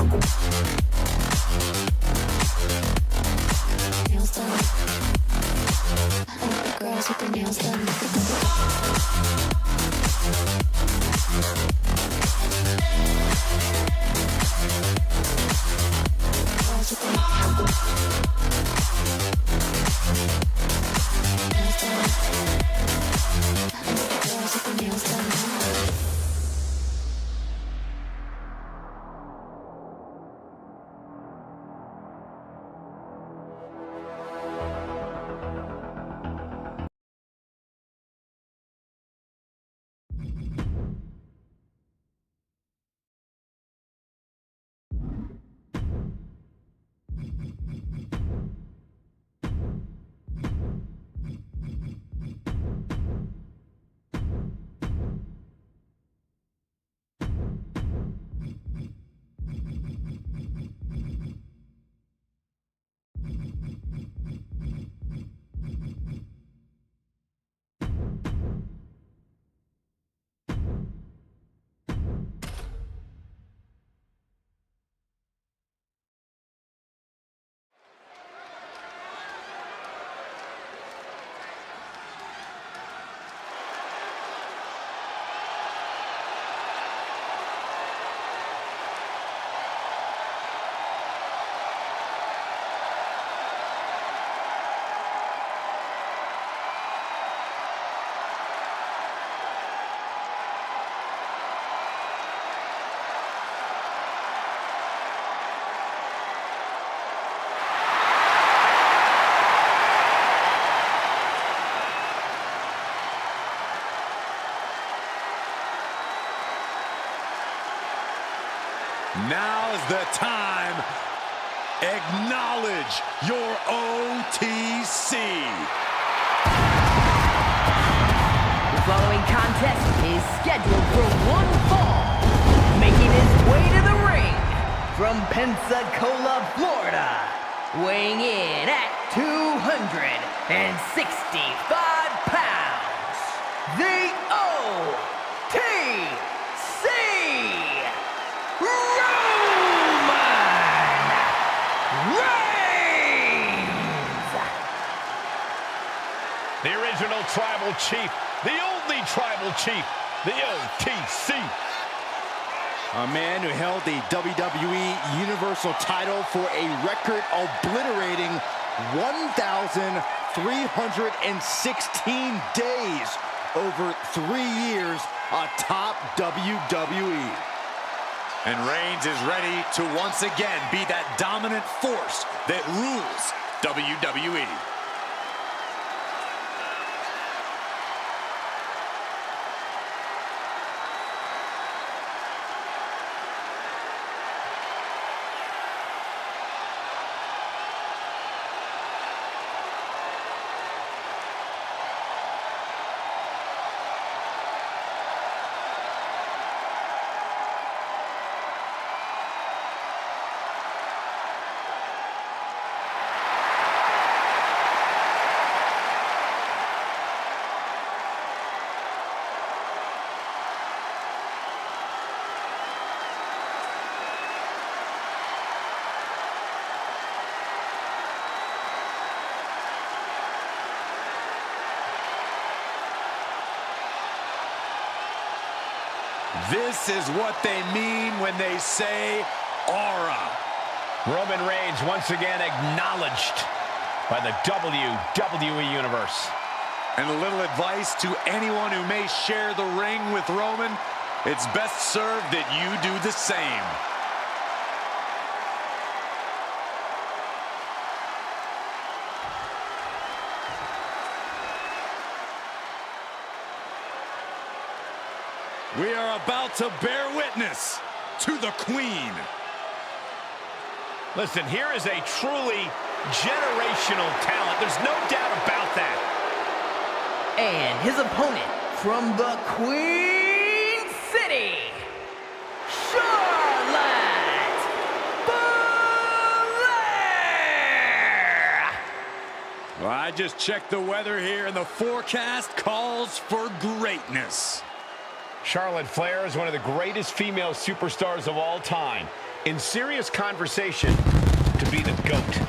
Nails done. I like the girls with their nails done. Girls with their nails done. I like the girls with their nails done. Now's the time. Acknowledge your OTC. The following contest is scheduled for one fall. Making his way to the ring from Pensacola, Florida. Weighing in at 265 pounds. The OTC. The original tribal chief, the only tribal chief, the OTC. A man who held the WWE Universal title for a record obliterating 1,316 days over 3 years atop WWE. And Reigns is ready to once again be that dominant force that rules WWE. This is what they mean when they say aura. Roman Reigns once again acknowledged by the WWE Universe. And a little advice to anyone who may share the ring with Roman, it's best served that you do the same. We are about to bear witness to the Queen. Listen, here is a truly generational talent. There's no doubt about that. And his opponent from the Queen City, Charlotte Flair. Well, I just checked the weather here, and the forecast calls for greatness. Charlotte Flair is one of the greatest female superstars of all time. in serious conversation to be the GOAT.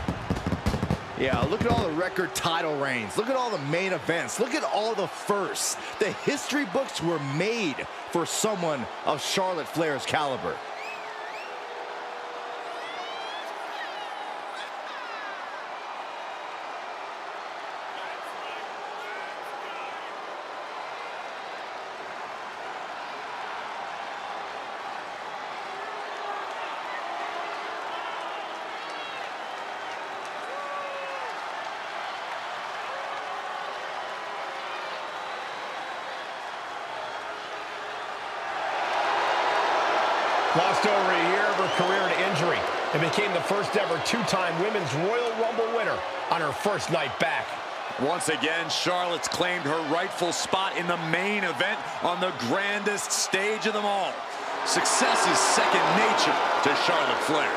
Yeah, look at all the record title reigns. Look at all the main events. Look at all the firsts. The history books were made for someone of Charlotte Flair's caliber. Lost over a year of her career to injury and became the first ever two-time Women's Royal Rumble winner on her first night back. Once again, Charlotte's claimed her rightful spot in the main event on the grandest stage of them all. Success is second nature to Charlotte Flair.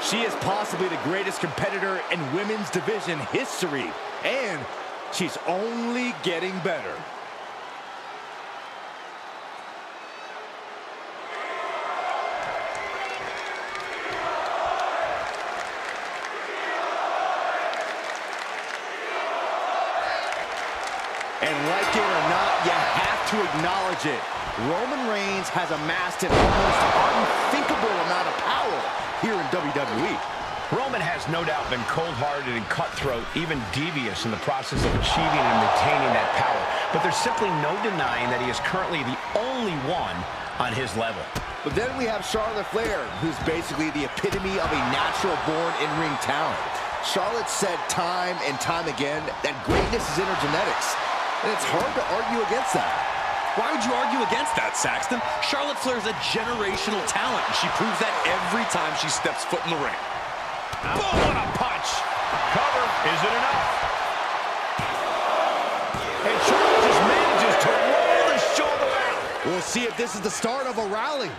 She is possibly the greatest competitor in women's division history, and she's only getting better. And like it or not, you have to acknowledge it. Roman Reigns has amassed an almost unthinkable amount of power here in WWE. Roman has no doubt been cold-hearted and cutthroat, even devious in the process of achieving and retaining that power. But there's simply no denying that he is currently the only one on his level. But then we have Charlotte Flair, who's basically the epitome of a natural-born in-ring talent. Charlotte said time and time again that greatness is in her genetics. And it's hard to argue against that. Why would you argue against that, Saxton? Charlotte Flair's a generational talent, and she proves that every time she steps foot in the ring. Boom, what a punch! Cover, is it enough? And Charlotte just manages to roll the shoulder out. We'll see if this is the start of a rally.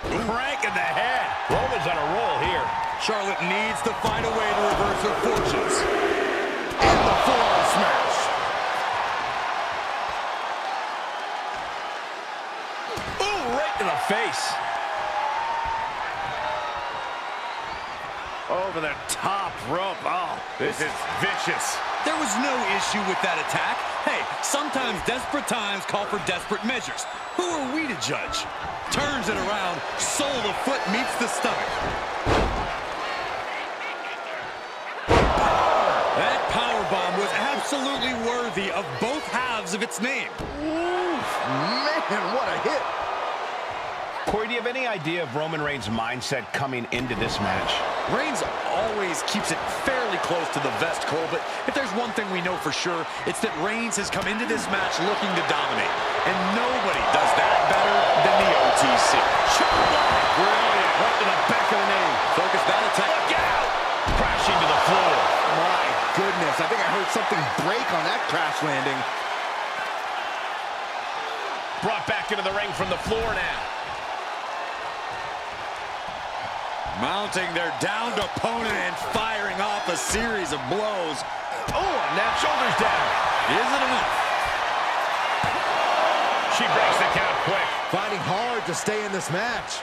Crank in the head. Roman's on a roll here. Charlotte needs to find a way to reverse her fortunes. And the forearm smash. Ooh, right in the face. Over the top rope. Oh, this is vicious. There was no issue with that attack. Hey, sometimes desperate times call for desperate measures. Who are we to judge? Turns it around, sole of foot meets the stomach. That powerbomb was absolutely worthy of both halves of its name. Oof, man, what a hit. Corey, do you have any idea of Roman Reigns' mindset coming into this match? Reigns always keeps it fairly close to the vest, Cole, but if there's one thing we know for sure, it's that Reigns has come into this match looking to dominate. And nobody does that better than the OTC. Brilliant, right to the back of the knee. Focus that attack. Look out! Crashing to the floor. My goodness, I think I heard something break on that crash landing. Brought back into the ring from the floor now. Mounting their downed opponent and firing off a series of blows. Oh, and that shoulders down. Is it enough? She breaks the count quick. Finding hard to stay in this match.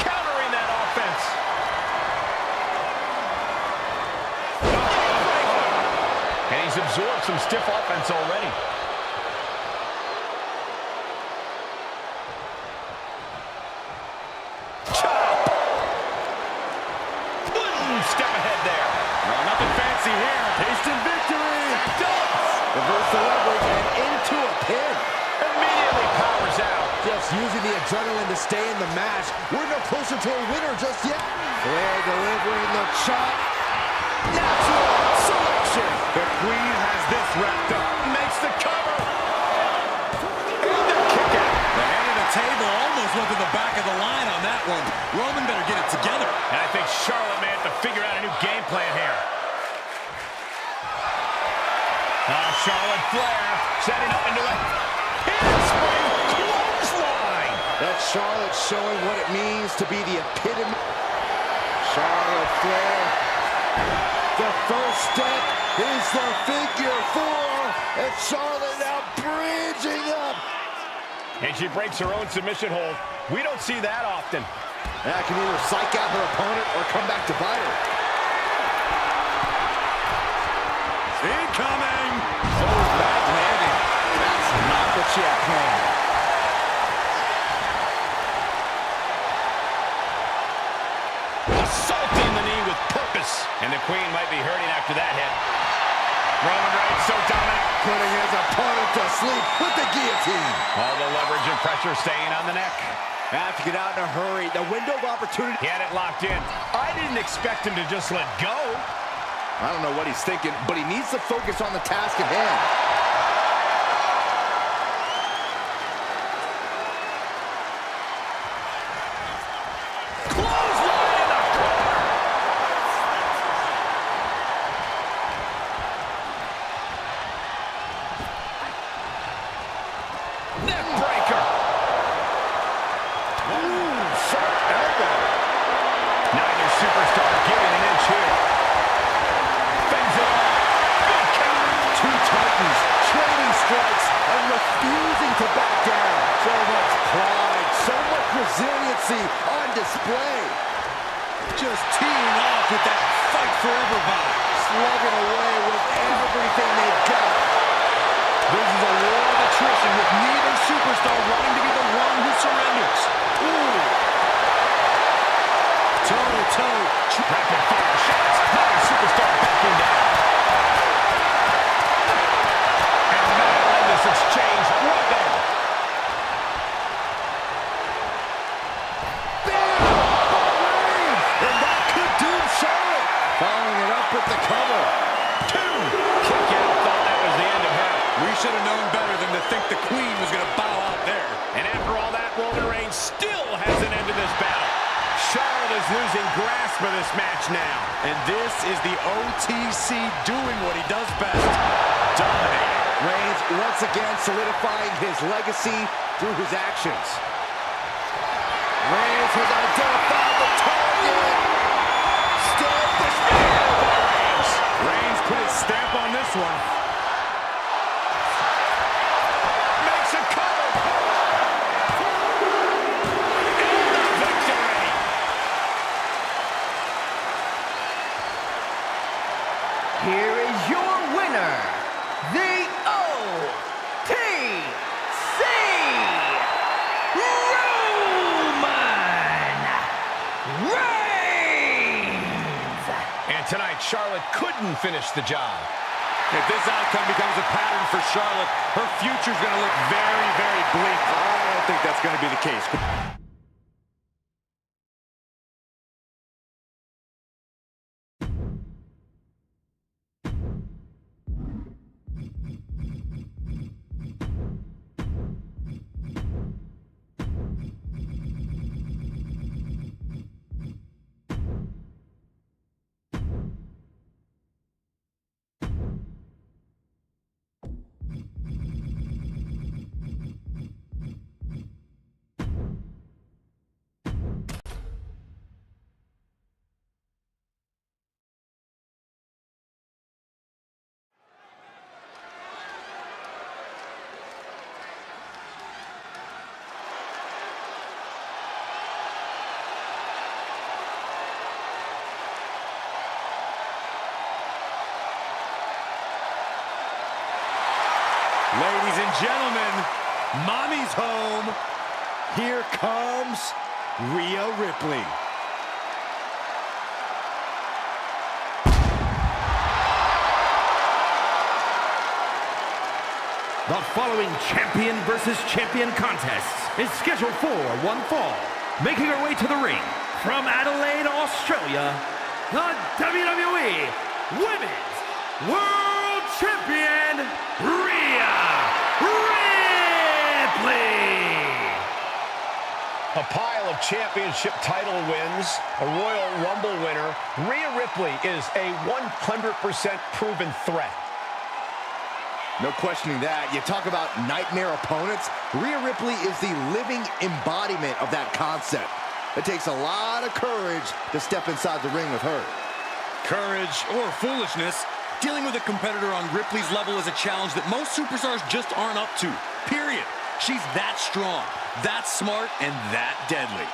Countering that offense. And he's absorbed some stiff offense already. Step ahead there. No, nothing fancy here. Tasting victory. Reverse the leverage and into a pin. Immediately powers out. Just using the adrenaline to stay in the match. We're no closer to a winner just yet. Flair delivering the chop. Natural selection. The Queen has this wrapped up. Makes the cover. And the kick out. The head of the table almost went to the back of the line on that one. Roman better get it together. And I think Charlotte may have to figure out a new game plan here. Charlotte Flair setting up into a handspring clothesline. That's Charlotte showing what it means to be the epitome. Charlotte Flair. The first step is the figure four, and Charlotte now bridging up. And she breaks her own submission hold. We don't see that often. That can either psych out her opponent or come back to bite her. Incoming! Oh, bad landing. That's not what she had planned. Assaulting the knee with purpose. And the Queen might be hurting after that hit. Roman Reigns so dominant. Putting his opponent to sleep with the guillotine. All the leverage and pressure staying on the neck. Have to get out in a hurry. The window of opportunity. He had it locked in. I didn't expect him to just let go. I don't know what he's thinking, but he needs to focus on the task at hand. Clothesline in the corner. Neck breaker. Ooh, sharp elbow. Neither superstar giving an inch here. Fends it off. Good counter. Two titans trading strikes and refusing to back down. So much pride, so much resiliency on display. Just teeing off with that fight forever vibe. Slugging away with everything they've got. This is a war of attrition with neither superstar wanting to be the one who surrenders. Ooh. Toe-to-toe. Rapid fire shots. Neither superstar backing down. And now in this exchange right there. And that could doom Charlotte. Following it up with the cover. Two. Kick out. Thought that was the end of her. We should have known better than to think the Queen was going to bow out there. And after all that, Roman Reigns still has an end to this battle. Charlotte is losing grasp of this match now. And this is the OTC doing what he does best. Dominating. Reigns once again solidifying his legacy through his actions. Reigns has identified the target. Stamp the spear by Reigns. Reigns put his stamp on this one. Makes a cover. And the victory. Here is your winner, the OTC Roman Reigns! And tonight, Charlotte couldn't finish the job. If this outcome becomes a pattern for Charlotte, her future's going to look very, very bleak. I don't think that's going to be the case. Ladies and gentlemen, Mommy's home. Here comes Rhea Ripley. The following champion versus champion contest is scheduled for one fall. Making her way to the ring from Adelaide, Australia, the WWE Women's World Champion, Rhea Ripley. A pile of championship title wins, a Royal Rumble winner, Rhea Ripley is a 100% proven threat. No questioning that. You talk about nightmare opponents. Rhea Ripley is the living embodiment of that concept. It takes a lot of courage to step inside the ring with her. Courage or foolishness, Dealing with a competitor on Ripley's level is a challenge that most superstars just aren't up to, period. She's that strong, that smart, and that deadly.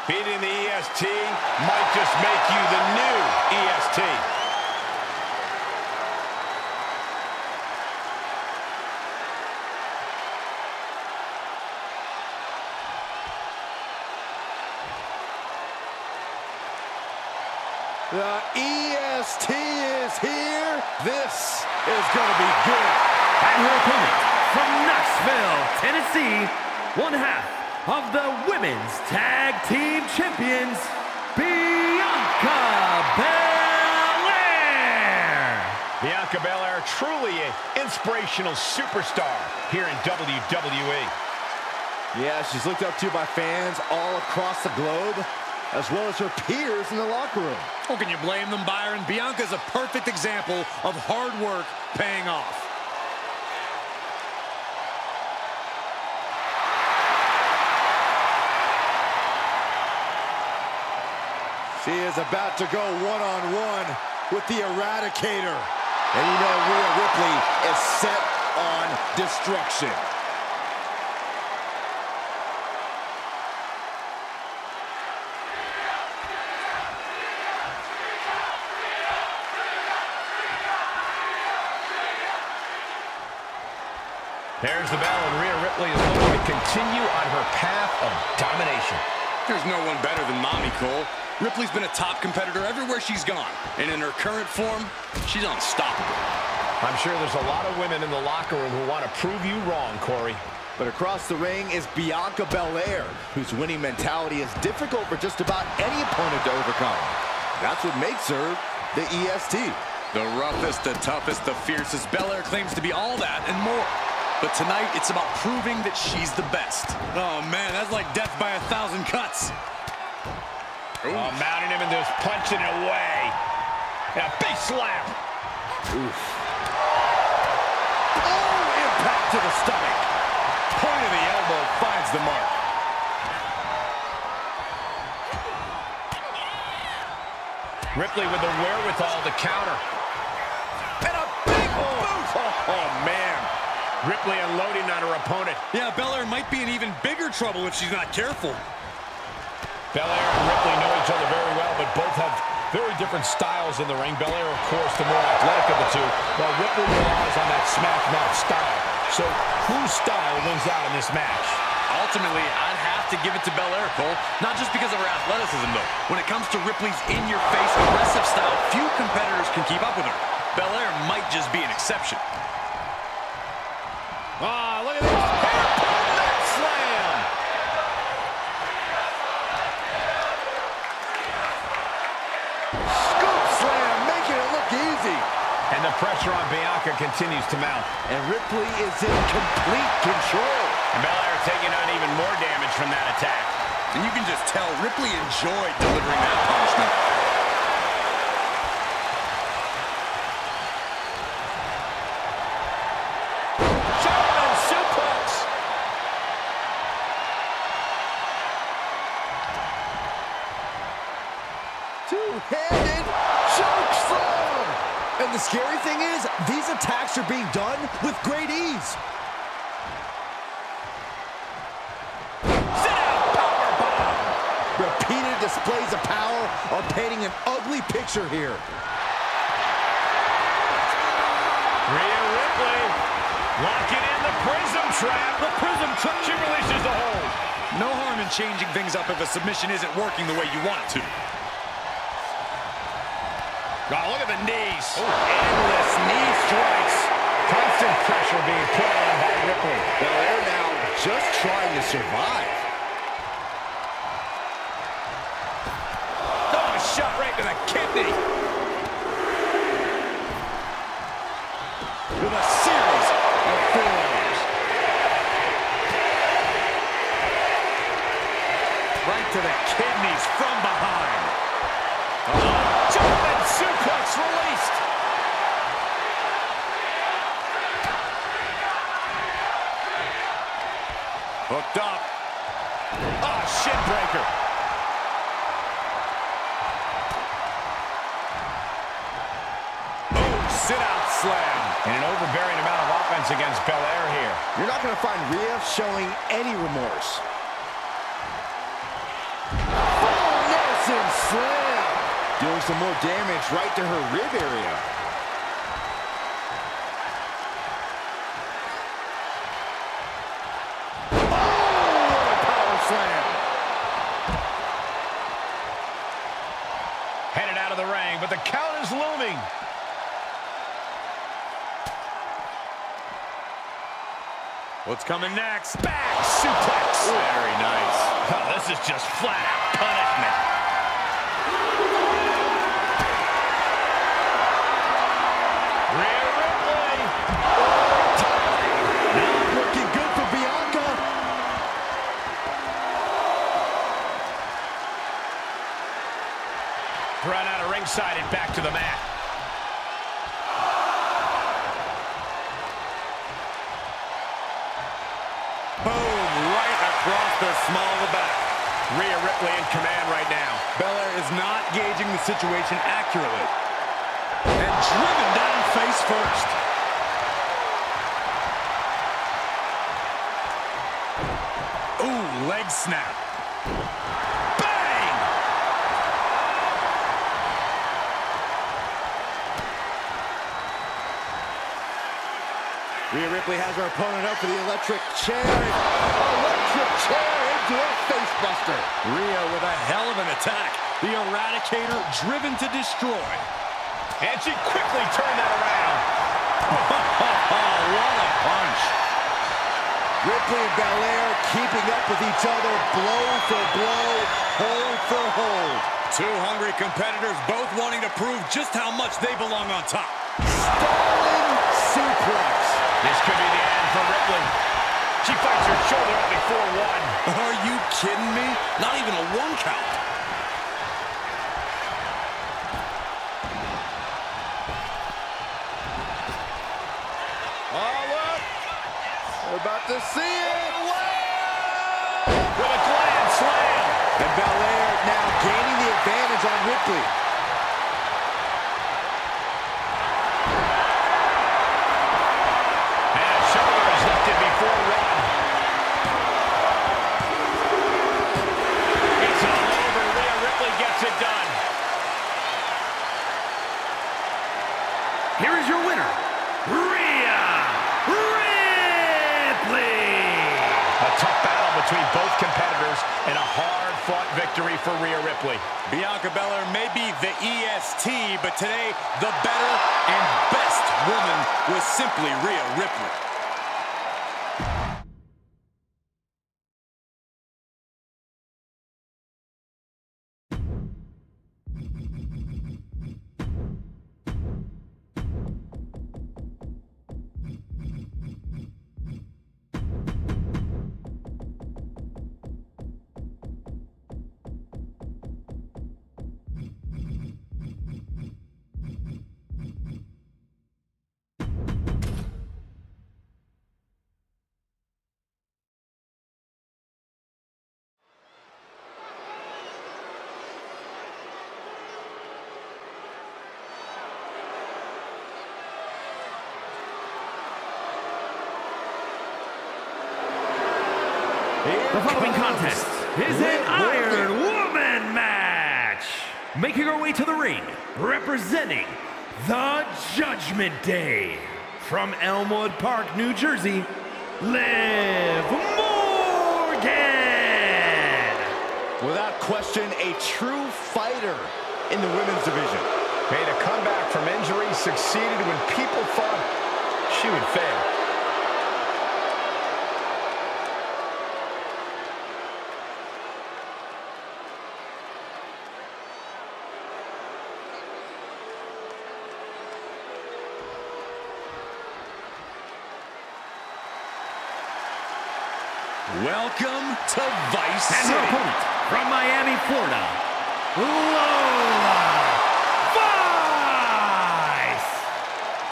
Beating the EST might just make you the new EST. The EST is here. This is going to be good. And her opponent from Knoxville, Tennessee, one half of the Women's Tag Team Champions, Bianca Belair. Bianca Belair, truly an inspirational superstar here in WWE. Yeah, she's looked up to by fans all across the globe, as well as her peers in the locker room. Oh, can you blame them, Byron? Bianca's a perfect example of hard work paying off. She is about to go one-on-one with the Eradicator. And you know Rhea Ripley is set on destruction. There's the bell, and Rhea Ripley is looking to continue on her path of domination. There's no one better than Mommy, Cole. Ripley's been a top competitor everywhere she's gone. And in her current form, she's unstoppable. I'm sure there's a lot of women in the locker room who want to prove you wrong, Corey. But across the ring is Bianca Belair, whose winning mentality is difficult for just about any opponent to overcome. That's what makes her the EST. The roughest, the toughest, the fiercest. Belair claims to be all that and more. But tonight, it's about proving that she's the best. Oh, man, that's like death by 1,000 cuts. Oh, mounting him and just punching it away. And a big slap. Oof. Oh, impact to the stomach. Point of the elbow finds the mark. Ripley with the wherewithal to counter. And a big boot. Oh, man. Ripley unloading on her opponent. Yeah, Belair might be in even bigger trouble if she's not careful. Belair and Ripley know each other very well, but both have very different styles in the ring. Belair, of course, the more athletic of the two, while Ripley relies on that smash mouth style. So, whose style wins out in this match? Ultimately, I'd have to give it to Belair, Cole. Not just because of her athleticism, though. When it comes to Ripley's in-your-face aggressive style, few competitors can keep up with her. Belair might just be an exception. Ah, look at this. Neck slam. Scoop slam, making it look easy. And the pressure on Bianca continues to mount. And Ripley is in complete control. And Belair taking on even more damage from that attack. And you can just tell Ripley enjoyed delivering that punishment. German suplex. Two-handed choke slam. And the scary thing is, these attacks are being done with great ease. Repeated displays of power are painting an ugly picture here. Rhea Ripley locking in the prism trap. The prism trap. She releases the hold. No harm in changing things up if a submission isn't working the way you want it to. Oh, look at the knees. Oh, endless knee strikes. Constant pressure being put on by Ripley. Belair now just trying to survive. Oh, a shot right to the kidney. With a series of forearms. right to the kidneys from behind. German suplex released. Hooked up. Oh, shin breaker. Oh, sit-out slam. And an overbearing amount of offense against Belair here. You're not going to find Rhea showing any remorse. Full Nelson slam. Doing some more damage right to her rib area. Headed out of the ring, but the count is looming. What's coming next? Back suplex. Very nice. Oh, this is just flat-out punishment. Rhea Ripley. Not looking good for Bianca. Run out of ringside and back to the mat. Boom, right across the small of the back. Rhea Ripley in command right now. Belair is not gauging the situation accurately. And driven down face first. Ooh, leg snap. Bang! Rhea Ripley has her opponent up for the electric chair. Electric chair into a face buster. Rhea with a hell of an attack. The Eradicator driven to destroy. And she quickly turned that around. What a punch. Ripley and Belair keeping up with each other, blow for blow, hold for hold. Two hungry competitors both wanting to prove just how much they belong on top. Stalling suplex. This could be the end for Ripley. She fights her shoulder up before one. Are you kidding me? Not even a one count. Oh, look. We're about to see it. With a grand slam. And Belair now gaining the advantage on Ripley. And a shoulder is lifted before one. It's all over. Rhea Ripley gets it done. Here is your winner, Rhea Ripley. A tough battle between both competitors and a hard-fought victory for Rhea Ripley. Bianca Belair may be the EST, but today, the better and best woman was simply Rhea Ripley. The following contest is an Iron Woman match. Making her way to the ring, representing the Judgment Day. From Elmwood Park, New Jersey, Liv Morgan. Without question, a true fighter in the women's division. Made a comeback from injury, succeeded when people thought she would fail. Welcome to Vice And City. her opponent from Miami, Florida, Lola Vice.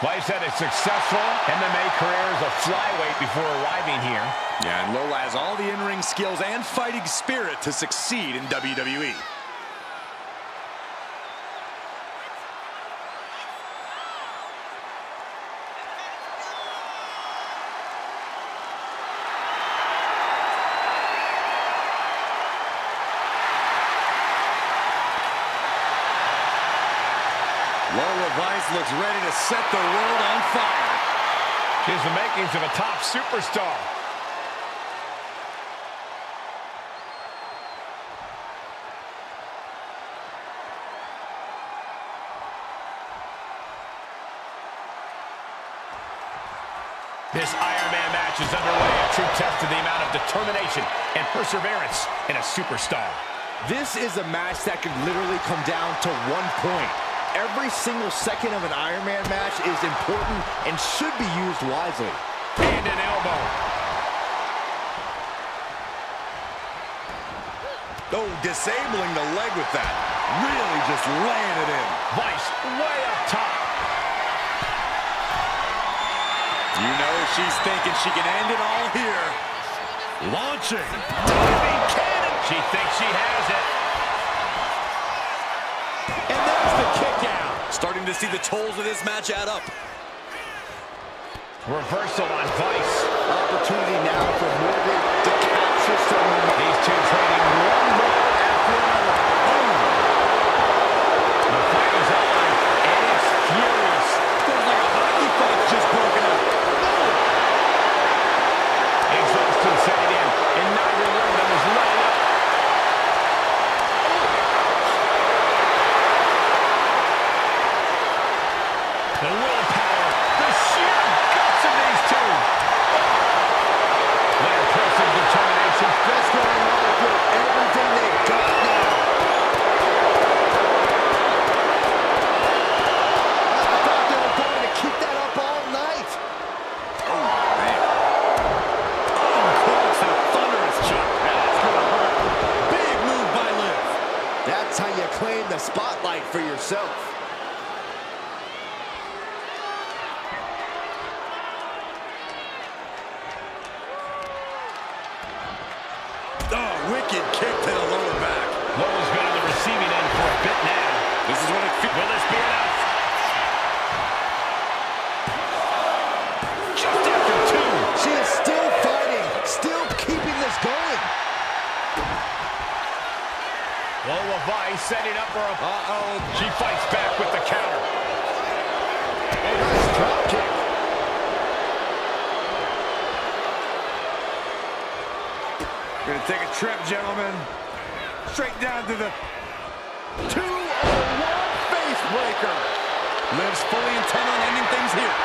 Vice had a successful MMA career as a flyweight before arriving here. Yeah, and Lola has all the in-ring skills and fighting spirit to succeed in WWE. Lola Vice looks ready to set the world on fire. She has the makings of a top superstar. This Iron Man match is underway, a true test of the amount of determination and perseverance in a superstar. This is a match that could literally come down to 1 point. Every single second of an Iron Man match is important and should be used wisely. And an elbow. Oh, disabling the leg with that. Really just laying it in. Vice way up top. You know she's thinking she can end it all here. Launching. Diving cannon. She thinks she has it. And there's the kick out. Starting to see the tolls of this match add up. Reversal on Vice. Opportunity now for Morgan to capture some. These two trading one blow after another. The fight is on, and it's furious. Feels like a hockey fight's just broken up. Exhaustion setting in, and neither one of them is letting up. The willpower, the sheer guts of these two. What impressive determination. Just going off with everything they've got now. I thought they were going to keep that up all night. Oh, man. Oh, close and thunderous chop. That's going to hurt. Big move by Liv. That's how you claim the spotlight for yourself. Oh, wicked kick to the lower back. Lola's been on the receiving end for a bit now. This is what it feels. Will this be enough? Just after two. She is still fighting, still keeping this going. Lola Vice setting up for a... She fights back with the counter. Nice drop kick. We're going to take a trip, gentlemen. Straight down to the 2-on-1 face breaker. Liv's fully intent on ending things here.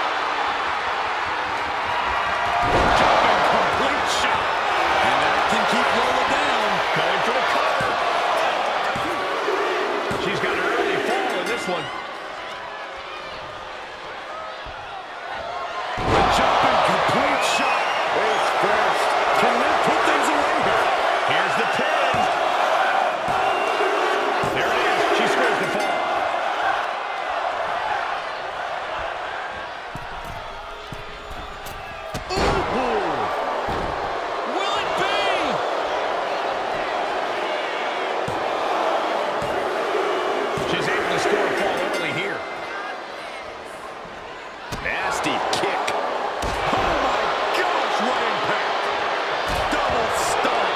Jumping complete shot. And that can keep Lola down. Going for the cover. She's got an early fall in this one. Jumping complete shot. Face first. Can Liv put things away here? Here's the pin. There it is. She squares the fall. Will it be? She's able to score a fall early here. Nasty kick. Oh my gosh, what impact. Double stomp.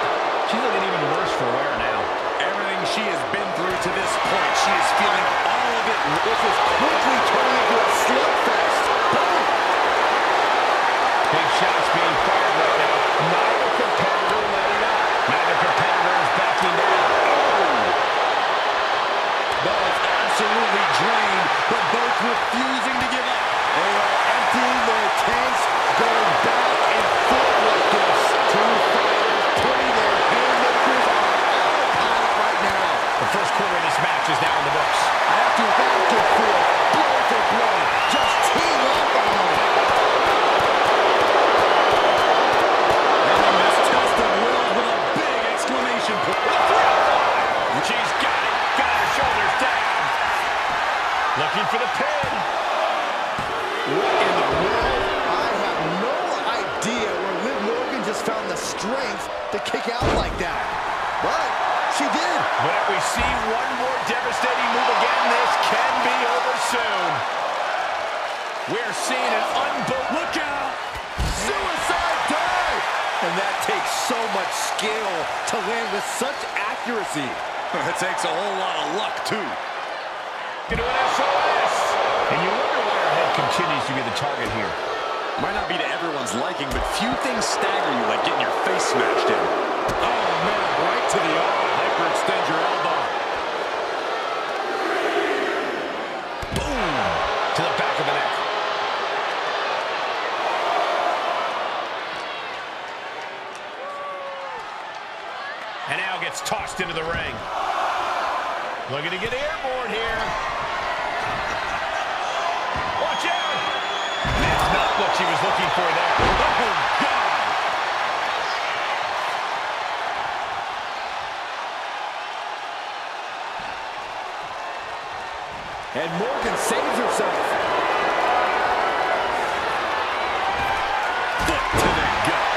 She's looking even worse for wear now. Everything she has been through to this point, she is feeling all of it. This is quickly turning into a slugfest. Boom. Big shots being fired right now. Neither competitor letting up. Neither competitor is backing down. Both absolutely drained, but both refusing to give up. They are emptying their tanks, going back and forth like this. Two fighters putting their haymakers on autopilot right now. The first quarter of this match is now in the books. After that good field, She's got it. Got her shoulders down. Looking for the pin. What in the world? I have no idea where Liv Morgan just found the strength to kick out like that. But she did. But if we see one more devastating move again, this can be over soon. We're seeing an unbelievable... Look out! Suicide dive! And that takes so much skill to land with such accuracy. It takes a whole lot of luck, too. Into an SOS. And you wonder why her head continues to be the target here. Might not be to everyone's liking, but few things stagger you like getting your face smashed in. Oh, man, right to the arm. Hyperextend your elbow. Boom! To the back of the neck. And now gets tossed into the ring. Looking to get airborne here. Watch out! That's not what she was looking for there. Oh, God! And Morgan saves herself. Foot to the gut.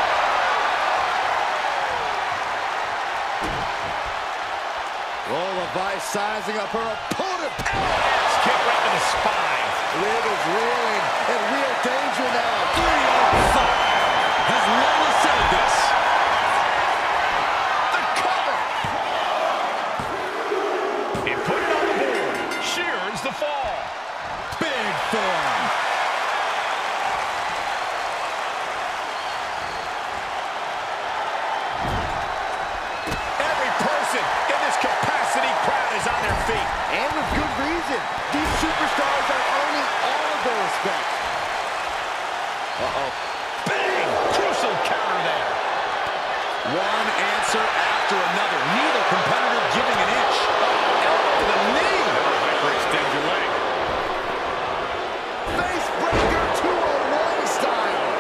Levi sizing up her opponent. It's kick right to the spine. Liv is reeling in real danger now. 305. Has Lola said this? The cover. He put it on the board. She earns the fall. Big form. Every person in this capacity crowd is on their feet. And with good reason. These superstars are earning all of their respect. Uh-oh. Bang! Crucial counter there. One answer after another. Neither competitor giving an inch. Elbow to the knee. Hyperextend your leg. Face breaker 201 style.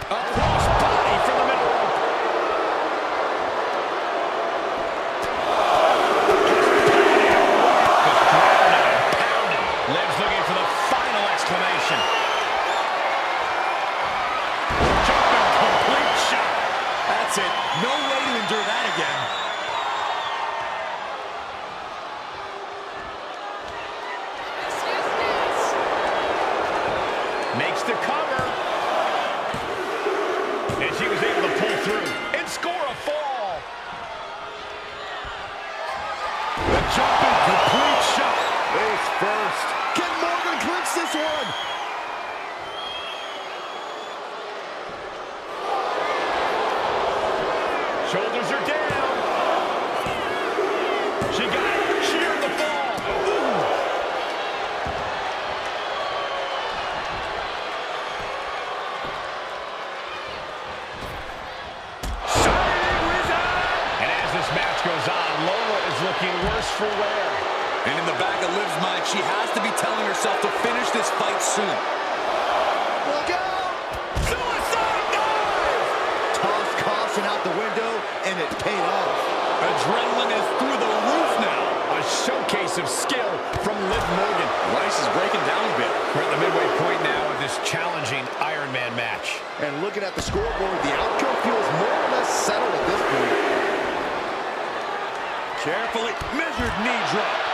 Across body from the middle rope. Just grounded and pounded. Liv's looking for the final exclamation. Jumping complete shot. That's it. No way to endure that again. Makes the cover. And she was able to pull through and score a fall. The jumping complete shot. Face first. Can Morgan clinch this one? Shoulders are down. She got it. She earned the fall. Ooh. And as this match goes on, Lola is looking worse for wear. And in the back of Liv's mind, she has to be telling herself to finish this fight soon. Look out! Suicide dive! Toss caution out the window, and it paid off. Adrenaline is through the roof now. A showcase of skill from Liv Morgan. Rice is breaking down a bit. We're at the midway point now of this challenging Iron Man match. And looking at the scoreboard, the outcome feels more or less settled at this point. Carefully measured knee drop.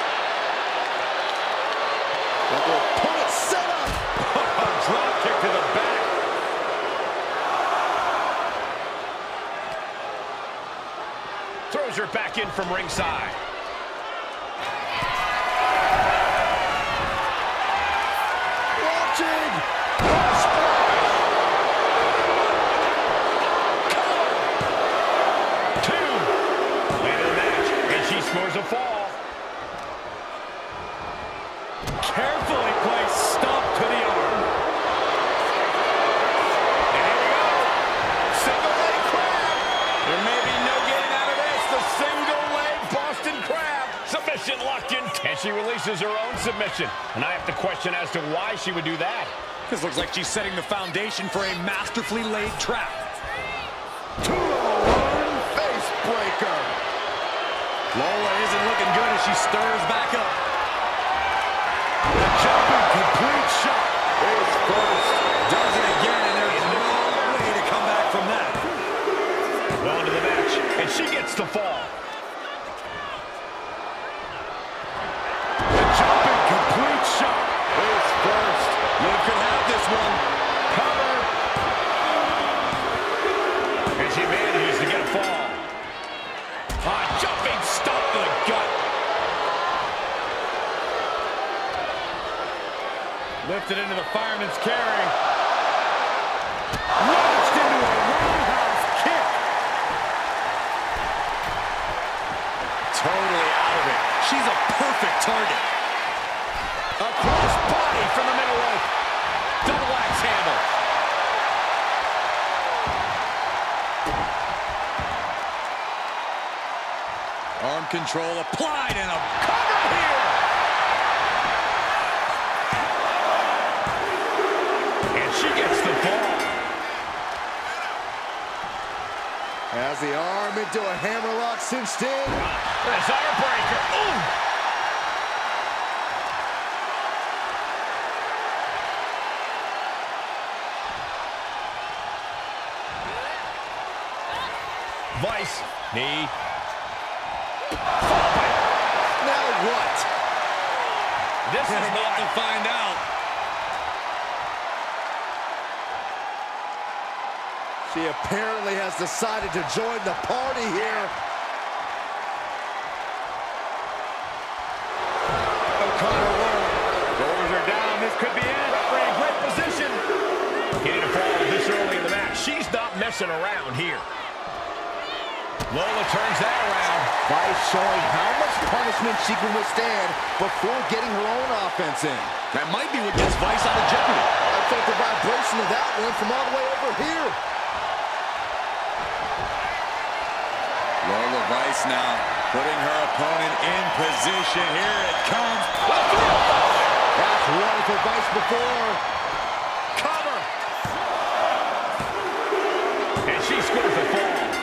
But the opponent set up. A drop kick to the back. Throws her back in from ringside. Watching. Two. Later in the match, and she scores a fall. Carefully placed stomp to the arm. And here we go. Single leg crab. There may be no getting out of this. The single leg Boston crab. Submission locked in. And she releases her own submission. And I have to question as to why she would do that. This looks like she's setting the foundation for a masterfully laid trap. 2-1 face breaker. Lola isn't looking good as she stirs back up. A jumping complete shot. Face first. Does it again, and there's no way to come back from that. Well into the match, and she gets the fall. A jumping complete shot. Face first. You could have this one. Cover. And she manages to get a fall. Jumping stomp to the gut. Lifted into the fireman's carry. Launched into a roundhouse kick. Totally out of it. She's a perfect target. A cross body from the middle rope. Double axe handle. Arm control applied and a cover here. And she gets the fall. Has the arm into a hammerlock cinched in. That's arm breaker. Ooh. Vice. Knee. Now what? This is about to find out. She apparently has decided to join the party here. O'Connor low. Shoulders are down. This could be it. Referee in great position. Getting a fall this early in the match. She's not messing around here. Lola turns that around. Vice showing how much punishment she can withstand before getting her own offense in. That might be what gets Vice out of jeopardy. I felt the vibration of that one from all the way over here. Lola Vice now putting her opponent in position. Here it comes. That's one for Vice before. Cover. And she scores the fall.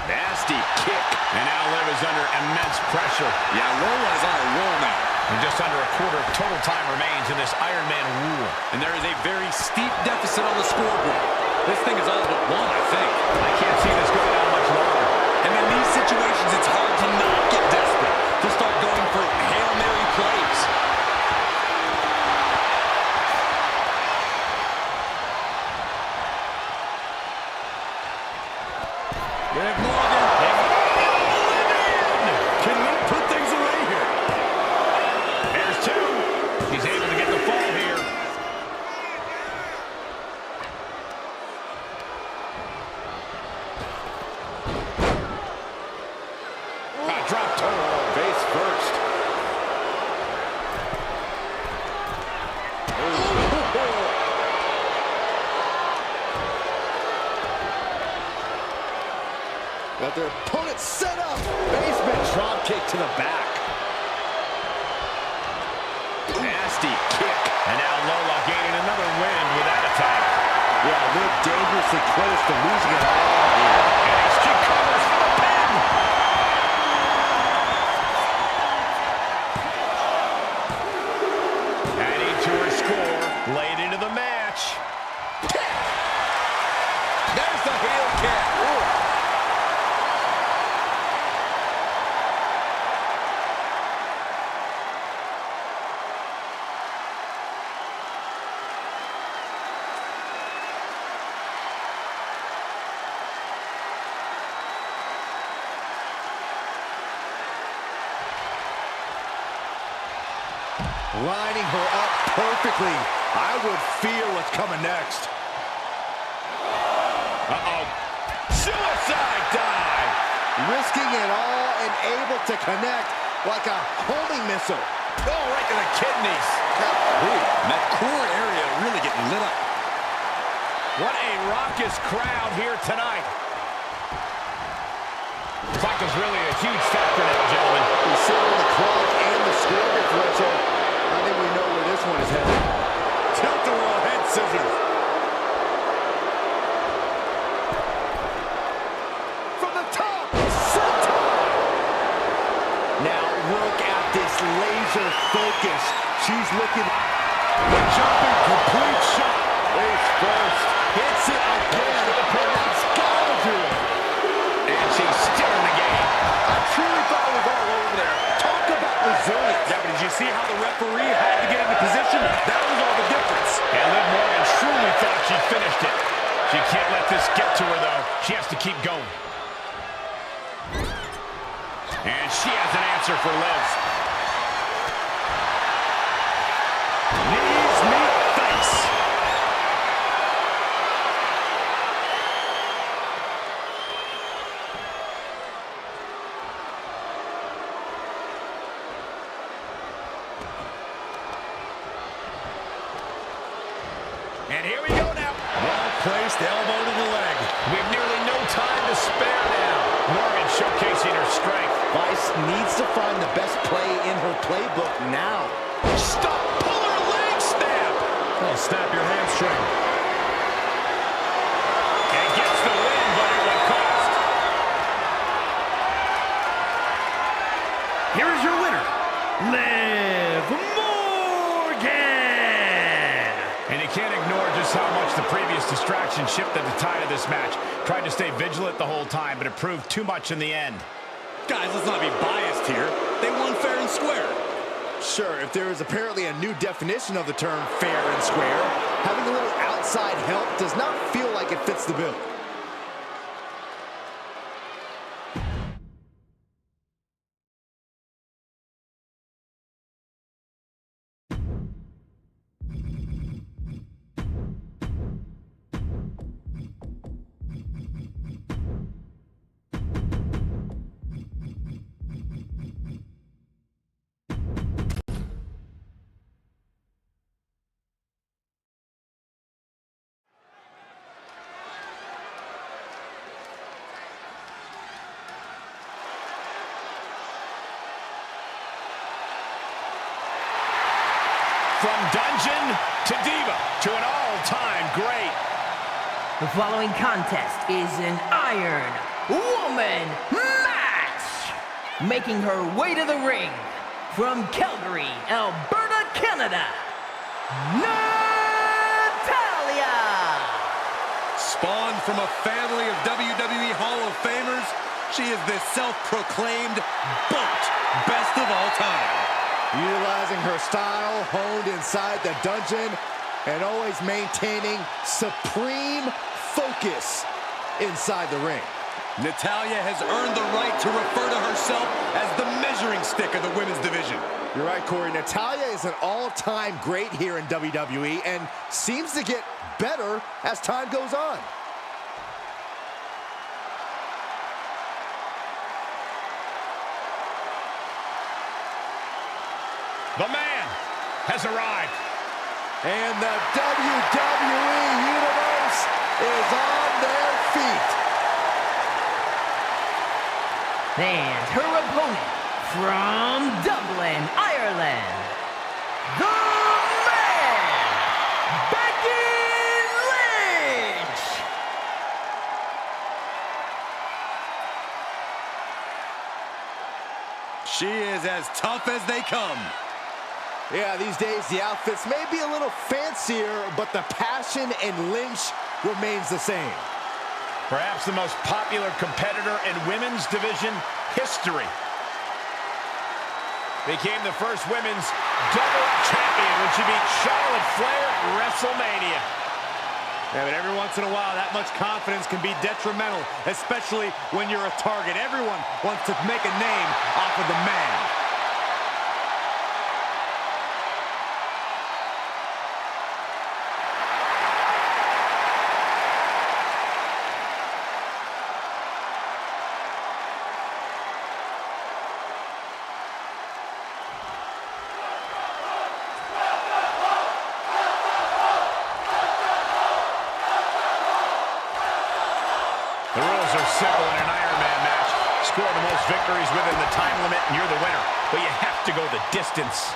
Nasty kick. And now Liv is under immense pressure. Yeah, Lola is on a roll now. And just under a quarter of total time remains in this Iron Man rule. And there is a very steep deficit on the scoreboard. This thing is all but won, I think. I can't see this going on much longer. And in these situations, it's hard to not get desperate, to start going for Hail Mary plays. Liv Morgan. Can we put things away here? There's two. He's able to get the fall here. Drop toe. Face first. Got their opponent set up. Basement drop kick to the back. Nasty kick. And now Lola gaining another win with that attack. Yeah, Liv dangerously close to losing it all here. And she covers for the pin. Adding to her score late into the match. There's the heel kick. Ooh. Lining her up perfectly. I would feel what's coming next. Uh-oh. Suicide dive. Risking it all and able to connect like a homing missile. Oh, right to the kidneys. And that core area really getting lit up. What a raucous crowd here tonight. Clock is really a huge factor now, gentlemen. We see the clock and the score differential. I think we know where this one is headed. scissors. From the top, now look at this laser focus. She's looking. The jumping complete shot. Face first. Hits it again. That's gotta do it. And she's still in the game. I truly thought it was all over there. Talk about resilience. Yeah, but did you see how the referee had to get into position? That was all the difference. And Liv Morgan truly thought she finished it. She can't let this get to her, though. She has to keep going. And she has an answer for Liv. Knees meet face. And here we go now. Well-placed elbow to the leg. We have nearly no time to spare now. Morgan showcasing her strength. Vice needs to find the best play in her playbook now. Stop, pull her leg snap. Oh, snap your hamstring. And gets the win, but at what cost? Here is your winner, Liv Morgan. And you can't ignore just how much the previous distraction shifted the tide of this match. Tried to stay vigilant the whole time, but it proved too much in the end. Guys, let's not be biased here. They won fair and square. Sure, if there is apparently a new definition of the term fair and square, having a little outside help does not feel like it fits the bill. From dungeon to diva to an all-time great. The following contest is an Iron Woman match. Making her way to the ring from Calgary, Alberta, Canada, Natalya. Spawned from a family of WWE Hall of Famers, she is the self-proclaimed GOAT, best of all time. Utilizing her style honed inside the dungeon and always maintaining supreme focus inside the ring. Natalya has earned the right to refer to herself as the measuring stick of the women's division. You're right, Corey. Natalya is an all-time great here in WWE and seems to get better as time goes on. The man has arrived. And the WWE Universe is on their feet. And her opponent from Dublin, Ireland, the man, Becky Lynch. She is as tough as they come. Yeah, these days the outfits may be a little fancier, but the passion in Lynch remains the same. Perhaps the most popular competitor in women's division history. Became the first women's double champion when she beat Charlotte Flair at WrestleMania. Yeah, but every once in a while, that much confidence can be detrimental, especially when you're a target. Everyone wants to make a name off of the man. The rules are simple in an Iron Man match. Score the most victories within the time limit and you're the winner. But you have to go the distance.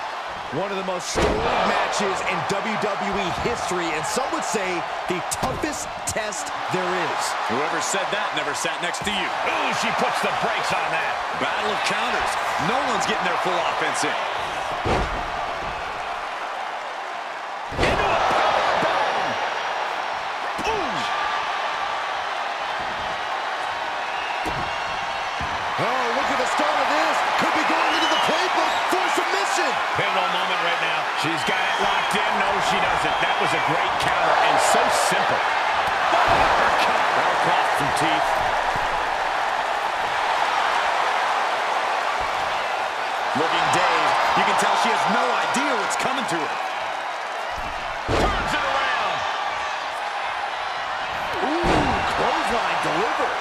One of the most storied matches in WWE history, and some would say the toughest test there is. Whoever said that never sat next to you. Ooh, she puts the brakes on that. Battle of counters. No one's getting their full offense in. Into a powerbomb. Boom. Oh, look at the start of this. Could be going into the playbook for submission. Pivotal moment right now. She's got it locked in. No, she doesn't. That was a great counter and so simple. That'll cost some teeth. Looking dazed. You can tell she has no idea what's coming to her. Turns it around. Ooh, clothesline delivered.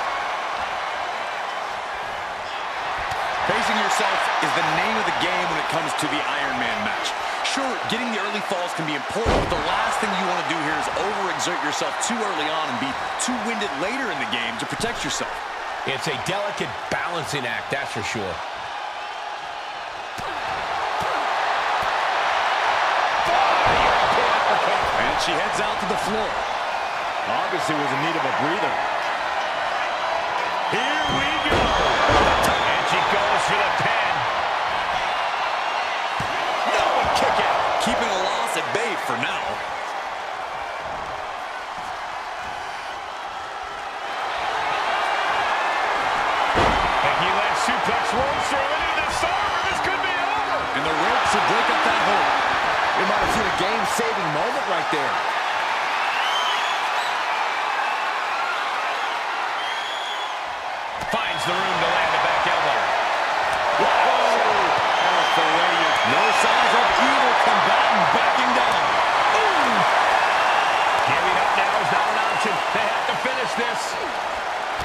Pacing yourself is the name of the game when it comes to the Iron Man match. Sure, getting the early falls can be important, but the last thing you want to do here is overexert yourself too early on and be too winded later in the game to protect yourself. It's a delicate balancing act, that's for sure. And she heads out to the floor. Obviously was in need of a breather. Here we go. And she goes for the pin. No, kick out. Keeping a loss at bay for now. Becky Lynch suplex rolls through into the arm. This could be over. And the ropes will break up that hold. We might have seen a game-saving moment right there. Finds the room to land a back elbow. No signs of evil combatant backing down. Ooh. Giving up now is not an option. They have to finish this.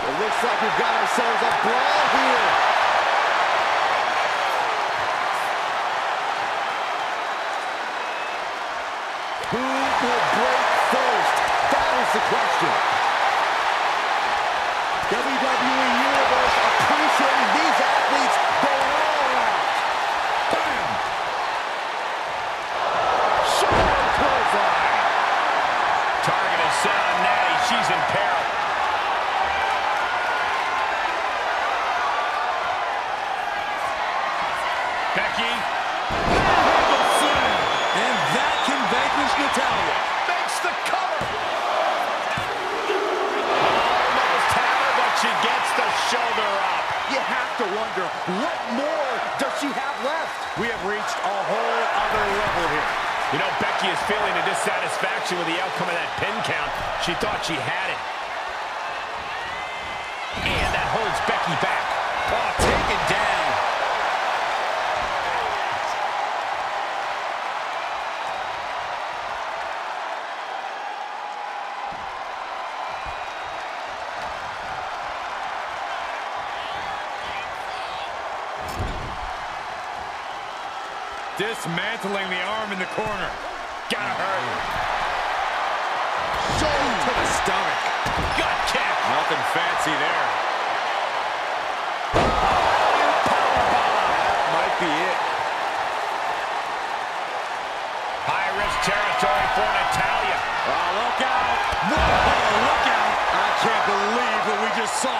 It looks like we've got ourselves a brawl here. Who will break first? That is the question. WWE Universe appreciating these athletes going all out. Bam! Solid clothesline. Target is set on Natty. She's in peril. Becky. And that can vanquish Natalya. Makes the cover. Almost had her, but she gets the shoulder up. You have to wonder, what more does she have left? We have reached a whole other level here. You know, Becky is feeling a dissatisfaction with the outcome of that pin count. She thought she had it. And that holds Becky back. Oh, taken down. Dismantling the arm in the corner. Gotta hurt. Shoulder to the stomach. Gut kick. Nothing fancy there. That might be it. High-risk territory for Natalya. Oh, look out. Whoa, look out. I can't believe what we just saw.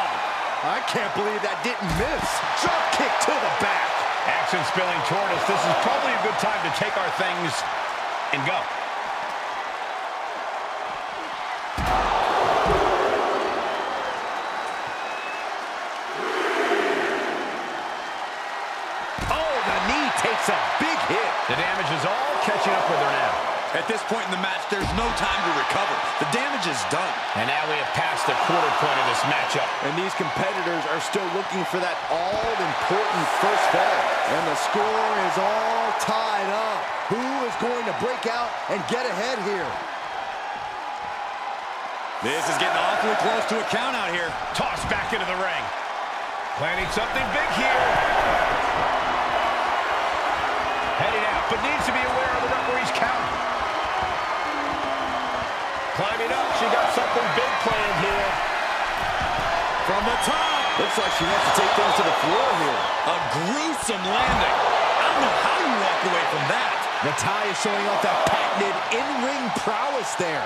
I can't believe that didn't miss. Drop kick to the back. Action spilling toward us. This is probably a good time to take our things and go. Oh, the knee takes a big hit. The damage is all catching up with her now. At this point in the match, there's no time to recover. The damage is done. And now we have passed the quarter point of this matchup. And these competitors are still looking for that all-important first fall. And the score is all tied up. Who is going to break out and get ahead here? This is getting awfully close to a count out here. Tossed back into the ring. Planning something big here. Heading out, but needs to be aware of the referee's count. Climbing up, she got something big planned here. From the top. Looks like she wants to take things to the floor here. A gruesome landing. I don't know how you walk away from that. Natalya showing off that patented in-ring prowess there.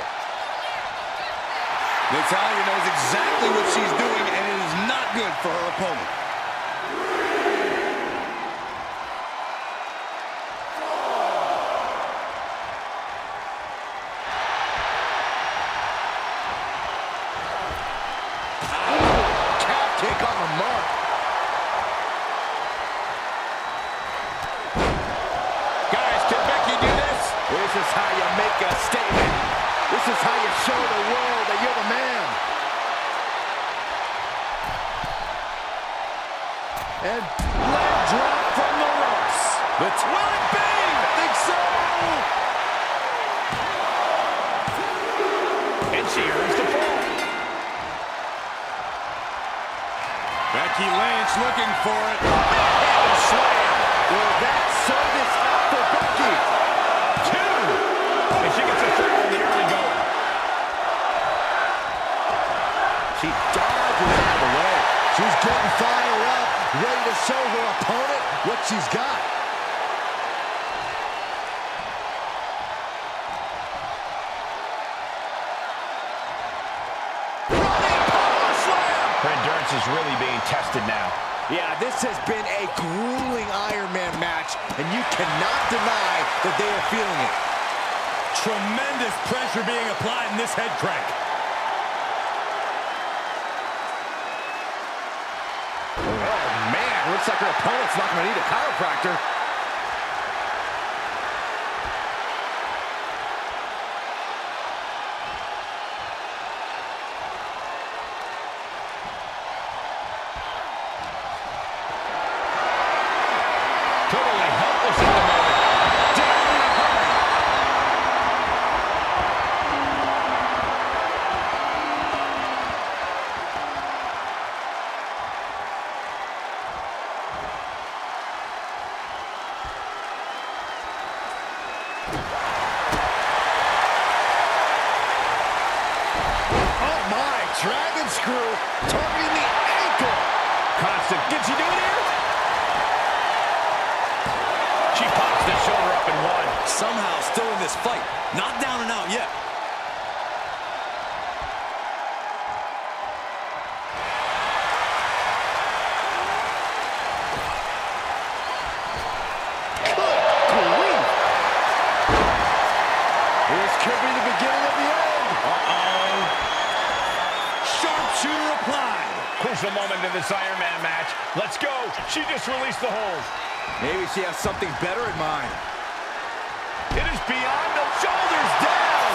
Natalya knows exactly what she's doing, and it is not good for her opponent. Calf kick on the mark. Guys, can Becky do this? This is how you make a statement. This is how you show the world that you're the man. And leg drop from the ropes. Will it be? I think so. And she earns the fall. Becky Lynch looking for it. Slam. Will that serve this out for Becky? Two. And she gets a third in the early going. She dodges out of the way. She's getting fired up, ready to show her opponent what she's got. Running power slam. Her endurance is really being tested now. Yeah, this has been a grueling Iron Man match, and you cannot deny that they are feeling it. Tremendous pressure being applied in this head crank. Oh, man, looks like her opponent's not going to need a chiropractor. Totally helpless at the moment. Down in a hurry. Oh my, dragon screw targeting the ankle. Constant. Did she do it here? She pops the shoulder up and one. Somehow still in this fight. Not down and out yet. This could be the beginning of the end. Sharpshooter applied. Crucial moment in this Iron Man match. Let's go. She just released the hold. Maybe she has something better in mind. It is beyond the shoulders down.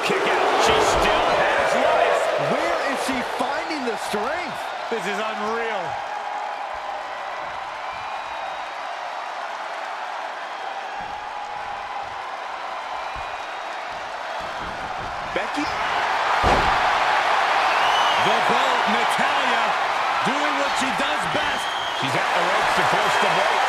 Kick out. She still has life. Where is she finding the strength? This is unreal. Becky? The boat, Natalya, doing what she does best. She's at the ropes to force the break.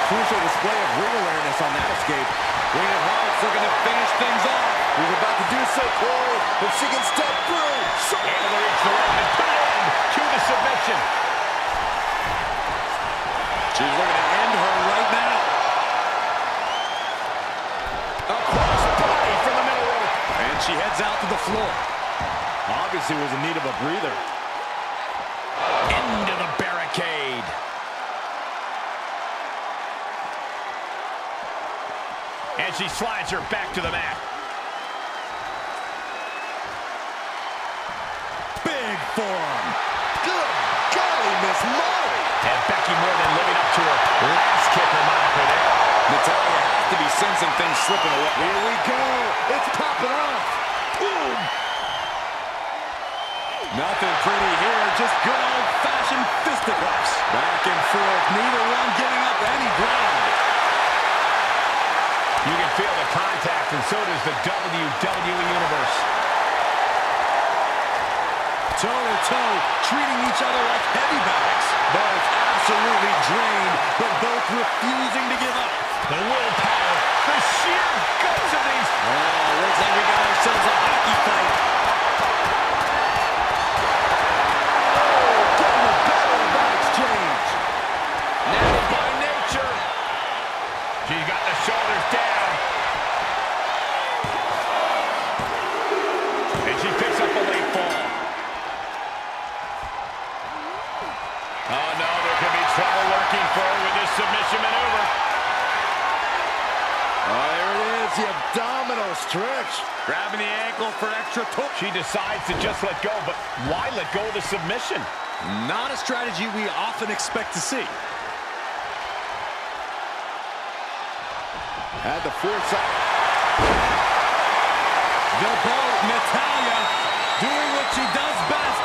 Crucial display of ring awareness on that escape. Bring it hard, looking to finish things off. He's about to do so, Corey. If she can step through. Able to reach the rope and put it in to the submission. She's looking to end her right now. Across body from the middle rope. And she heads out to the floor. Obviously was in need of a breather. Into the barricade. And she slides her back to the mat. Big forearm. Good golly, Miss Molly. And Becky more than living up to her last kicker moniker there. Natalya has to be sensing things slipping away. Here we go. It's popping off. Boom. Nothing pretty here, just good old-fashioned fisticuffs. Back and forth, neither one giving up any ground. You can feel the contact, and so does the WWE Universe. Toe-to-toe, treating each other like heavy bags. Both absolutely drained, but both refusing to give up. The willpower, the sheer guts of these. Oh, looks like we got ourselves a hockey fight. Getting the better of that exchange. Now she picks up a late fall. Oh, no, there could be trouble lurking for her with this submission maneuver. Oh, there it is, the abdominal stretch. Grabbing the ankle for extra torque. She decides to just let go, but why let go of the submission? Not a strategy we often expect to see. Had the foresight. The boat, Natalya, doing what she does best.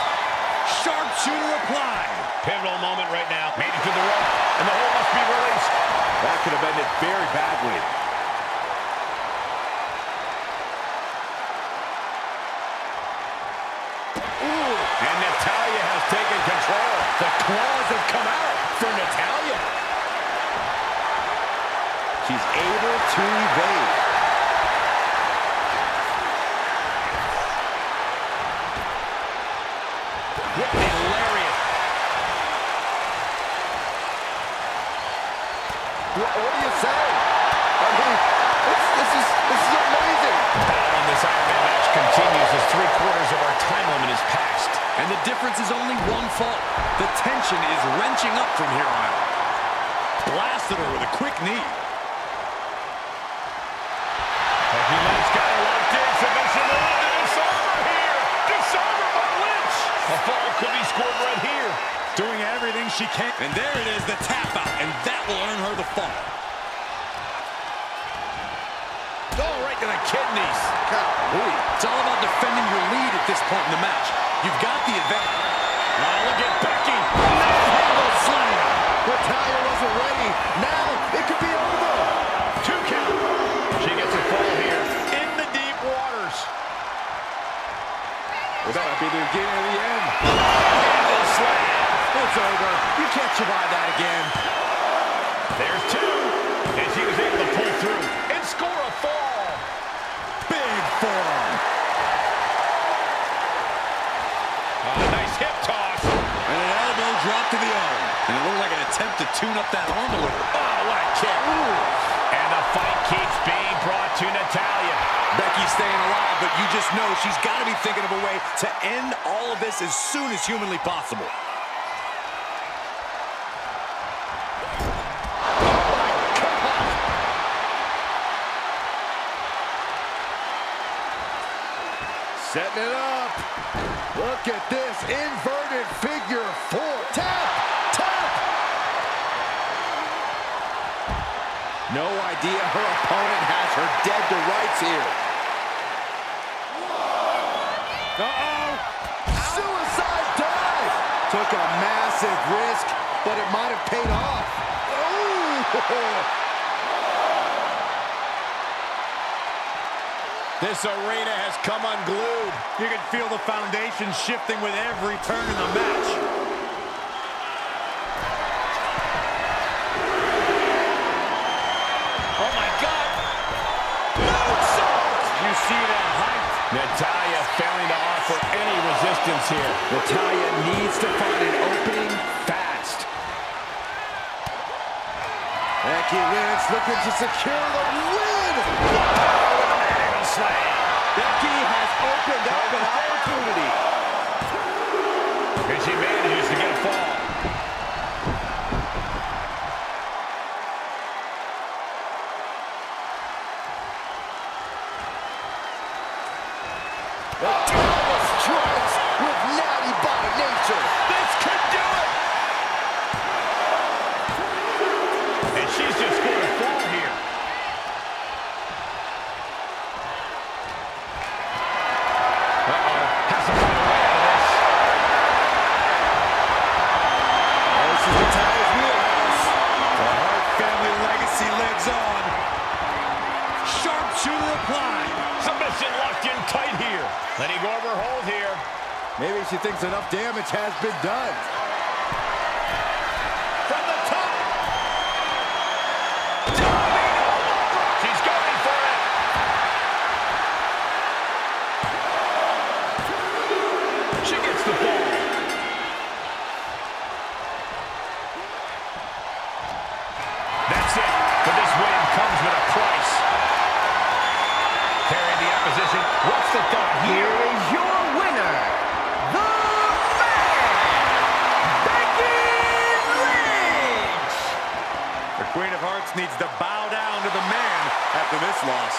Sharpshooter applied. Pivotal moment right now. Made it to the rope, and the hold must be released. That could have ended very badly. Ooh, and Natalya has taken control. The claws have come out for Natalya. She's able to evade. With a lariat. What do you say? I mean, this is amazing. Battle in this Iron Man match continues as 3/4 of our time limit is passed. And the difference is only one fall. The tension is wrenching up from here on out. Blasted her with a quick knee. Becky Lynch got her locked in. Submission move to disarm here. Disarm by Lynch. A fall could be scored right here. Doing everything she can. And there it is, the tap out. And that will earn her the fall. Oh, right to the kidneys. Golly. It's all about defending your lead at this point in the match. You've got the advantage. Oh, look at Becky. Handle slam. Natalya wasn't ready. Now it could be over. 2 count. She gets a fall here in the deep waters. Well, that might be the beginning of the end. Handle slam. It's over. You can't survive that again. There's 2. And she was able to pull through and score a fall. Big forearm. Nice hip toss. And an elbow drop to the arm. And it looked like an attempt to tune up that arm a little. Oh, what a kick. And the fight keeps being brought to Natalya. Becky's staying alive, but you just know she's got to be thinking of a way to end all of this as soon as humanly possible. Setting it up. Look at this inverted figure 4. Tap! Tap! No idea her opponent has her dead to rights here. Uh-oh! Suicide dive! Took a massive risk, but it might have paid off. Ooh! This arena has come unglued. You can feel the foundation shifting with every turn in the match. Oh my God! You see that height? Natalya failing to offer any resistance here. Natalya needs to find an opening fast. Becky Lynch looking to secure the win. Becky has opened up an opportunity. And she manages to get a fall. Natalya strikes with natty by nature. This could do it. And she's just going to fall here. Has to find a way out of this. This is Natalya's wheelhouse. The Hart family legacy lives on. Sharpshooter applied. Submission locked in tight here. Letting go of her hold here. Maybe she thinks enough damage has been done. From the top. She's going for it. She gets the ball. That's it. But this win comes with a price. Carrying the opposition. What's the thought here? Here is your Queen of Hearts needs to bow down to the man after this loss.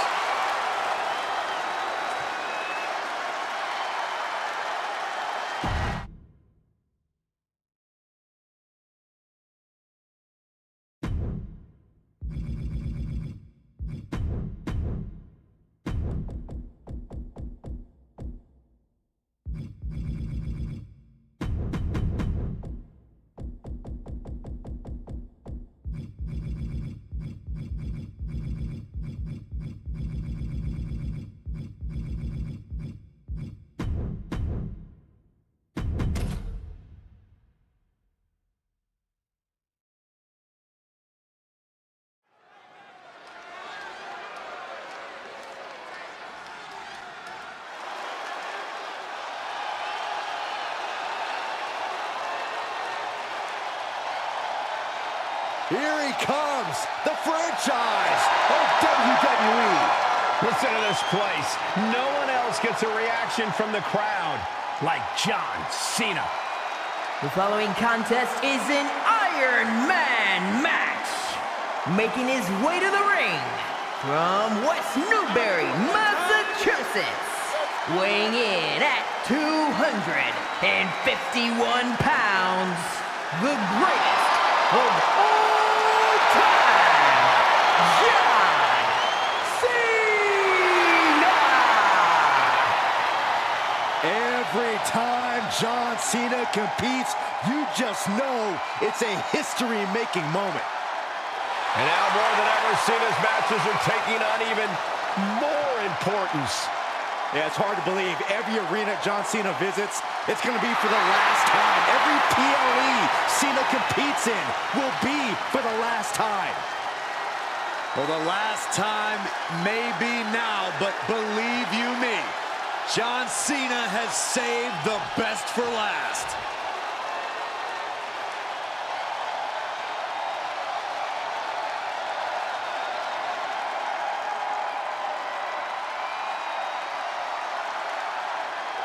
Here he comes, the franchise of WWE. Listen to this place. No one else gets a reaction from the crowd like John Cena. The following contest is an Iron Man match. Making his way to the ring from West Newbury, Massachusetts. Weighing in at 251 pounds. The greatest of all time, John Cena! Every time John Cena competes, you just know it's a history-making moment. And now more than ever, Cena's matches are taking on even more importance. Yeah, it's hard to believe every arena John Cena visits, it's going to be for the last time. Every PLE Cena competes in will be for the last time. Well, the last time may be now, but believe you me, John Cena has saved the best for last.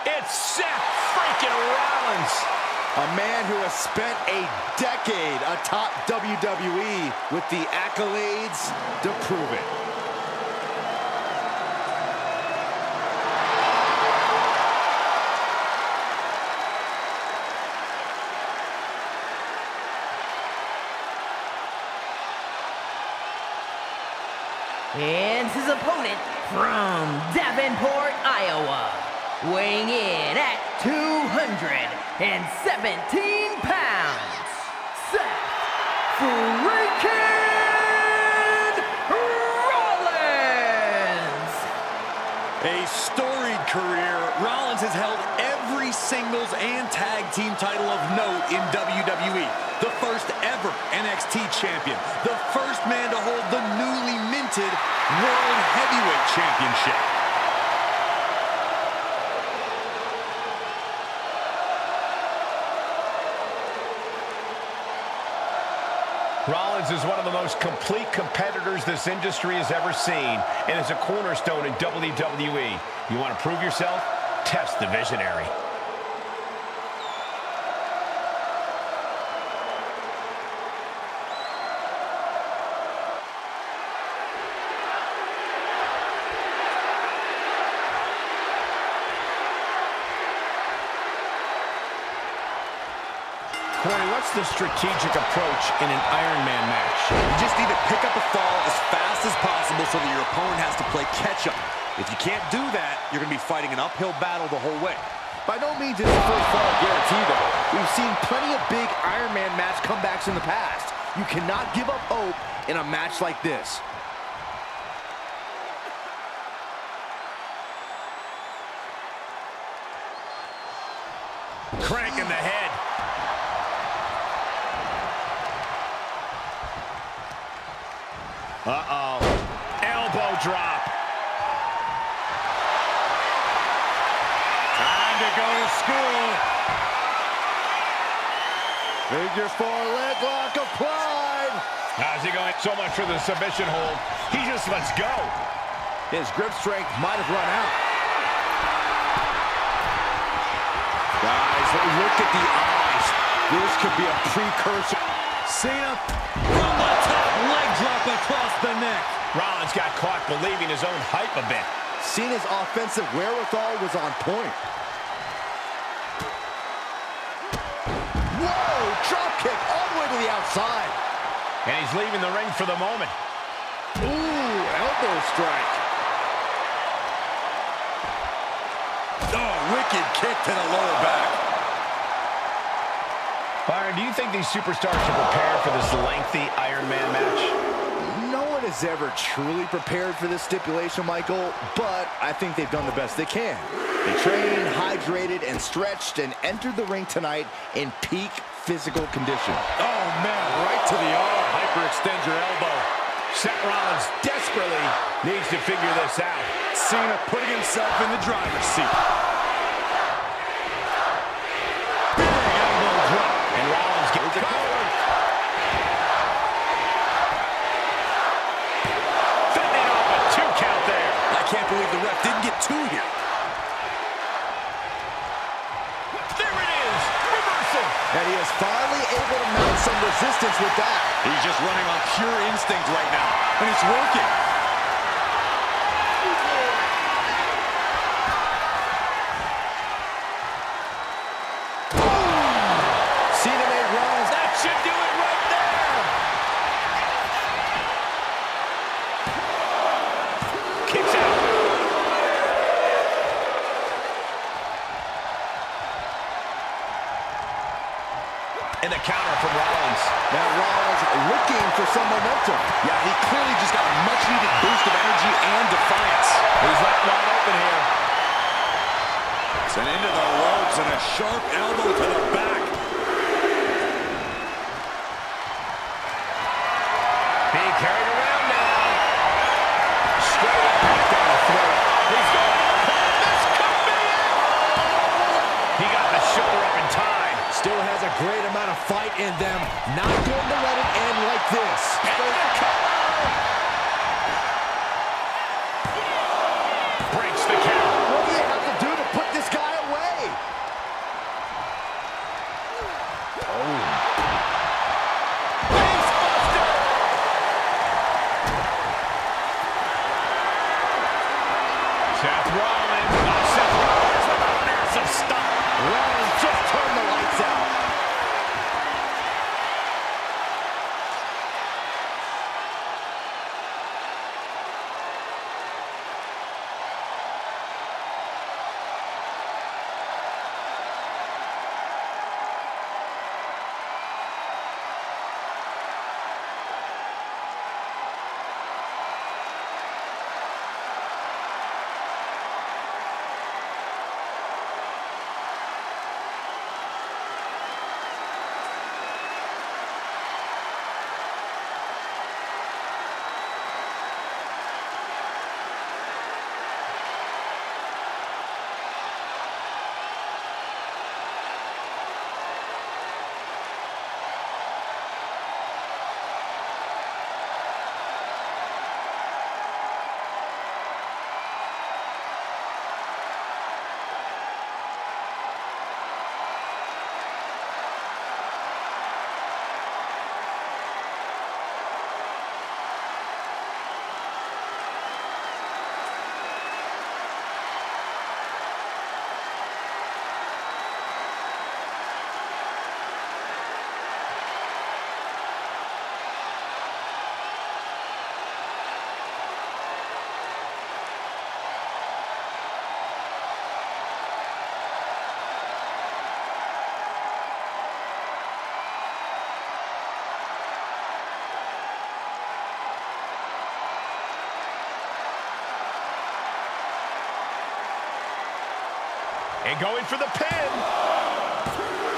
It's Seth freaking Rollins. A man who has spent a decade atop WWE with the accolades to prove it. And his opponent from Davenport, Iowa. Weighing in at 217 pounds, Seth freaking Rollins! A storied career, Rollins has held every singles and tag team title of note in WWE. The first ever NXT champion, the first man to hold the newly minted World Heavyweight Championship. Rollins is one of the most complete competitors this industry has ever seen and is a cornerstone in WWE. You want to prove yourself? Test the visionary. Corey, what's the strategic approach in an Iron Man match? You just need to pick up a fall as fast as possible so that your opponent has to play catch-up. If you can't do that, you're going to be fighting an uphill battle the whole way. By no means is the first fall guaranteed, though. We've seen plenty of big Iron Man match comebacks in the past. You cannot give up hope in a match like this. Cranking the head. Uh-oh. Elbow drop. Time to go to school. Figure 4 leg lock applied. How's he going? So much for the submission hold. He just lets go. His grip strength might have run out. Guys, look at the eyes. This could be a precursor. Cena from the top, leg the neck. Rollins got caught believing his own hype a bit. Cena's offensive wherewithal was on point. Whoa, drop kick all the way to the outside. And he's leaving the ring for the moment. Ooh, elbow strike. Oh, wicked kick to the lower back. Byron, do you think these superstars are prepared for this lengthy Iron Man match? No one has ever truly prepared for this stipulation, Michael, but I think they've done the best they can. They trained, hydrated, and stretched, and entered the ring tonight in peak physical condition. Oh, man, right to the arm. Hyperextend your elbow. Seth Rollins desperately needs to figure this out. Cena putting himself in the driver's seat. Big elbow drop. And Rollins gets the cover. Fending off a 2 count there. I can't believe the ref didn't get 2 here. There it is. Reversal. And he is finally able to mount some resistance with that. He's just running on pure instinct right now, and it's working. Cena made Rollins. That should do it right there. Kicks out. And the counter from Rollins. Now Rollins looking for some momentum. Yeah, he clearly just got a much-needed boost of energy and defiance. He's left wide open here. Sent into the ropes and a sharp elbow to the back. Being carried around now. Straight up back down the throat. He's going to put this. Could be it. He got the shoulder up in time. Still has a great amount of fight in them. Not going to let it end like this. Breaks the count. What do you have to do to put this guy away? Seth Rollins. Oh, Seth Rollins with a massive stop. Rollins just turned the lights out. And going for the pin.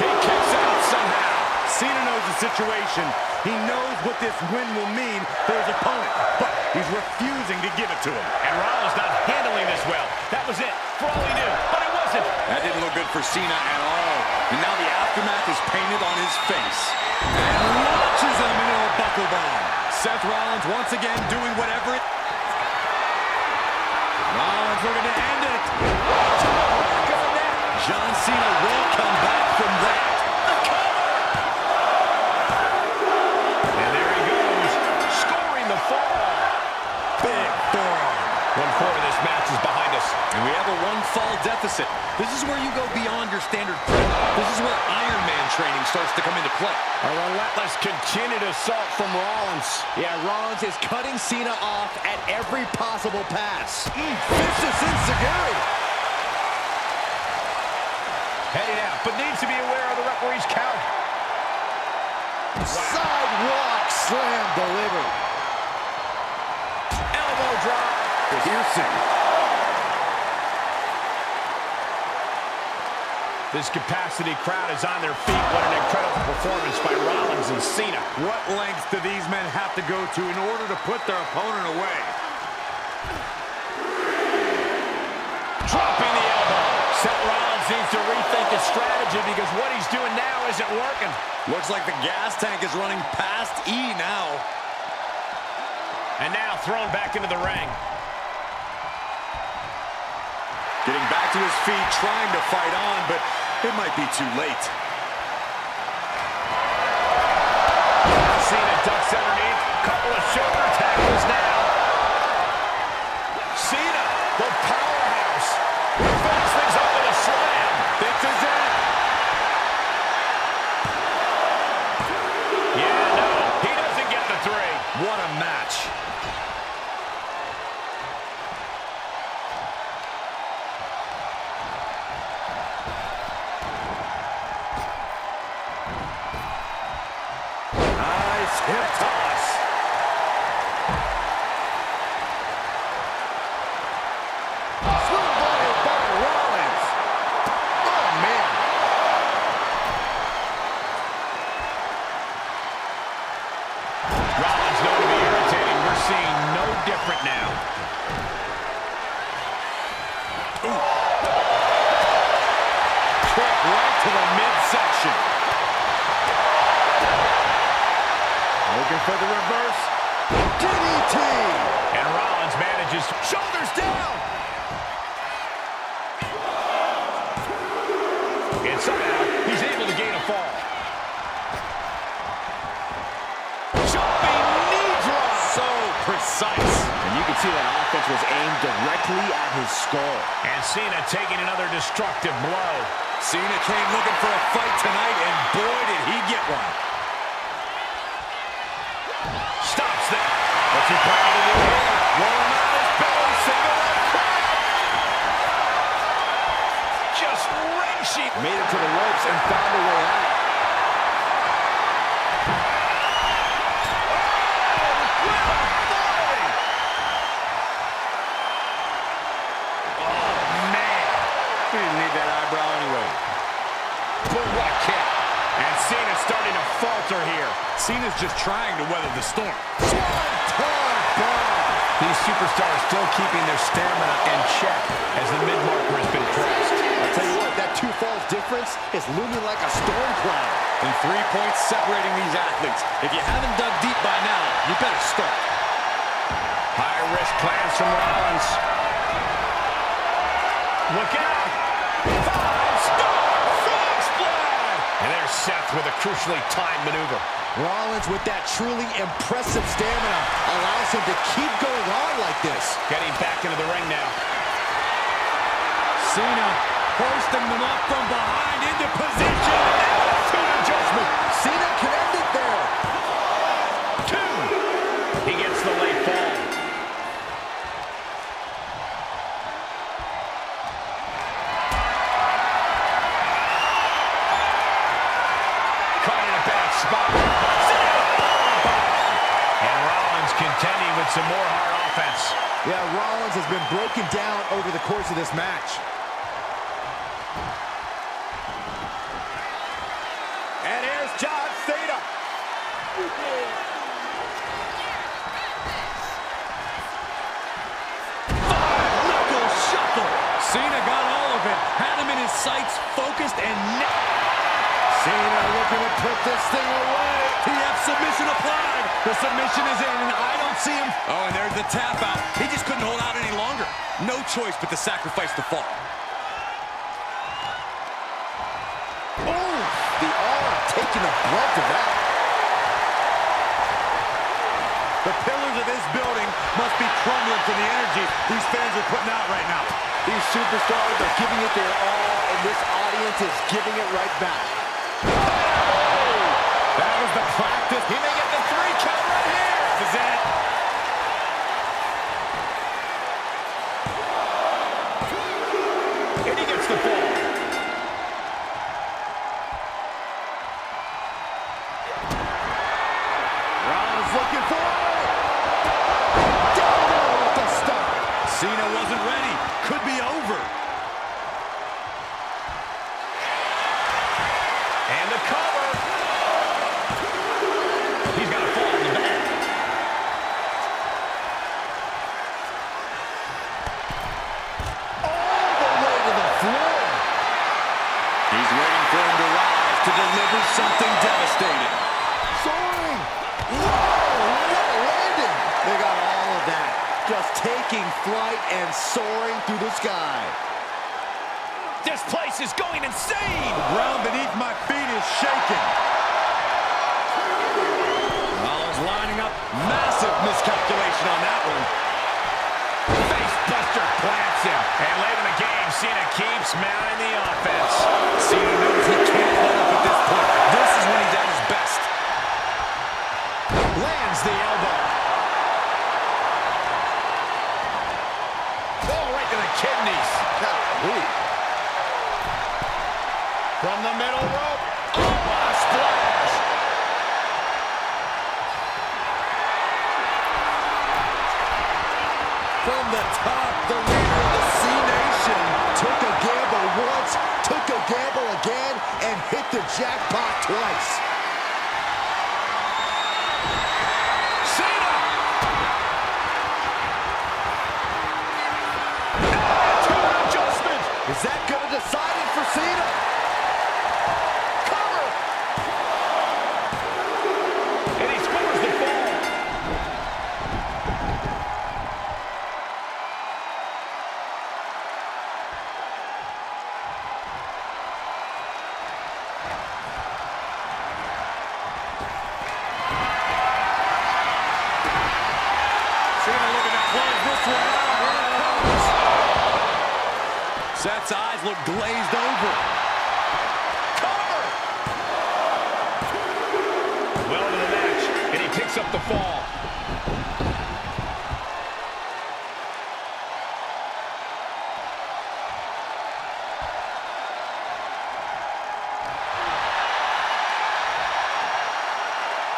He kicks out somehow. Cena knows the situation. He knows what this win will mean for his opponent, but he's refusing to give it to him. And Rollins not handling this well. That was it, for all he knew, but it wasn't. That didn't look good for Cena at all. And now the aftermath is painted on his face. And launches him into a buckle bomb. Seth Rollins once again doing whatever it... Rollins looking to end it. John Cena will come back from that. The cover! And there he goes, scoring the fall. this. And we have a one-fall deficit. This is where you go beyond your standard prep. This is where Iron Man training starts to come into play. A relentless continued assault from Rollins. Yeah, Rollins is cutting Cena off at every possible pass. Vicious enziguri. Heading out, but needs to be aware of the referee's count. Sidewalk slam delivered. Elbow drop. Piercing. This capacity crowd is on their feet. What an incredible performance by Rollins and Cena. What lengths do these men have to go to in order to put their opponent away? Dropping the elbow. Seth Rollins needs to rethink his strategy because what he's doing now isn't working. Looks like the gas tank is running past E now. And now thrown back into the ring. Getting back to his feet, trying to fight on, but it might be too late. Cena ducks underneath. Couple of shoulder tackles now. Cena, the powerhouse. Finish things up with a slam. This is it. Yeah, no, he doesn't get the three. What a match. Nice hip toss. Smooth body by Rollins. Oh, man. Rollins known to be irritating. We're seeing no different now. Kick right to the midsection. Looking for the reverse. DDT. And Rollins manages shoulders down. And somehow he's able to gain a fall. Jumping knee drop. So precise. And you can see that offense was aimed directly at his skull. And Cena taking another destructive blow. Cena came looking for a fight tonight, and boy, did he get one. Stops that. What's he planning to do here? Roll him out his belly. Single leg crack. Just ring-sheet. Made it to the ropes and found a way out. He didn't need that eyebrow anyway. Boom, what a kick. And Cena's starting to falter here. Cena's just trying to weather the storm. These superstars still keeping their stamina in check as the mid-marker has been pressed. I'll tell you what, that 2 falls difference is looming like a storm cloud. And 3 points separating these athletes. If you haven't dug deep by now, you better start. High-risk plans from Rollins. Look out! 5-star frog splash! And there's Seth with a crucially timed maneuver. Rollins with that truly impressive stamina allows him to keep going on like this. Getting back into the ring now. Cena hoisting them up from behind into position. Attitude adjustment. Cena can end it there. 2. He gets the late fall. Caught in a bad spot. And Rollins contending with some more hard offense. Yeah, Rollins has been broken down over the course of this match. And here's John Cena. Five-knuckle shuffle. Cena got all of it. Had him in his sights, focused, and Cena looking to put this thing away. TF submission applied. The submission is in, and I don't see him. Oh, and there's the tap out. He just couldn't hold out any longer. No choice but to sacrifice the fall. Oh, the arm taking the brunt of that. The pillars of this building must be crumbling from the energy these fans are putting out right now. superstars are giving it their all, and this audience is giving it right back. That was the practice. He may get the 3 count right here. This is it. And he gets the fall. Rollins looking for it. Down there with the stop. Cena wasn't ready. Could be over. And the cover. He's got a fall in the back. All the way to the floor. He's waiting for him to rise to deliver something devastating. Soaring. Whoa, what a landing. They got all of that. Just taking flight and soaring through the sky. This place is going insane. The ground beneath my feet is shaking. Rollins lining up. Massive miscalculation on that one. Face buster plants him. And late in the game, Cena keeps mounting the offense. Cena knows he can't let up at this point. This is when he's at his best. Lands the elbow. Oh, right to the kidneys. From the middle rope. Oh, what a splash. From the top, the leader of the C-Nation Took a gamble once, took a gamble again, and hit the jackpot twice. Cena. Attitude adjustment. Is that going to decide it for Cena? Cover! And he scores the fall. Cena looking to close this one out. Here it comes. Seth's eyes look glazed over. Cover. Well into the match, and he picks up the fall.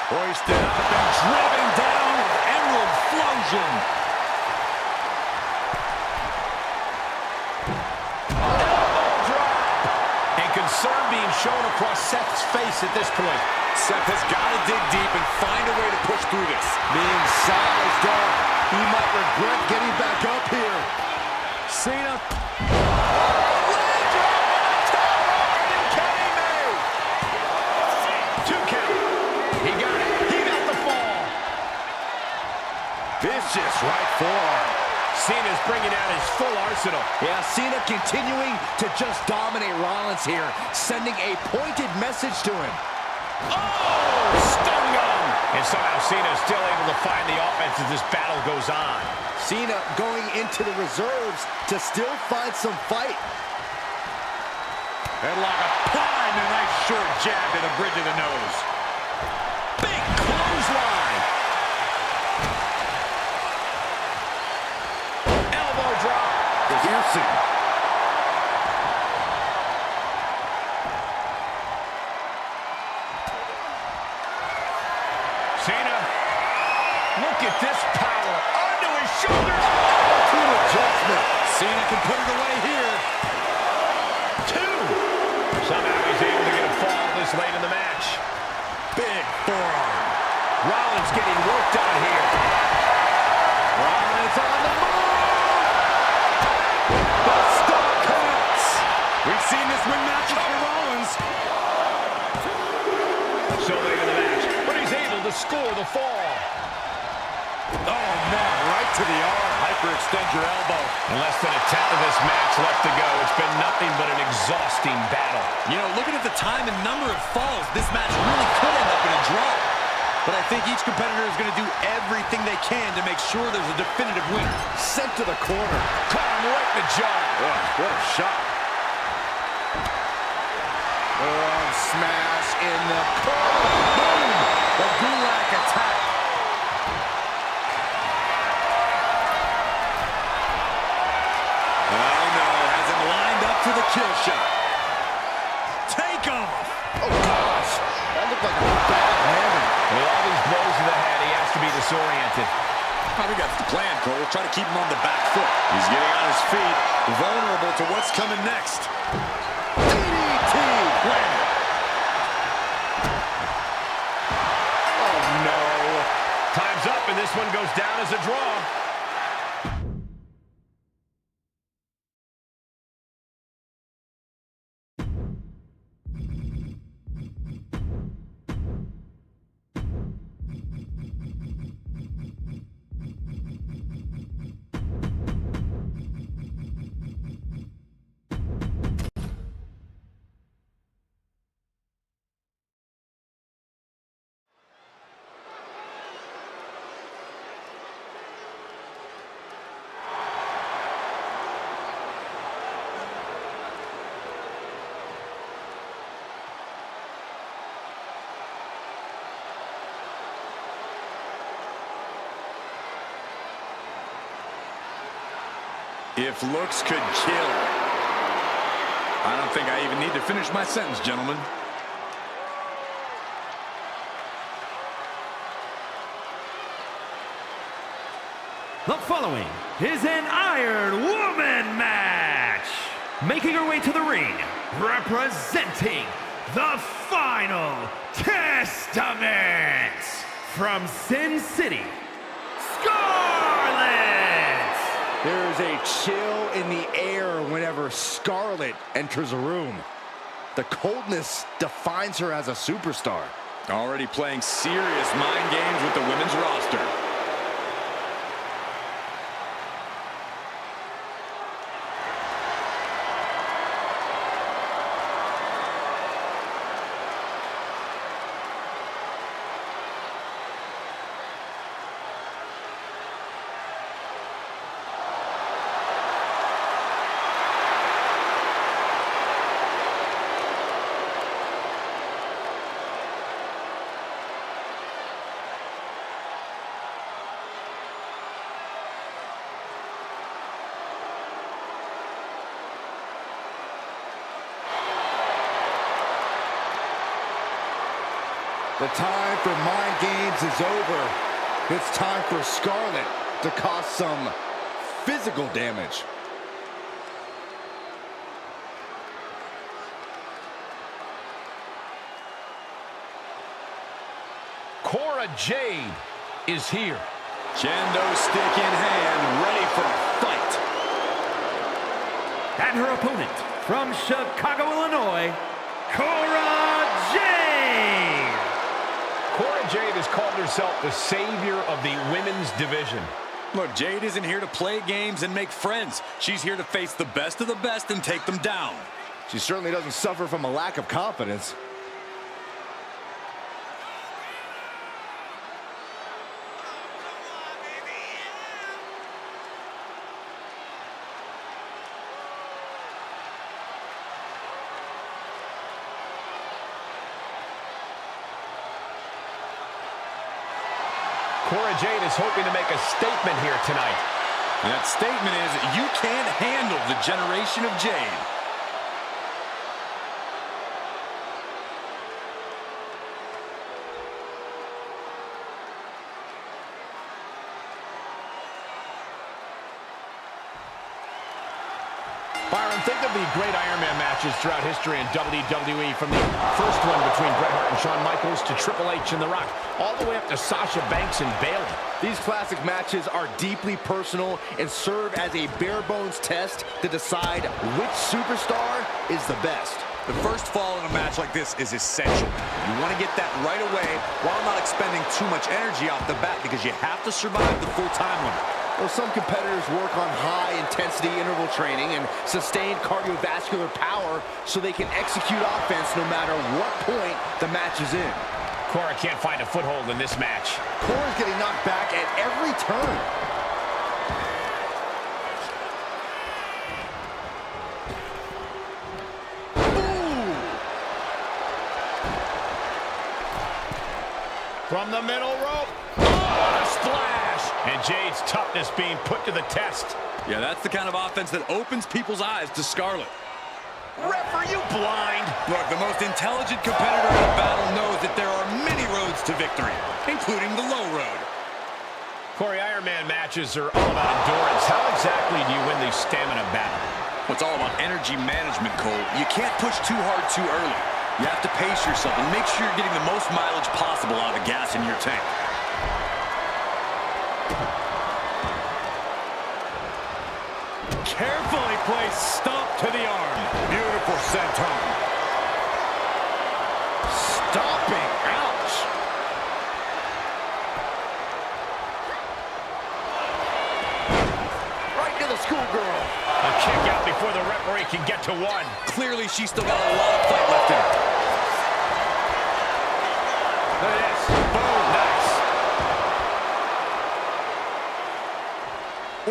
Hoisted up and driven down with Emerald Flosion. Elbow drop. And concern being shown across Seth's face at this point. Seth has got to dig deep and find a way to push through this. Being sized up, he might regret getting back up here. Cena. Two count. He got it. He got the fall. Vicious right forearm. Cena's bringing out his full arsenal. Yeah, Cena continuing to just dominate Rollins here, sending a pointed message to him. Oh, stun gun. And somehow Cena's still able to find the offense as this battle goes on. Cena going into the reserves to still find some fight. Headlock applied, a nice short jab to the bridge of the nose. Big clothesline. Elbow drop. Piercing. Cena, look at this power. Onto his shoulders. Two adjustment. Cena can put it away here. Two. Somehow he's able to get a fall this late in the match. Big forearm. Rollins getting worked on here. Rollins on the move. The stomp connects. We've seen this win matches for Rollins. So late in the match, but he's able to score the fall. Oh, no, right to the arm. Hyperextend your elbow. In less than a tenth of this match left to go, it's been nothing but an exhausting battle. You know, looking at the time and number of falls, this match really could end up in a draw. But I think each competitor is going to do everything they can to make sure there's a definitive winner. Sent to the corner. Caught him right in the jaw. shot. Oh, smash in the corner. Boom! The Gulak attack. Oh, no. Has him lined up for the kill shot. Take off. Oh, gosh. That looked like a backhanded. With all these blows to the head, he has to be disoriented. I think that's the plan, Cole. Try to keep him on the back foot. He's getting on his feet, vulnerable to what's coming next. DDT. Landed. Oh, no. Time's up, and this one goes down as a draw. If looks could kill. I don't think I even need to finish my sentence, gentlemen. The following is an Iron Woman match. Making her way to the ring, representing the Final Testament from Sin City, Scarlett. There's a chill in the air whenever Scarlett enters a room. The coldness defines her as a superstar. Already playing serious mind games with the women's roster. The time for mind games is over. It's time for Scarlett to cause some physical damage. Cora Jade is here. Kendo stick in hand, ready for a fight. And her opponent from Chicago, Illinois, Cora Jade. Cora Jade has called herself the savior of the women's division. Look, Jade isn't here to play games and make friends. She's here to face the best of the best and take them down. She certainly doesn't suffer from a lack of confidence. Cora Jade is hoping to make a statement here tonight. And that statement is, you can't handle the generation of Jade. Byron, think of the great Iron Man matches throughout history in WWE, from the first one between Bret Hart and Shawn Michaels to Triple H and The Rock, all the way up to Sasha Banks and Bayley. These classic matches are deeply personal and serve as a bare-bones test to decide which superstar is the best. The first fall in a match like this is essential. You want to get that right away while not expending too much energy off the bat, because you have to survive the full time limit. Well, some competitors work on high-intensity interval training and sustained cardiovascular power so they can execute offense no matter what point the match is in. Cora can't find a foothold in this match. Cora's getting knocked back at every turn. From the middle rope. Oh, a splash. And Jade's toughness being put to the test. Yeah, that's the kind of offense that opens people's eyes to Scarlett. Ref, are you blind? Look, the most intelligent competitor in a battle knows that there are many roads to victory, including the low road. Corey, Iron Man matches are all about endurance. How exactly do you win these stamina battles? Well, it's all about energy management, Cole. You can't push too hard too early. You have to pace yourself and make sure you're getting the most mileage possible out of the gas in your tank. Carefully placed stomp to the arm. Beautiful senton. Stomping. Ouch. Right to the schoolgirl. A kick out before the referee can get to one. Clearly, she's still got a lot of fight left in her. Look at this. Boom. Nice.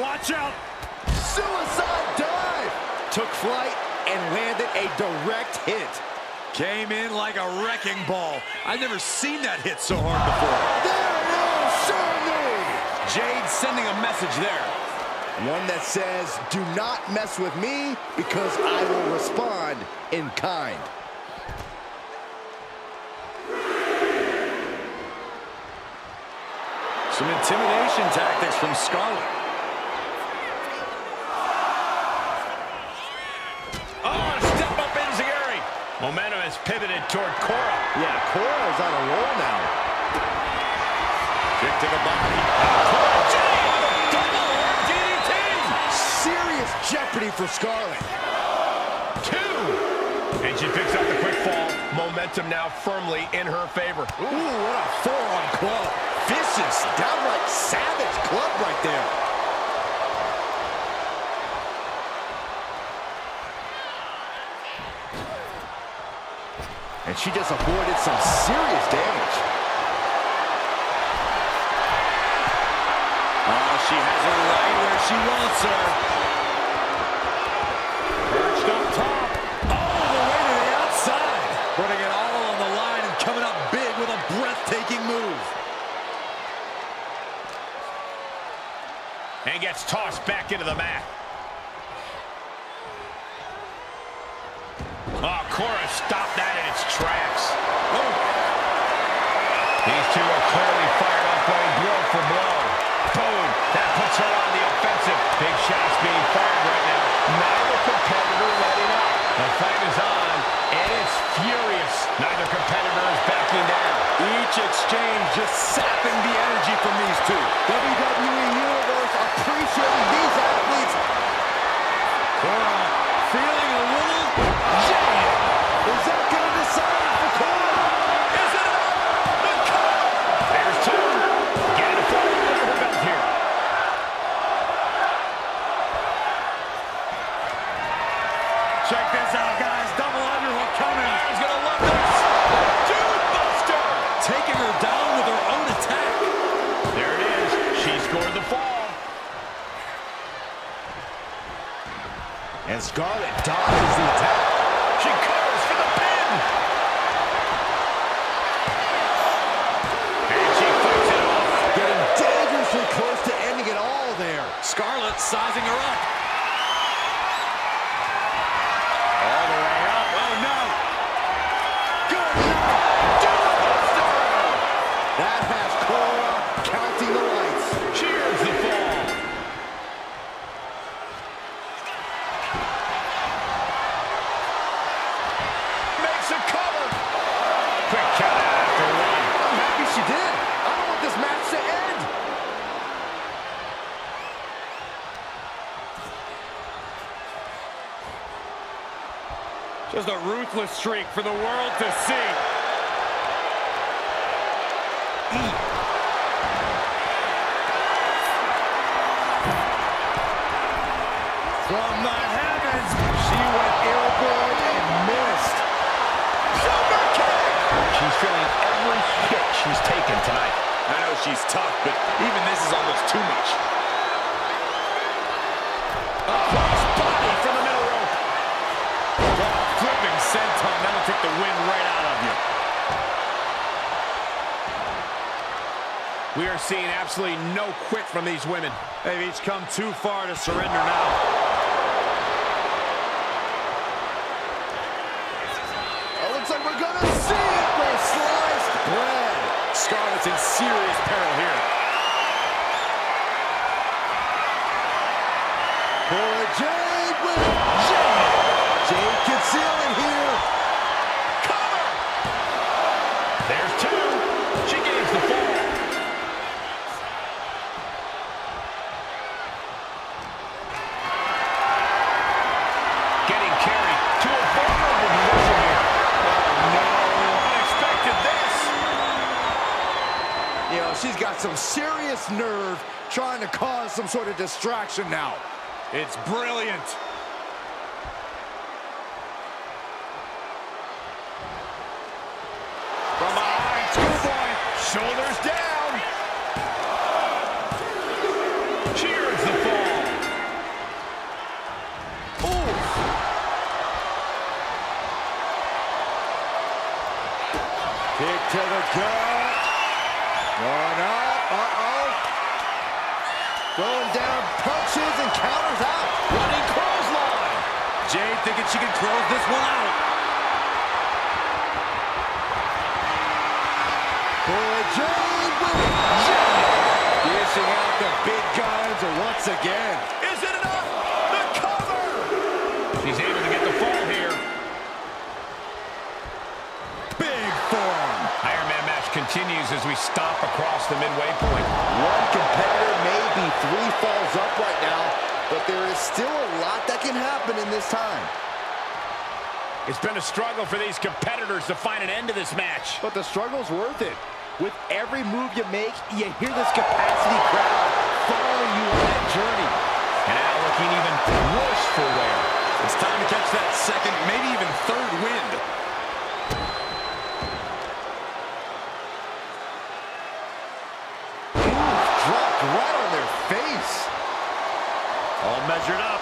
Watch out. Suicide dive. Took flight and landed a direct hit. Came in like a wrecking ball. I've never seen that hit so hard before. There it is, Shirley. Jade sending a message there. One that says, do not mess with me because I will respond in kind. Some intimidation tactics from Scarlett. Oh, step up Enziguri. Momentum has pivoted toward Cora. Yeah, Cora is on a roll now. Kick to the body. Cora Jade. Double DDT. Serious jeopardy for Scarlett. 2. And she picks up the quick fall. Momentum now firmly in her favor. Ooh, what a forearm club. Vicious, downright savage club right there. And she just avoided some serious damage. Oh, she has her right where she wants her. Perched up top. All the way to the outside. Putting it all on the line and coming up big with a breathtaking move. And gets tossed back into the mat. Oh, Cora stopped that in its tracks. Oh. These two are clearly fired up, going blow for blow. Boom. That puts her on the offensive. Big shots being fired right now. Neither competitor letting up. The fight is on, and it's furious. Neither competitor is backing down. Each exchange just sapping the energy from these two. WWE Universe appreciating these athletes. Cora feeling a little Jade. Is that going to decide for Cora? Is it enough? The cover! There's 2. Getting a fall under her belt here. Check this out, guys. Double underhook coming. He's going to love this. Dude buster. Taking her down with her own attack. There it is. She scored the fall. And Scarlett dodges the attack. She covers for the pin. And she fights it off. Getting dangerously close to ending it all there. Scarlett sizing her up. All the way up. Oh, no. Good night. Dude buster. That has Cora counting the lights. Cheers the fall. Makes a cover. Quick count out after 1. I'm happy she did. I don't want this match to end. Just a ruthless streak for the world to see. From the heavens, she went airborne and missed. Super kick. She's feeling every hit she's taken tonight. I know she's tough, but even this is almost too much. Cross body from the middle rope. Flipping senton. That'll take the wind right out of you. seeing absolutely no quit from these women. They've each come too far to surrender now. Oh, looks like we're gonna see it for sliced bread. Scarlett's in serious peril here. Boy, Jade with Jade. Jade can seal it here. Cover! There's two. She gains the fall. Getting carried to a vulnerable position here. Oh, no. Unexpected this. You know, she's got some serious nerve trying to cause some sort of distraction now. It's brilliant. From behind, schoolboy. Shoulders down. She earns the fall. Ooh. Kick to the gut. Going up. Uh-oh. Going down, punches and counters out. Running clothesline. Jade thinking she can close this one out. Boy, Jade with Jade. Dishing out the big guns once again. Is it enough? The cover! She's able to get the fall here. Big form. Iron Man match continues as we stop across the midway point. One competitor may be 3 falls up right now, but there is still a lot that can happen in this time. It's been a struggle for these competitors to find an end to this match. But the struggle's worth it. With every move you make, you hear this capacity crowd following you on that journey. And now looking even worse for wear. It's time to catch that second, maybe even third wind. Dropped right on their face. All measured up.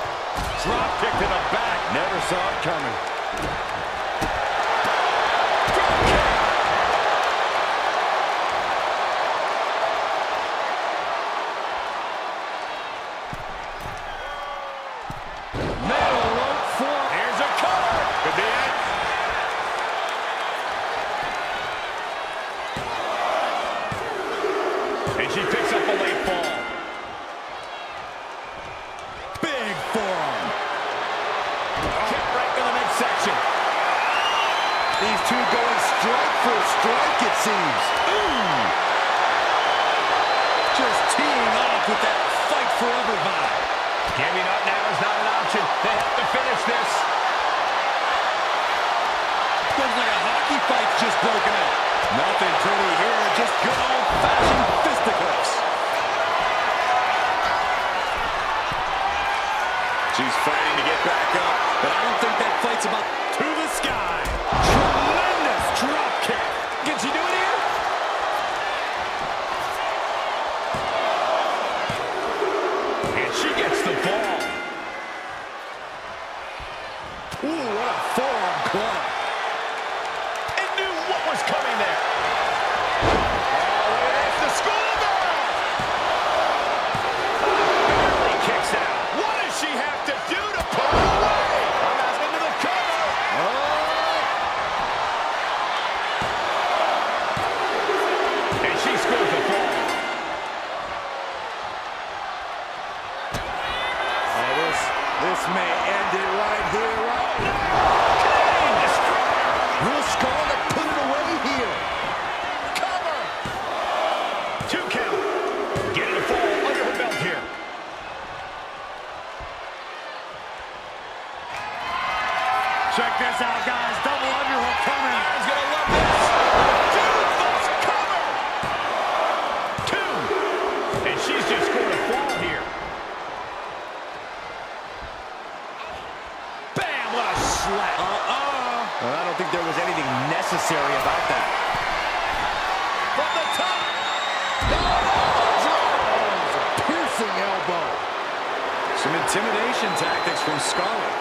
Drop kick to the back. Never saw it coming. Metal rope for. Here's a cover. Could be it. And she picks up a late fall. Big form. Kick right to the midsection. These two going strike for strike, it seems. Ooh! Just teeing off with that fight forever vibe. Giving up now is not an option. They have to finish this. Looks like a hockey fight's just broken out. Nothing pretty here, just good old-fashioned fisticuffs. She's fighting to get back up, but I don't think that fight's about to the sky. Tremendous drop kick. Can she do it here? And she gets the fall. Ooh, what a forearm club. And knew what was coming there. Oh, it's the schoolgirl. Barely kicks out. What does she have to do to put her away? Into the cover. And she scores the fall. This may end it right here, right? Clean destroyer. Will Scarlett put it away here? Cover. 2 count. Getting a fall under her belt here. Check this out, guys. Double underhook coming. Iron's gonna love this. Dude must cover. 2. And she's just scored a fall here. Bam, what a slap. Well, I don't think there was anything necessary about that. From the top. Piercing elbow. Some intimidation tactics from Scarlett.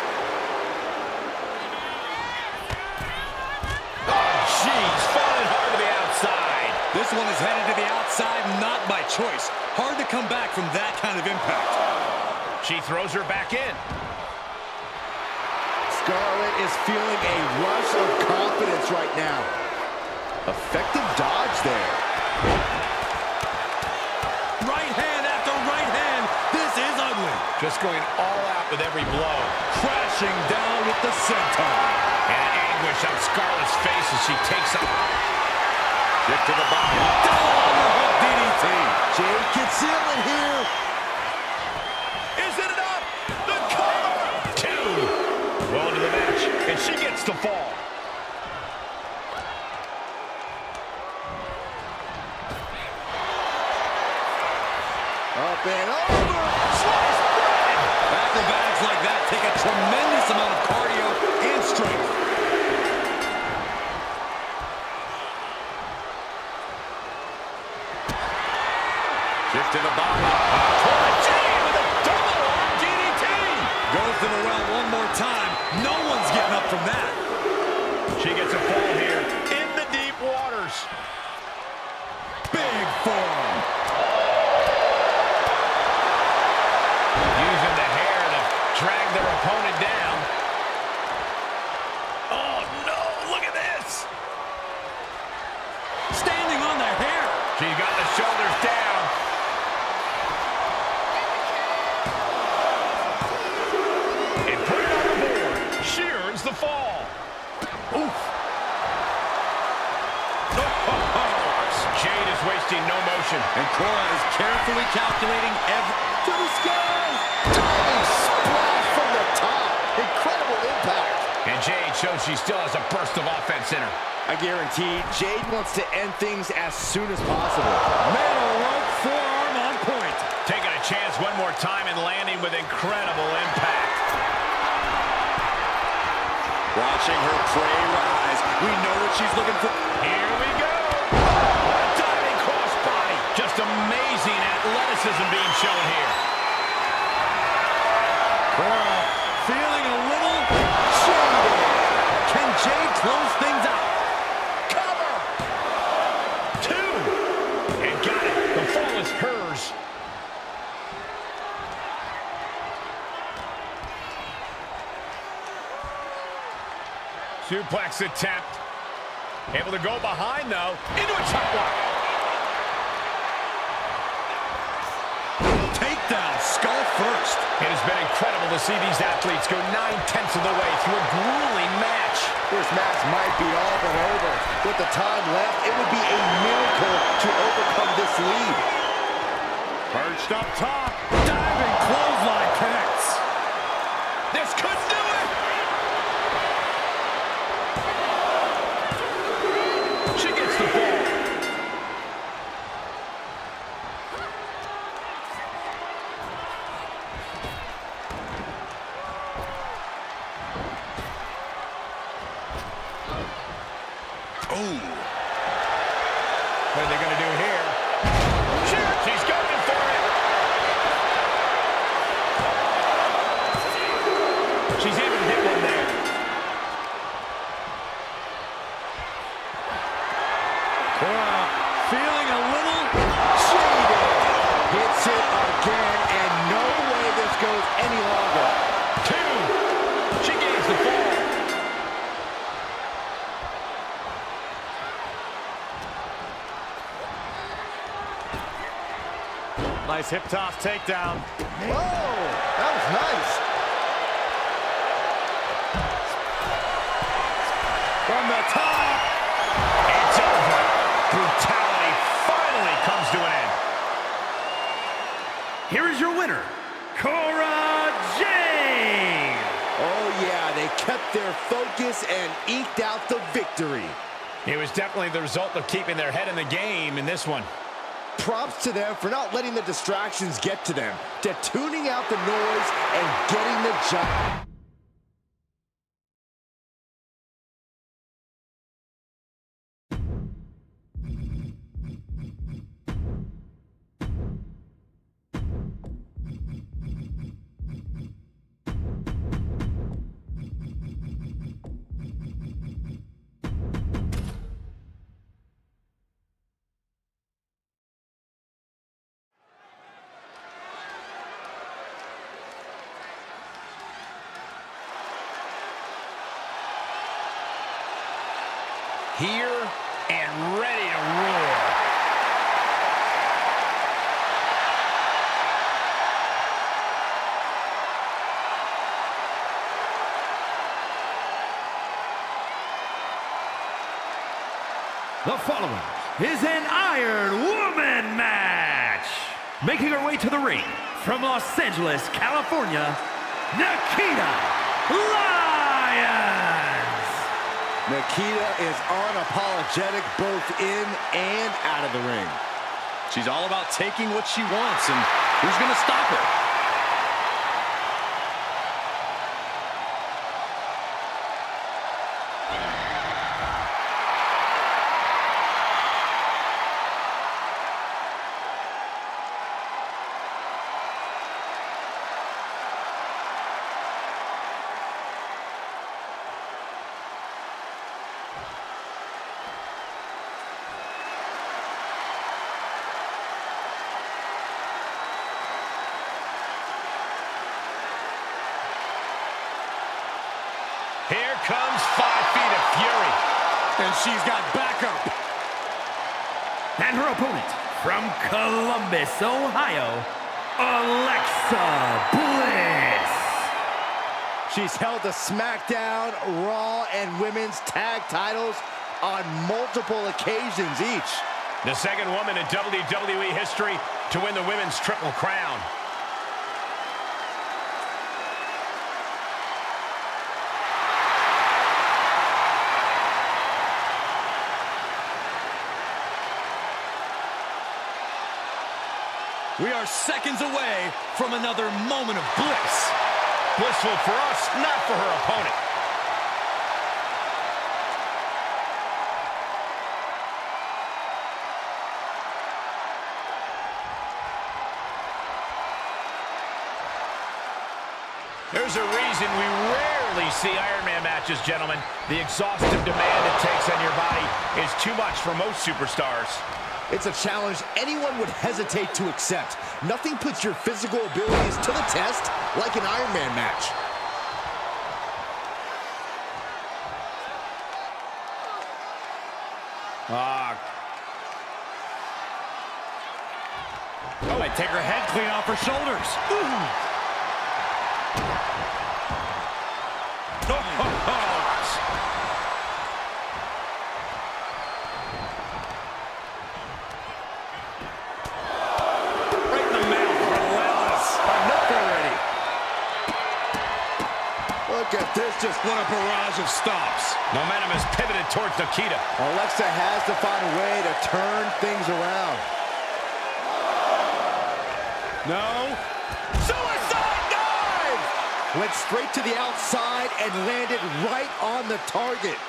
Oh, jeez, falling hard to the outside. This one is headed to the outside, not by choice. Hard to come back from that kind of impact. She throws her back in. Scarlett is feeling a rush of confidence right now. Effective dodge there. Right hand after right hand. This is ugly. Just going all out with every blow. Crashing down with the senton. And anguish on Scarlett's face as she takes up. Kick to the body. Double overhook DDT. Jade can seal it here. Is it enough? The cover. 2. Well into the match, and she gets the fall. Up and over. Slice bread. Acrobatics like that take a tremendous amount of cardio and strength. Kick to the body. With a double arm DDT. Goes to the well one more time. No one's getting up from that. She gets a fall here in the deep waters. Big forearm. Using the hair to drag their opponent down. Oh, no. Look at this. Standing on the hair. She's got the shoulders down. And put it on the board. She earns the fall. Oof. Jade is wasting no motion. And Cora is carefully calculating To the sky. Diving splash from the top. Incredible impact. And Jade shows she still has a burst of offense in her. I guarantee Jade wants to end things as soon as possible. Metal rope forearm on point. Taking a chance one more time and landing with incredible impact. Watching her prey rise. We know what she's looking for. Here we go. Diving crossbody. Just amazing athleticism being shown here. Cora feeling a little jaded. Can Jade close things out? Cover. 2. And got it. The fall is hers. Suplex attempt. Able to go behind, though. Into a chop block. Takedown, skull first. It has been incredible to see these athletes go 9/10 of the way through a grueling match. This match might be all but over. With the time left, it would be a miracle to overcome this lead. Perched up top. Diving clothesline connects. This could do it. She gets the fall. Oh. What are they going to do here? She's going for it. She's even hit one there. Cora feeling a little Jaded. Hits it again, and no way this goes any longer. 2. She gains the fall. nice hip toss takedown. Whoa, that was nice. From the top. It's over. Brutality finally comes to an end. Here is your winner, Cora Jade. Oh, yeah, they kept their focus and eked out the victory. It was definitely the result of keeping their head in the game in this one. Props to them for not letting the distractions get to them, to tuning out the noise and getting the job. here and ready to roar. The following is an Iron Woman match. Making her way to the ring from Los Angeles, California, Nikita Lyons. Nikita is unapologetic both in and out of the ring. She's all about taking what she wants, and who's going to stop her? Here comes 5 feet of fury. And she's got backup. And her opponent from Columbus, Ohio, Alexa Bliss. She's held the SmackDown, Raw, and Women's Tag titles on multiple occasions each. The second woman in WWE history to win the Women's Triple Crown. We are seconds away from another moment of bliss. Blissful for us, not for her opponent. There's a reason we rarely see Iron Man matches, gentlemen. The exhaustive demand it takes on your body is too much for most superstars. It's a challenge anyone would hesitate to accept. Nothing puts your physical abilities to the test like an Iron Man match. Oh, might take her head clean off her shoulders. Right in the mouth, relentless. Enough already. Look at this, just What a barrage of stops. Momentum is pivoted towards Nikita. Alexa has to find a way to turn things around. No. Suicide dive! Went straight to the outside and landed right on the target.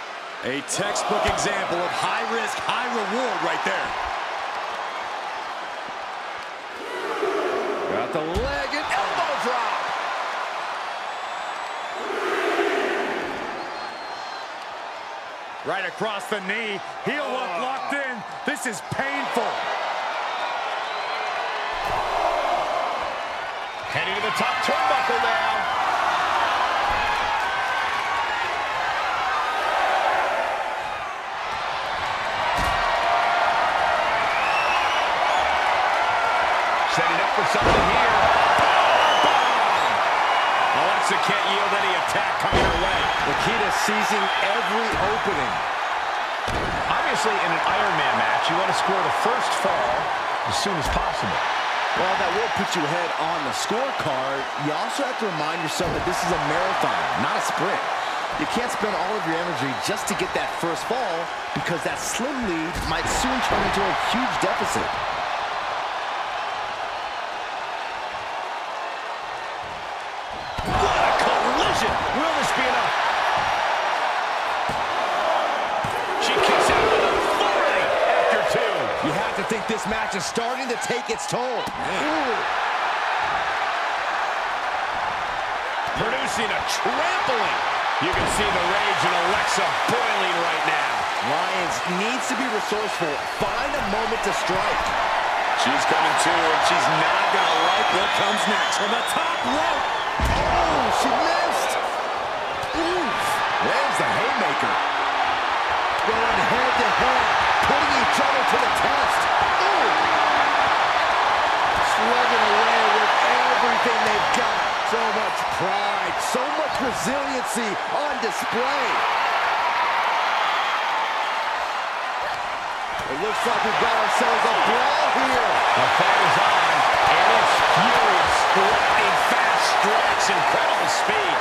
A textbook example of high risk, high reward right there. Got the leg and elbow drop. Right across the knee. Heel hook locked in. This is painful. Heading to the top turnbuckle now. Setting up for something here. Alexa can't yield any attack coming her way. Nikita seizing every opening. Obviously, in an Iron Man match, you want to score the first fall as soon as possible. While that will put you ahead on the scorecard, you also have to remind yourself that this is a marathon, not a sprint. You can't spend all of your energy just to get that first fall, because that slim lead might soon turn into a huge deficit. What a collision! Will this be enough? She kicks out with authority after 2. You have to think this match is starting to take its toll. Producing a trampling. You can see the rage in Alexa boiling right now. Lyons needs to be resourceful. Find a moment to strike. She's coming to, and she's not going to like what comes next. From the top rope. Oh, she missed. Oof. There's the haymaker. Going to the test. Ooh. Slugging away with everything they've got. So much pride, so much resiliency on display. It looks like we've got ourselves a brawl here. The fight is on, and it's furious. Lightning fast strikes, incredible speed.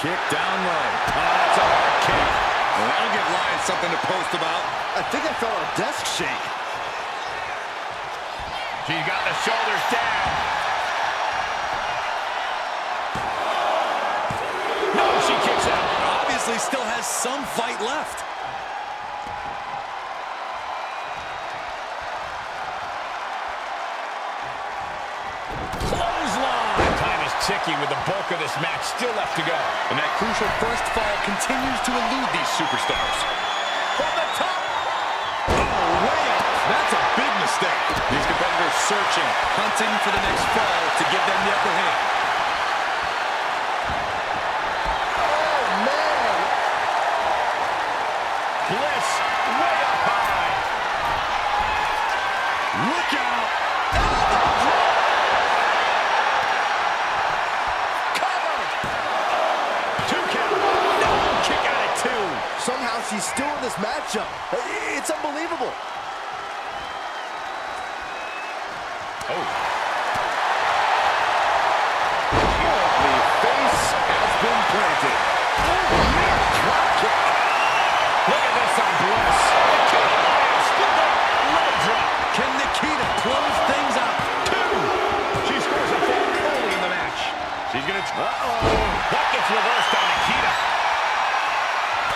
Kick down low. Oh, that's a hard kick. Well, that'll give Lyons something to post about. I think I felt a desk shake. She's got the shoulders down. No, she kicks out. Obviously still has some fight left. Clothesline. Time is ticking with the bulk of this match still left to go. And that crucial first fall continues to elude these superstars. From the top. Oh, way off. That's a big mistake. These competitors searching, hunting for the next fall to give them the upper hand. Oh, man. Bliss way up high. Look out. Somehow she's still in this matchup. It's unbelievable. Oh. The face has been planted. Oh, man, drop kick. Look at this on Bliss. Split up, leg drop. Can Nikita close things out? 2. She scores a fall early in the match. She's gonna. That gets reversed on Nikita.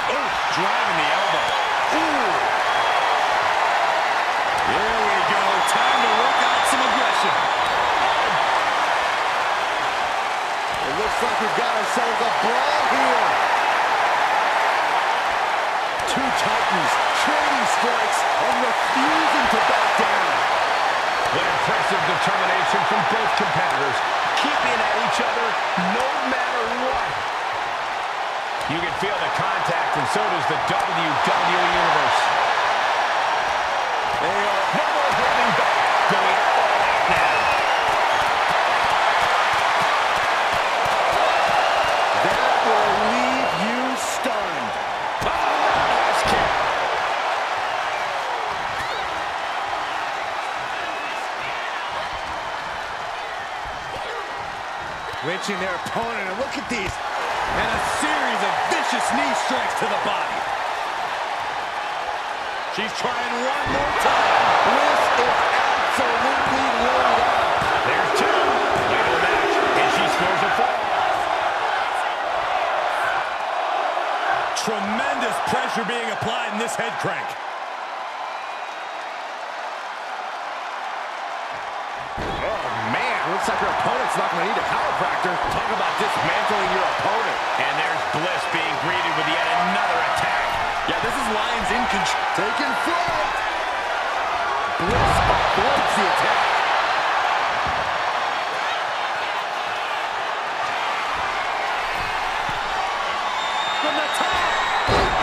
Oh, driving the elbow. Ooh. Here we go. Time to work out some aggression. It looks like we've got ourselves a brawl here. Two titans trading strikes and refusing to back down. What impressive determination from both competitors, keeping at each other no matter what. You can feel the contact, and so does the WWE Universe. They are No more holding back, going all out now. That will leave you stunned. Oh, nice kick. Wrenching their opponent, and look at these. And a series of vicious knee strikes to the body. She's trying one more time. Bliss is absolutely loaded up. There's 2. Later in the match, and she scores a fall. Tremendous pressure being applied in this head crank. Oh, man. Looks like her opponent's not going to need a chiropractor. Talk about dismantling your opponent. And there's Bliss being greeted with yet another attack. Yeah, this is Lyons in control. Taking flight. Bliss avoids the attack. From the top.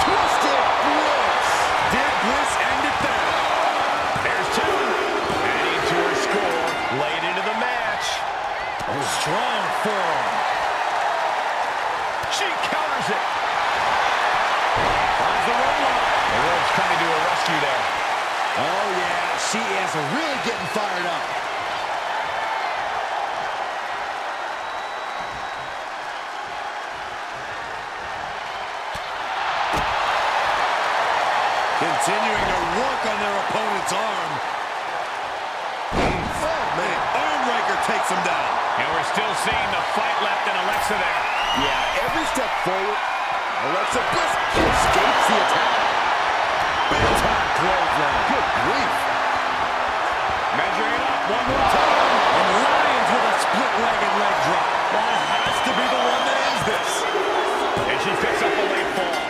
Twisted Bliss. Did Bliss end it there? There's 2. Adding to her score late into the match. Strong forearm. She counters it. Finds the roll-up. The Wolves coming to a rescue there. Oh, yeah. She is really getting fired up. Continuing to work on their opponent's arm. Oh, man. Armbreaker takes him down. And we're still seeing the fight left in Alexa there. Yeah, every step forward, Alexa Bliss escapes the attack. Big time clothesline. Good grief. Measuring it up one more time. And Lyons with a split-legged leg drop. That has to be the one that ends this. And she picks up a late fall.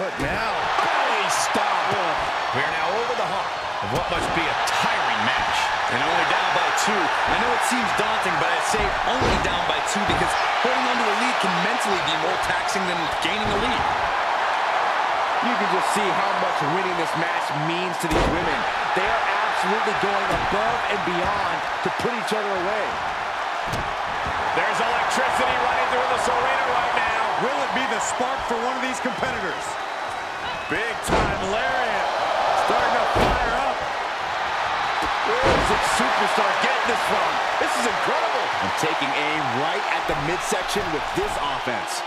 What now? Belly stop. We are now over the hump of what must be a tiring match. And only down by 2. I know it seems daunting, but I say only down by 2 because holding on to a lead can mentally be more taxing than gaining a lead. You can just see how much winning this match means to these women. They are absolutely going above and beyond to put each other away. There's electricity running through this arena right now. Will it be the spark for one of these competitors? Big time lariat. Starting to fire up. Where is this superstar getting this from? This is incredible. And taking aim right at the midsection with this offense.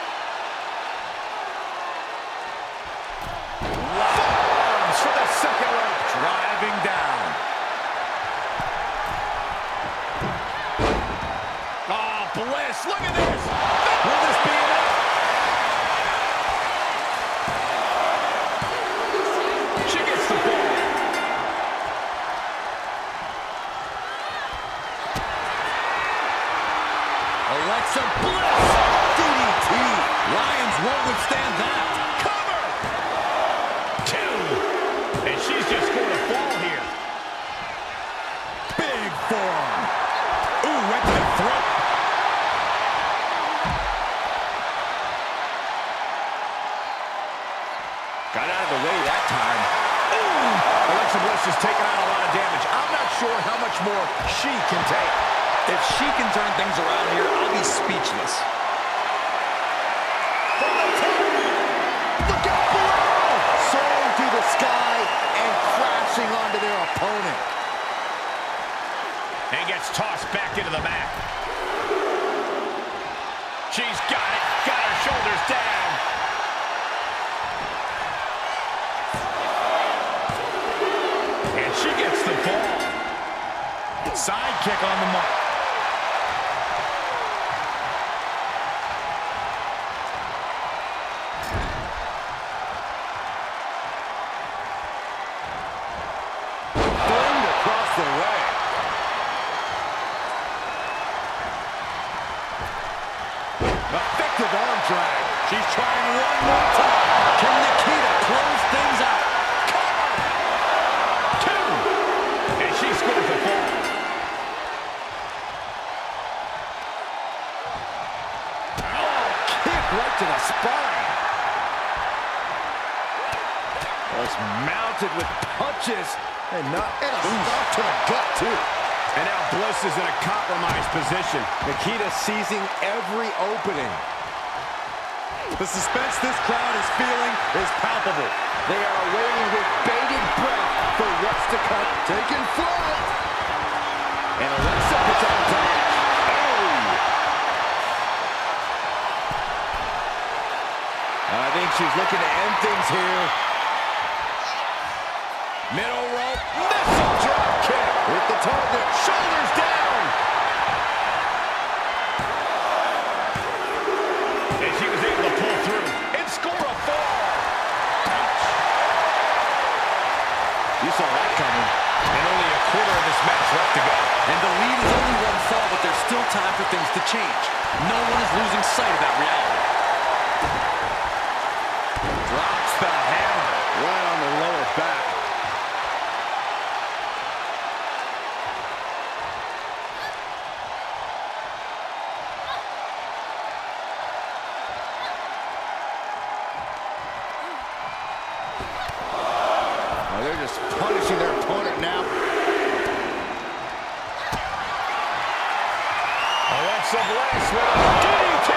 Forearms for the second rope. Driving down. Oh, Bliss, look at this. Will this be enough? She gets the ball. Alexa Bliss. DDT. Lions won't withstand that. Cover. 2. And she's just scored a fall here. Big forearm. Ooh, went to the throat. Got out of the way that time. Alexa Bliss has taken on a lot of damage. I'm not sure how much more she can take. If she can turn things around here, I'll be speechless. Look out below! Soaring through the sky and crashing onto their opponent. And gets tossed back into the mat. She's got it. Got her shoulders down. And she gets the fall. Sidekick on the mark. Flamed across the way. Effective arm drag. She's trying one more time. Can Nikita close things out? Two. And she scores the fall. Kick right to the spine. Was mounted with punches and a stop to the gut too. And now Bliss is in a compromised position. Nikita seizing every opening. The suspense this crowd is feeling is palpable. They are waiting with bated breath for what's to come. Taking flight. And Alexa puts on damage. Oh! I think she's looking to end things here. Middle rope, missile drop kick. With the target. Shoulders down. And she was able to pull through and score a fall. You saw that coming. And only a quarter of this match left to go. And the lead is only 1 fall, but there's still time for things to change. No one is losing sight of that reality. Drops the hammer right on the lower back. Oh, they're just punishing their opponent now. Alexa Bliss with a DDT.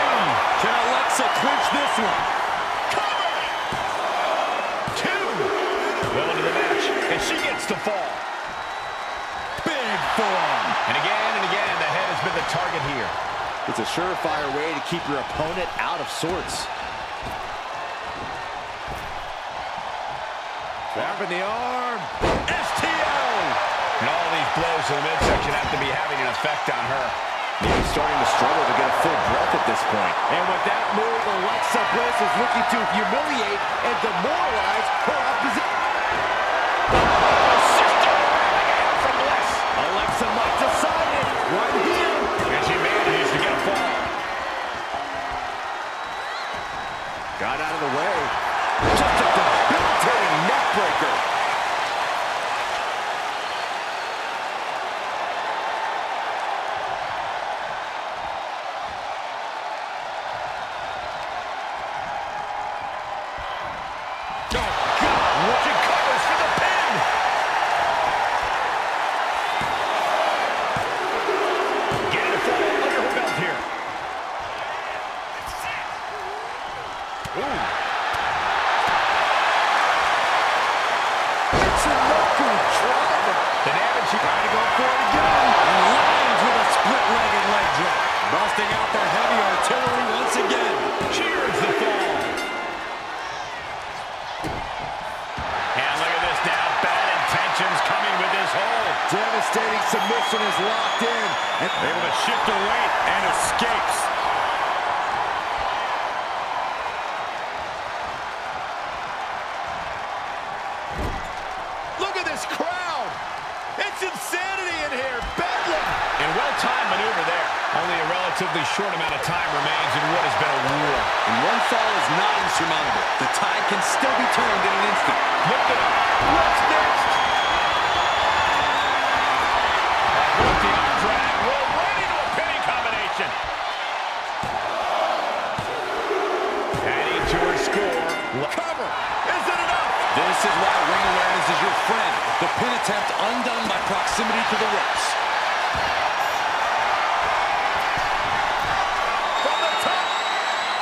Can Alexa clinch this one? Well into the match, and she gets to fall. Big forearm. And again, the head has been the target here. It's a surefire way to keep your opponent out of sorts. Wrapping the arm. STO! And all these blows to the midsection have to be having an effect on her. Maybe starting to struggle to get a full breath at this point. And with that move, Alexa Bliss is looking to humiliate and demoralize her opposition. From Bliss. Alexa might decide it right here. And she manages to get a fall. Got out of the way. Just a debilitating neck breaker. she trying to go for it again. And lands with a split-legged leg drop. Busting out the heavy artillery once again. Cheers the fall. And look at this now. Bad intentions coming with this hold. Devastating submission is locked in. And able to shift her weight and escapes. Look at this crowd. It's insanity in here. Bedlam. And well-timed maneuver there. Only a relatively short amount of time remains in what has been a war. And one fall is not insurmountable. The tide can still be turned in an instant. Lift it up. What's next? With the arm drag, roll right into a pinning combination. Adding to her score. Cover. Is it enough? This is why ring awareness is your friend. The pin attempt undone by proximity to the ropes. From the top.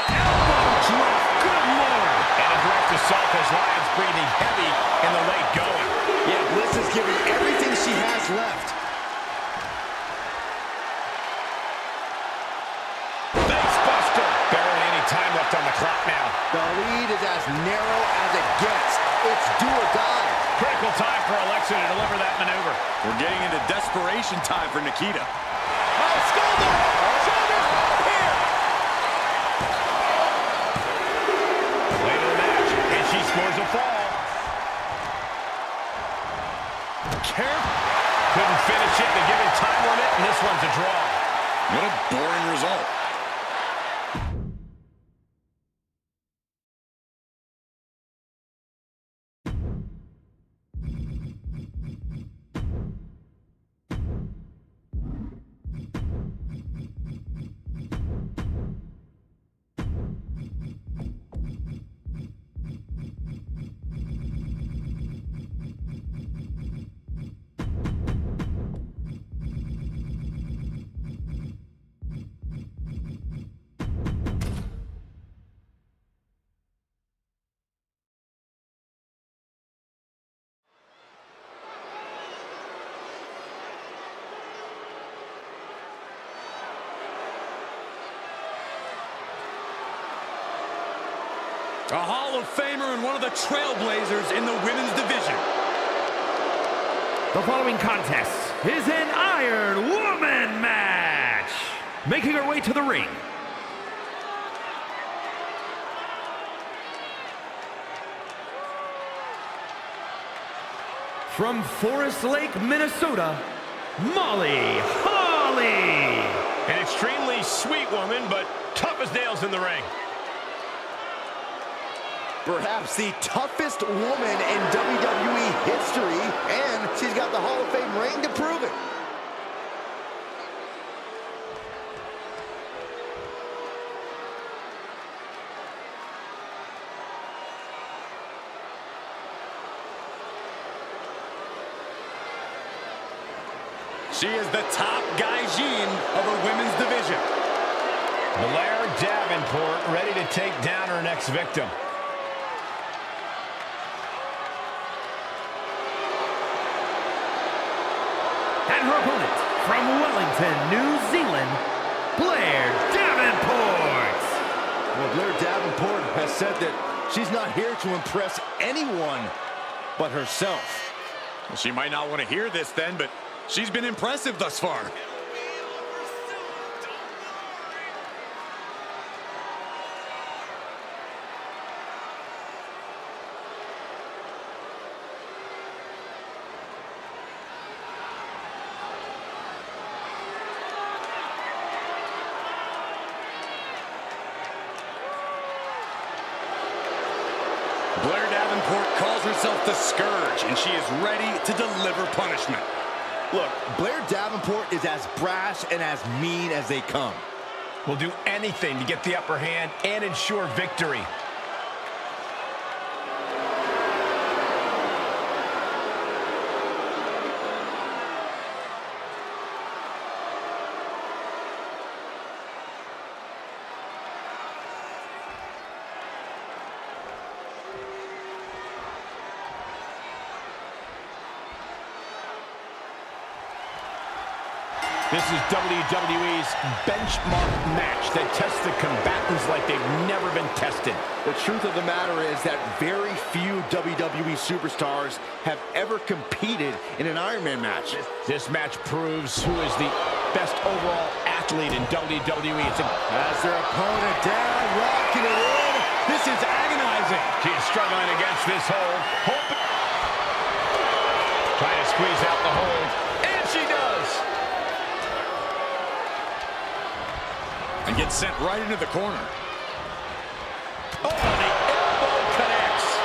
Elbow drop. Good Lord. And a direct assault as Lyons breathing heavy in the late going. Yeah, Bliss is giving everything she has left. Facebuster. Barely any time left on the clock now. The lead is as narrow as it gets. It's do or die. Critical time for Alexa to deliver that maneuver. We're getting into desperation time for Nikita. Oh, shoulder! Shoulders up here! Late in the match, and she scores a fall. Couldn't finish it in the given time limit, and this one's a draw. What a boring result. A Hall of Famer and one of the trailblazers in the women's division. The following contest is an Iron Woman match. Making her way to the ring, from Forest Lake, Minnesota, Molly Holly. An extremely sweet woman, but tough as nails in the ring. Perhaps the toughest woman in WWE history, and she's got the Hall of Fame ring to prove it. She is the top gaijin of her women's division. Blair Davenport ready to take down her next victim. And her opponent, from Wellington, New Zealand, Blair Davenport. Well, Blair Davenport has said that she's not here to impress anyone but herself. Well, she might not want to hear this then, but she's been impressive thus far. Blair Davenport calls herself the Scourge, and she is ready to deliver punishment. Look, Blair Davenport is as brash and as mean as they come. Will do anything to get the upper hand and ensure victory. This is WWE's benchmark match that tests the combatants like they've never been tested. The truth of the matter is that very few WWE superstars have ever competed in an Iron Man match. This match proves who is the best overall athlete in WWE. As their opponent down, rocking it in. This is agonizing. She is struggling against this hold. Trying to squeeze out the hold. And she does. And gets sent right into the corner. Oh, the elbow connects.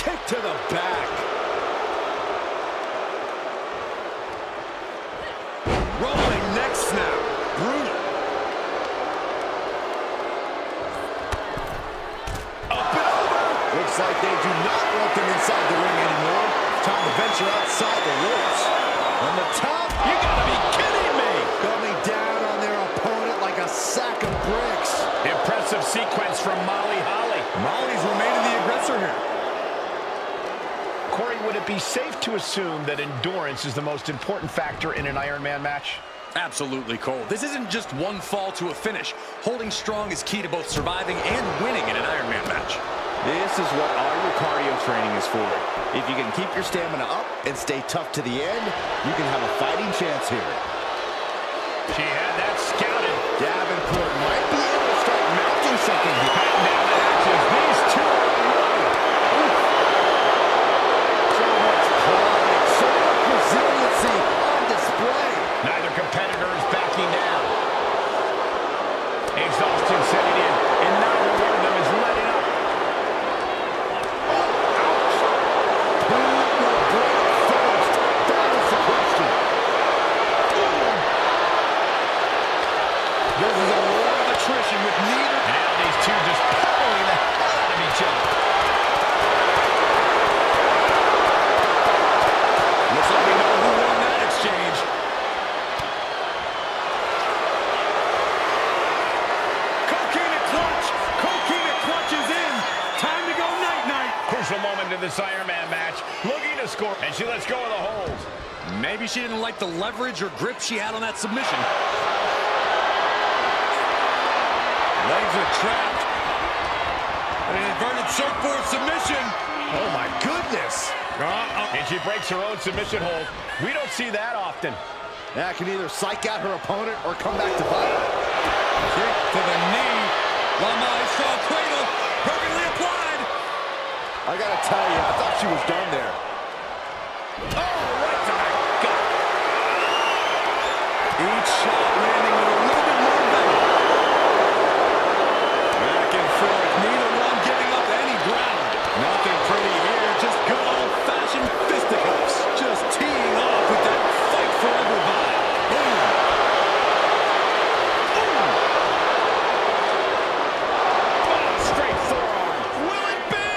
Kick to the back. Rolling neck snap. Brutal. Up and over. Looks like they do not want them inside the ring anymore. Time to venture outside the ropes. On the top. You gotta be kidding me. Coming down on their opponent like a sack of bricks. Impressive sequence from Molly Holly. Molly's remaining the aggressor here. Corey, would it be safe to assume that endurance is the most important factor in an Iron Man match? Absolutely, Cole. This isn't just one fall to a finish. Holding strong is key to both surviving and winning in an Iron Man match. This is what all your cardio training is for. If you can keep your stamina up and stay tough to the end, you can have a fighting chance here. She had that scouted. Davenport might be able to start mounting something here. Cutting down the axes. These two are alone. So much pride, so much resiliency on display. Neither competitor is backing down. Exhaustion setting in, and neither one of them is letting up. Who will break first? That is the question. This is a war of attrition with neither. And now these two just pulling the hell out of each other. Looks like we know who won that exchange. Coquina clutch. Coquina clutch is in. Time to go night-night. Crucial moment in this Iron Man match. Looking to score, and she lets go of the hold. Maybe she didn't like the leverage or grip she had on that submission. Legs are trapped. An inverted surfboard submission. Oh my goodness. And she breaks her own submission hold. We don't see that often. That can either psych out her opponent or come back to bite. Kick to the knee. La Maestro cradle. Perfectly applied. I gotta tell you, I thought she was done there. Oh, right to the gut. Each shot landing with a little bit more venom. Back and forth. Neither one giving up any ground. Nothing pretty here. Just good old-fashioned fisticuffs. Just teeing off with that fight forever vibe. Boom. Boom. Oh, straight forearm. Will it be?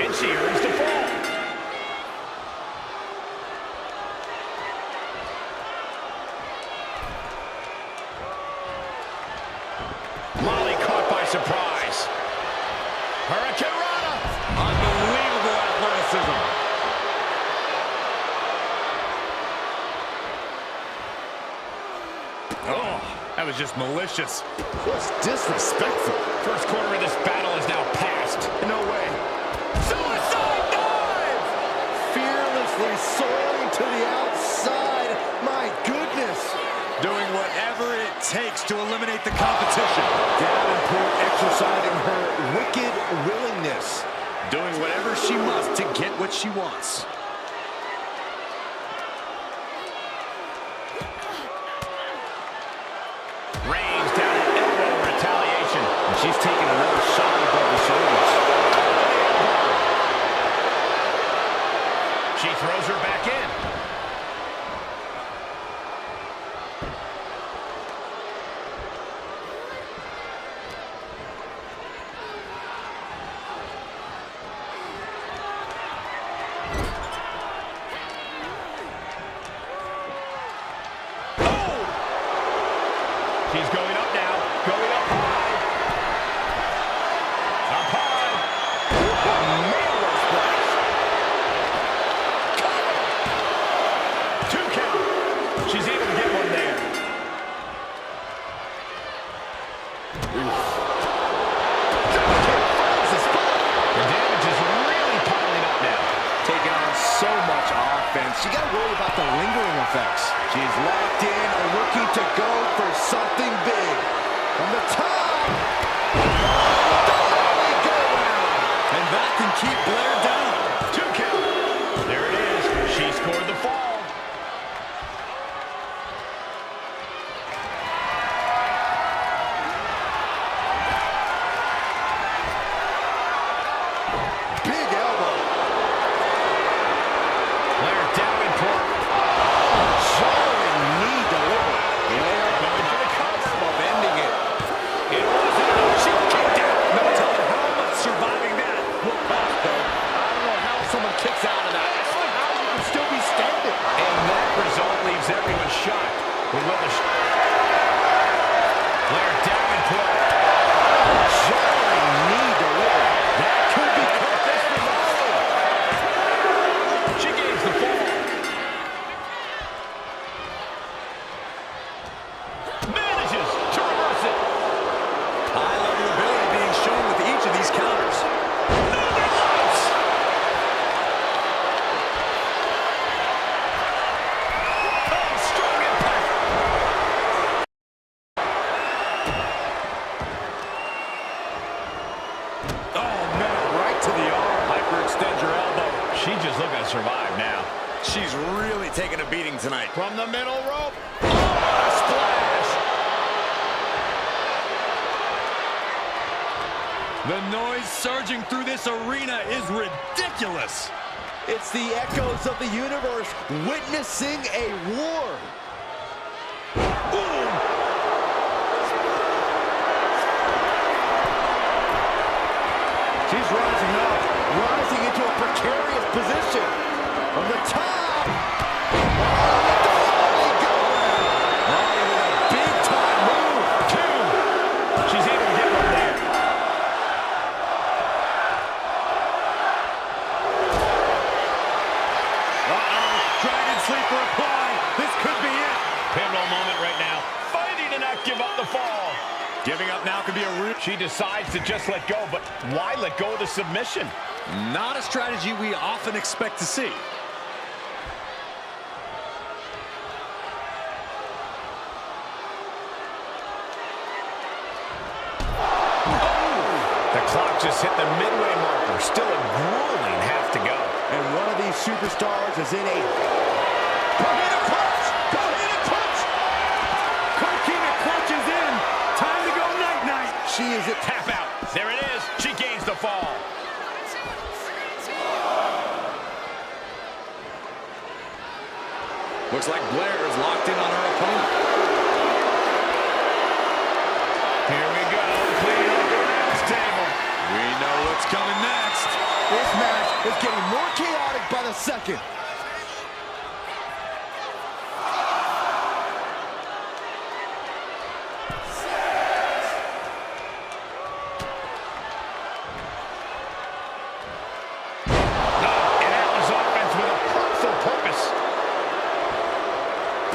And she earns the fall. Molly caught by surprise. Hurricane Rana. Unbelievable athleticism. Oh, that was just malicious. What's disrespectful? First quarter of this battle is now past. No way. Suicide dive! Fearlessly soaring to the outside. My goodness. Doing whatever it takes to eliminate the competition. Davenport exercising her wicked willingness. Doing whatever she must to get what she wants. Reigns down an elbow retaliation. And she's taking another shot above the shoulders. She throws her back in. worried about the lingering effects. She's locked in, looking to go for something big. From the top. And that can keep Blair down. 2 count. There it is. She scored the fall. Big elbow. Blair down in court. Jarring knee delivered. Blair going for the cover, ending it. It wasn't enough. She kicked out. No telling how much surviving that will cost, though. I don't know how someone kicks out of that. I don't know how you can still be standing. And that result leaves everyone shocked with what the... Blair down in court. Jarring knee delivered. That could be cut. This she gains the fall. Manages to reverse it. High level ability being shown with each of these counters. Northern Lights. Oh, strong impact. Oh, man, right to the arm. Hyperextend your elbow. She's just looking to survive now. She's really taking a beating tonight. From the middle rope. Oh, splash. The noise surging through this arena is ridiculous. It's the echoes of the universe witnessing a war. Boom! She's rising up, rising into a precarious position. From the top. Molly with a big-time move. 2. She's able to get one there. Dragon sleeper applied. This could be it. Pivotal moment right now. Fighting to not give up the fall. Giving up now could be a root. She decides to just let go, but why let go of the submission? Not a strategy we often expect to see. The clock just hit the midway marker. Still a grueling half to go. And one of these superstars is in a... Go-hit clutch! Go-hit clutch! Kokina clutches in. Time to go night-night. She is at Tap out. There it is. She gains the fall. Looks like Blair is locked in on her opponent. Here we go. Clean up the announce table. We know what's coming next. This match is getting more chaotic by the second. And that was offense with a hurtful purpose.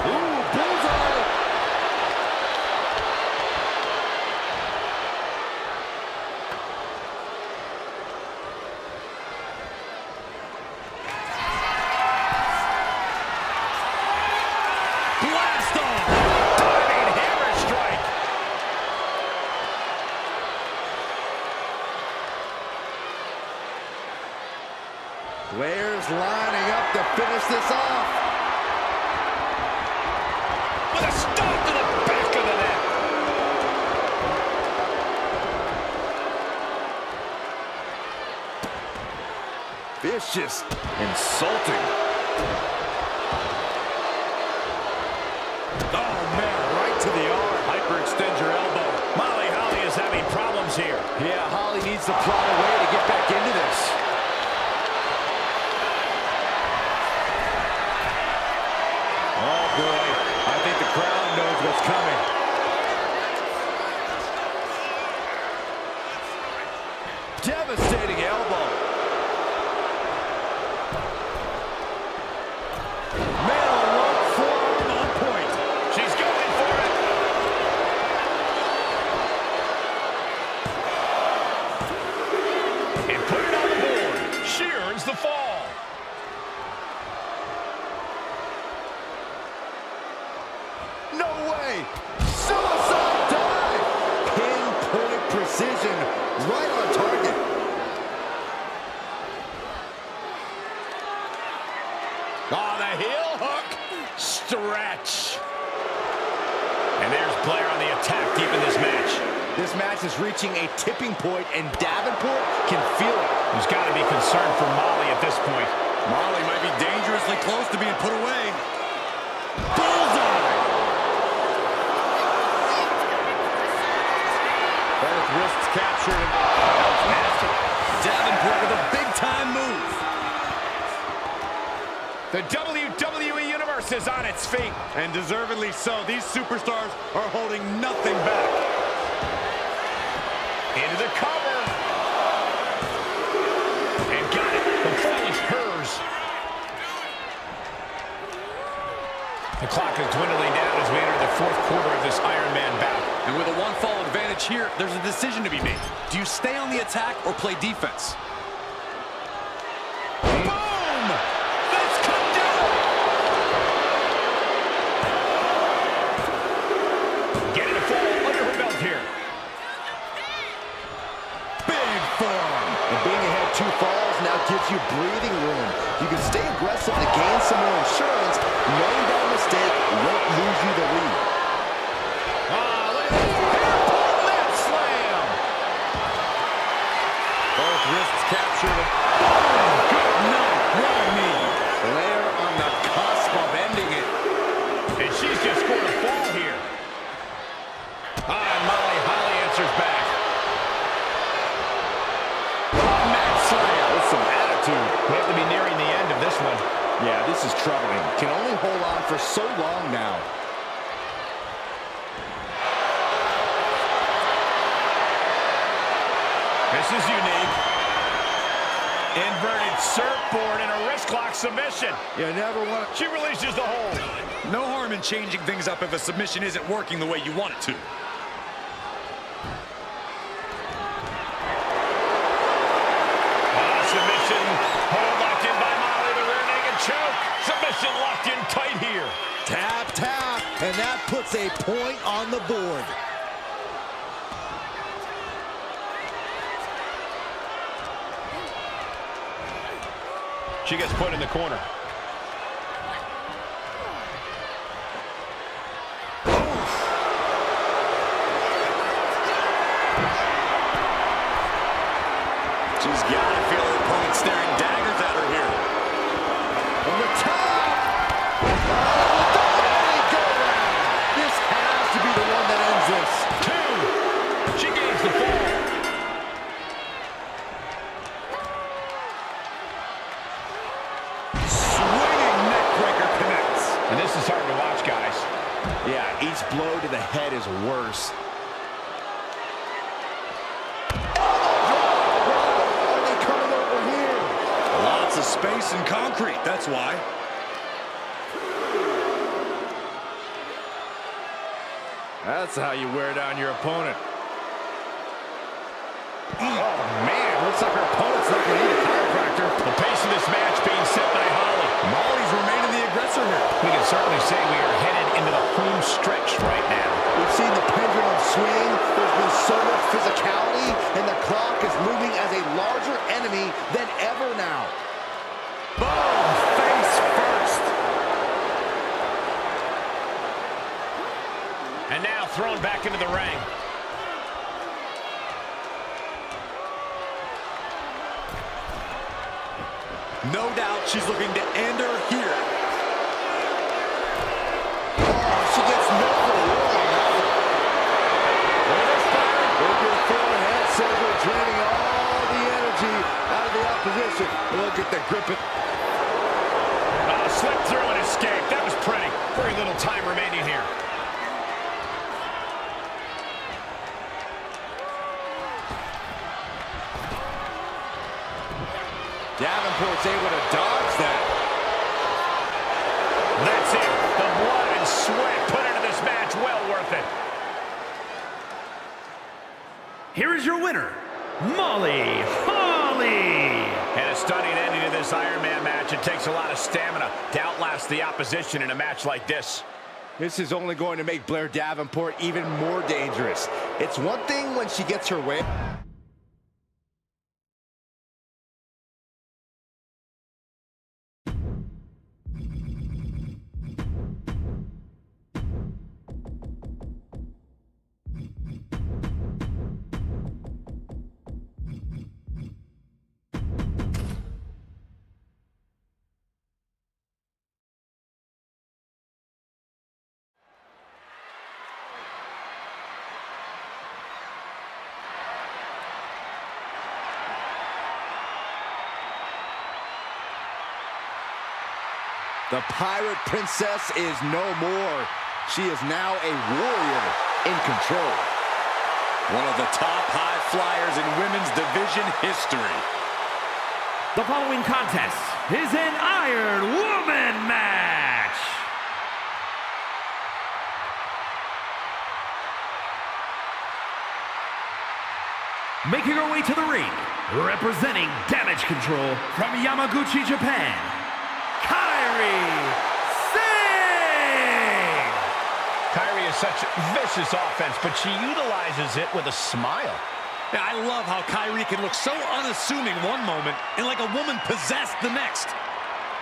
Ooh, bullseye! Blast off. Diving hammer strike. Blair's lining up to finish this off. With a stomp to the back of the neck. Vicious. Insulting. Oh, man, right to the arm. Hyperextend your elbow. Molly Holly is having problems here. Yeah, Holly needs to plot a way to get back into this. Oh, boy. I think the crowd knows what's coming. Devastating elbow. Man on rope, forearm on point. She's going for it. And put it on the board. She earns the fall. stretch. And there's Blair on the attack deep in this match. This match is reaching a tipping point, and Davenport can feel it. He's got to be concerned for Molly at this point. Molly might be dangerously close to being put away. Bullseye! Both wrists captured. That was nasty. Davenport with a big-time move. The WWE Universe is on its feet. And deservedly so. These superstars are holding nothing back. Into the cover. And got it. The fall is hers. The clock is dwindling down as we enter the fourth quarter of this Iron Man bout. And with a one-fall advantage here, there's a decision to be made. Do you stay on the attack or play defense? Boom! Let's come down! Getting a fall under her belt here. Big form. And being ahead 2 falls now gives you breathing room. You can stay aggressive to gain some more insurance, knowing that mistake won't lose you the lead. Both wrists captured. Good night. What a knee. Blair on the cusp of ending it. And she's just scored a fall here. And Holly answers back. Mat slam with some attitude. We have to be nearing the end of this one. Yeah, this is troubling. Can only hold on for so long now. This is unique. Inverted surfboard and a wrist lock submission. You never want to... She releases the hold. No harm in changing things up if a submission isn't working the way you want it to. Submission. Hold locked in by Molly. The rear naked choke. Submission locked in tight here. Tap, tap, and that puts a point on the board. She gets put in the corner. She's got to feel her opponent staring daggers at her here. From the top. This has to be the one that ends this. 2. She gains the fall. Swinging neckbreaker connects. And this is hard to watch, guys. Yeah, each blow to the head is worse. Are they coming over here? Lots of space and concrete, that's why. That's how you wear down your opponent. Oh, man, looks like her opponent's not going to need a chiropractor. The pace of this match being set by Holly. Molly's remaining the aggressor here. We can certainly say we are headed into the home stretch right now. We've seen the pendulum swing. There's been so much physicality, and the clock is moving as a larger enemy than ever now. Boom! Face first. And now thrown back into the ring. No doubt she's looking to end her here. Oh, she gets knocked for a whirl. Look at this time. Look at the forehand scissor draining all the energy out of the opposition. Look at the grip. Slip through and escape. That was pretty. Very little time remaining here. Davenport's able to dodge that. That's it. The blood and sweat put into this match. Well worth it. Here is your winner, Molly Holly. And a stunning ending to this Iron Man match. It takes a lot of stamina to outlast the opposition in a match like this. This is only going to make Blair Davenport even more dangerous. It's one thing when she gets her way. The Pirate Princess is no more. She is now a warrior in control. One of the top high flyers in women's division history. The following contest is an Iron Woman match. Making her way to the ring, representing Damage Control from Yamaguchi, Japan, Kairi Sane! Kairi is such vicious offense, but she utilizes it with a smile. Yeah, I love how Kairi can look so unassuming one moment and like a woman possessed the next.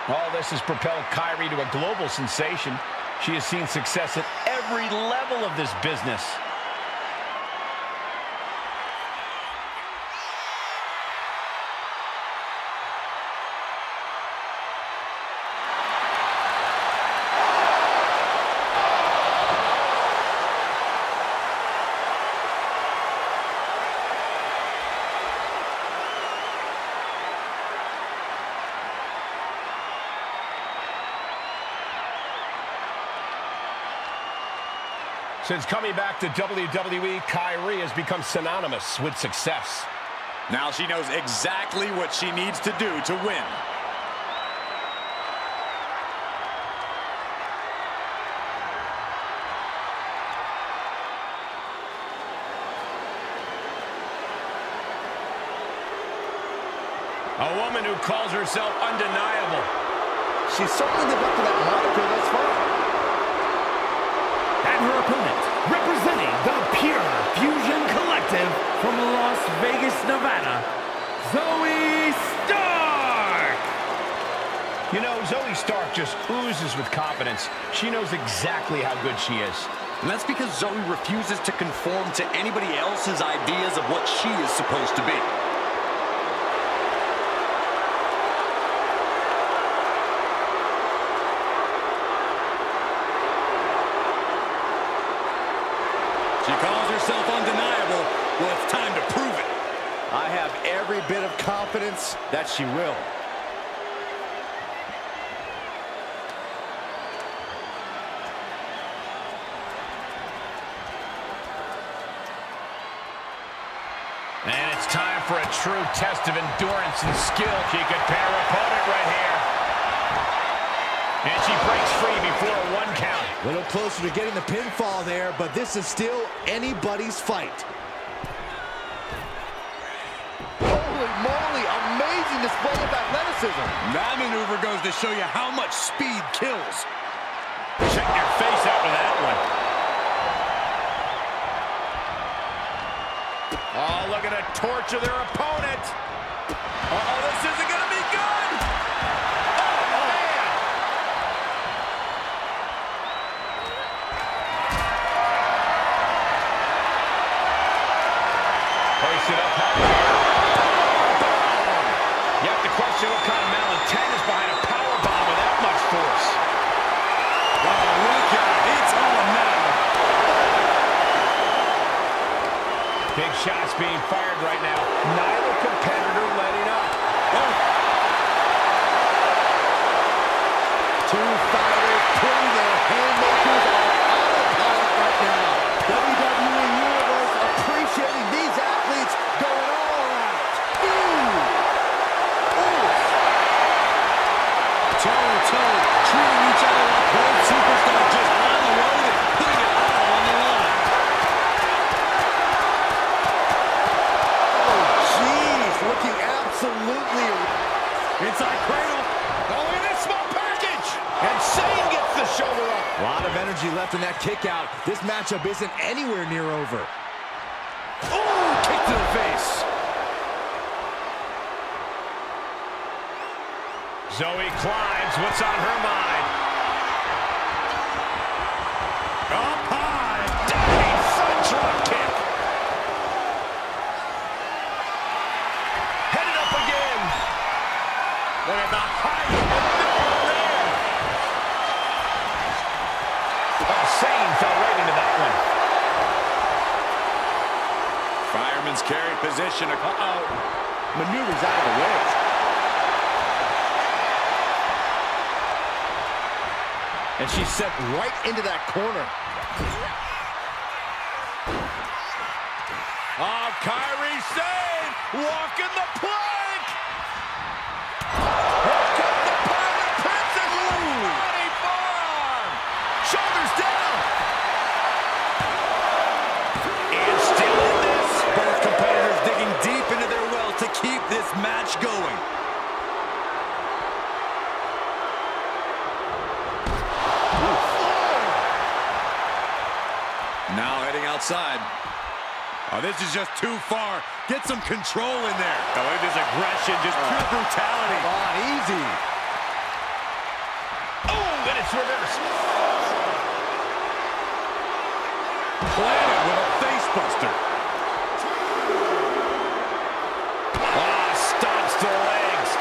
All this has propelled Kairi to a global sensation. She has seen success at every level of this business. Since coming back to WWE, Kairi has become synonymous with success. Now she knows exactly what she needs to do to win. A woman who calls herself undeniable. She's certainly lived up to that moniker thus far. And her opponent, representing the Pure Fusion Collective from Las Vegas, Nevada, Zoe Stark! You know, Zoe Stark just oozes with confidence. She knows exactly how good she is. And that's because Zoe refuses to conform to anybody else's ideas of what she is supposed to be. She calls herself undeniable. Well, it's time to prove it. I have every bit of confidence that she will. And it's time for a true test of endurance and skill. She could pair her opponent right here. And she breaks free before a 1 count. A little closer to getting the pinfall there, but this is still anybody's fight. Holy moly, amazing display of athleticism. That maneuver goes to show you how much speed kills. Check your face after that one. Oh, look at her torture their opponent. Uh-oh, this isn't going to be good. Oh, man. Hoist it up high. You have to question what kind of malintent is behind a powerbomb with that much force. Oh, look at it. It's on now. Big shots being fired right now. Neither competitor letting up. Oh. Two fighters putting their haymakers on autopilot right now. WWE Universe appreciating these athletes going all out. Ooh. Toe-to-toe, treating each other like both superstars, just unloaded, putting it all on the line. Oh, jeez, looking absolutely... Inside cradle. Oh, look at this small package. And Shane gets the shoulder up. A lot of energy left in that kick out. This matchup isn't anywhere near over. Ooh, kick to the face. Zoe climbs. What's on her mind? Up high. Diving front drop kick. Headed up again. Look at the height of the middle there. Oh, Shane fell right into that one. Fireman's carry position. Uh-oh. Maneuvers out of the way. And she's sent right into that corner. Oh, Kyrie Sane walking the plank. Here comes the Pirate Princess. Running forearm. Shoulders down. And still in this. Both competitors digging deep into their well to keep this match going. Now heading outside. Oh, this is just too far. Get some control in there. Oh, look at this aggression, just pure brutality. Come on, easy. Oh, and it's reversed. Planted with a face buster. Ah, stops the legs.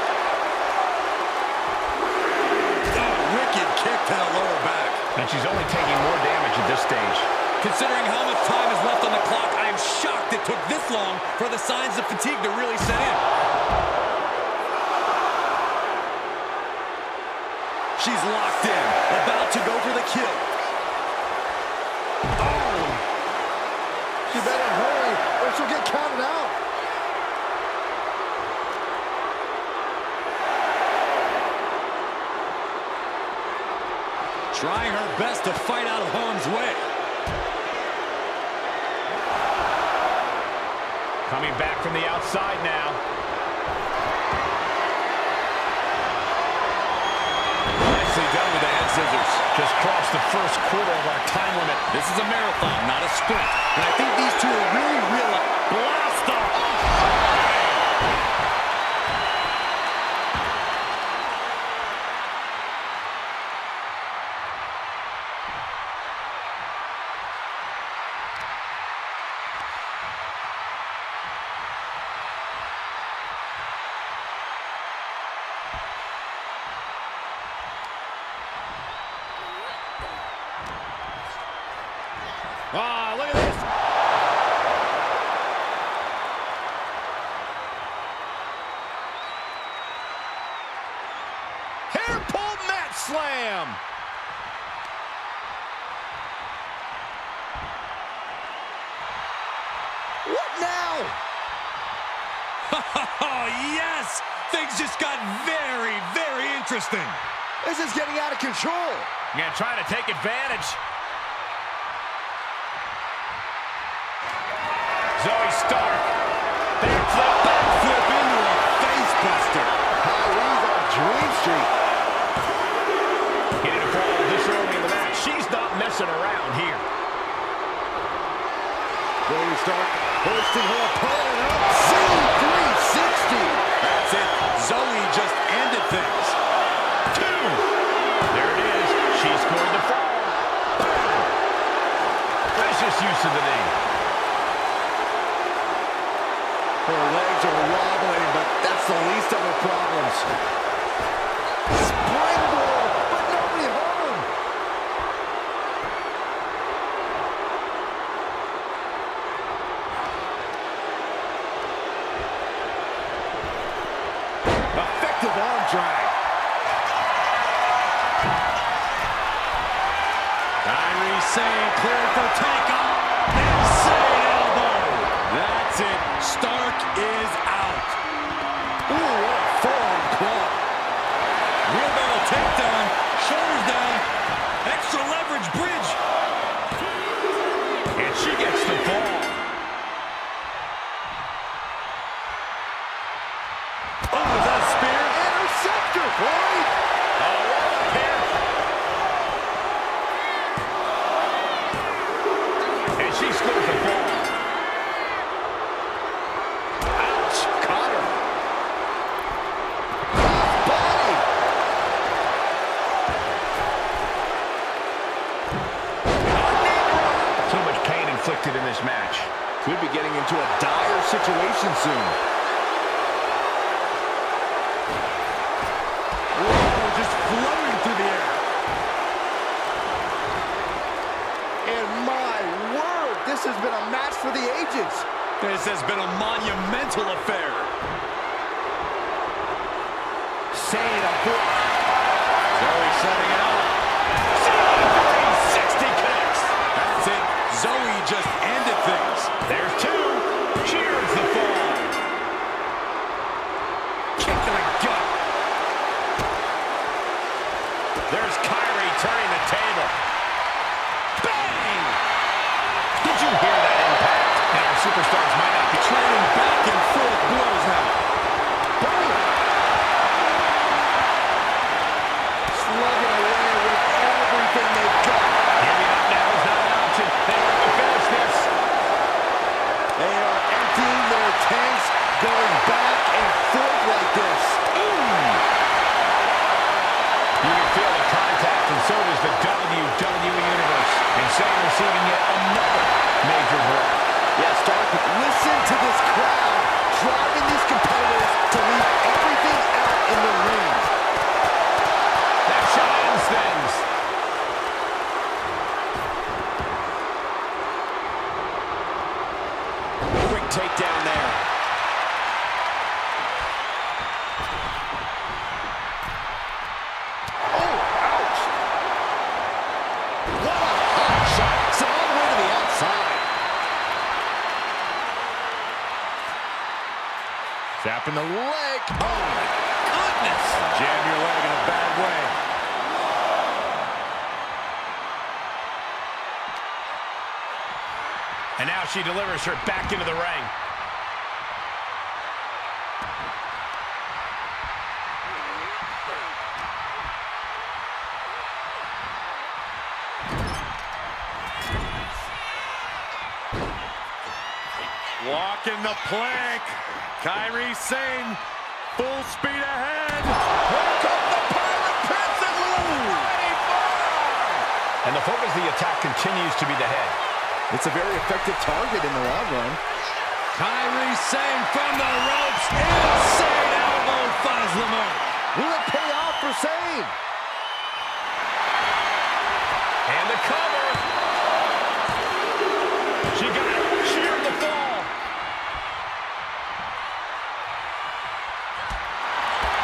Oh, wicked kick to the lower back. And she's only taking more damage at this stage. Considering how much time is left on the clock, I am shocked it took this long for the signs of fatigue to really set in. She's locked in, about to go for the kill. Oh! She better hurry or she'll get counted out. Trying her best to fight out of harm's way. Coming back from the outside now. Nicely done with the head scissors. Just crossed the first quarter of our time limit. This is a marathon, not a sprint. And I think these two are really blast off. Ah, look at this. Hair pull mat slam. What now? Oh, yes! Things just got very, very interesting. This is getting out of control. Gonna try to take advantage. Zoe Stark. Backflip into a face buster. Kyrie's on Dream Street. Getting a fall this early in the match. She's not messing around here. Zoe Stark hoisting her opponent up. Z360. That's it. Zoe just ended things. 2. There it is. She scored the fall. Precious use of the knee. Her legs are wobbling, but that's the least of her problems. Springboard, but nobody home. Effective arm drag. Kyrie Sane cleared for takeoff. Insane elbow. That's it. Stark is out. Ooh, what a forearm club. Wheelbarrow takedown. Shoulders down. Extra leverage bridge. And she gets the fall. Oh, is that a spear? Interceptor, boy. Oh, what a pin. And she scores the fall. Ouch, caught her. Body. Too much pain inflicted in this match. Could be getting into a dire situation soon. Whoa, just floating through the air. And my word, this has been a match for the ages. This has been a monumental affair. Saying a book. Zoe setting it up. Zoe just ended things. There's two. Cheers the fall. Kick to the gut. There's Kyrie turning the table. Bang! Did you hear that impact? And our superstars might not be Trading back and forth blows now. Boom! Slugging away with everything they've got. Giving up now is not an option. They have to finish this. They are emptying their tanks, going back and forth like this. You can feel the contact, and so does the WWE Universe. And Sam receiving yet another major blow. Yeah, Stark, listen to this crowd driving these competitors to leave everything out in the ring. That shot ends things. Quick takedown there. Oh, ouch. What a hot shot. So all the way to the outside. Tapping the leg. Oh, my goodness. Jam your leg in a bad way. And now she delivers her back into the ring. Walking the plank. Kyrie Sane, full speed ahead. Here comes the Pirate Prince and Lou. And the focus of the attack continues to be the head. It's a very effective target in the long run. Kyrie Sane from the ropes. Insane elbow finds the mark. Will it pay off for Sane? And the cover. She got it. Sheared the fall.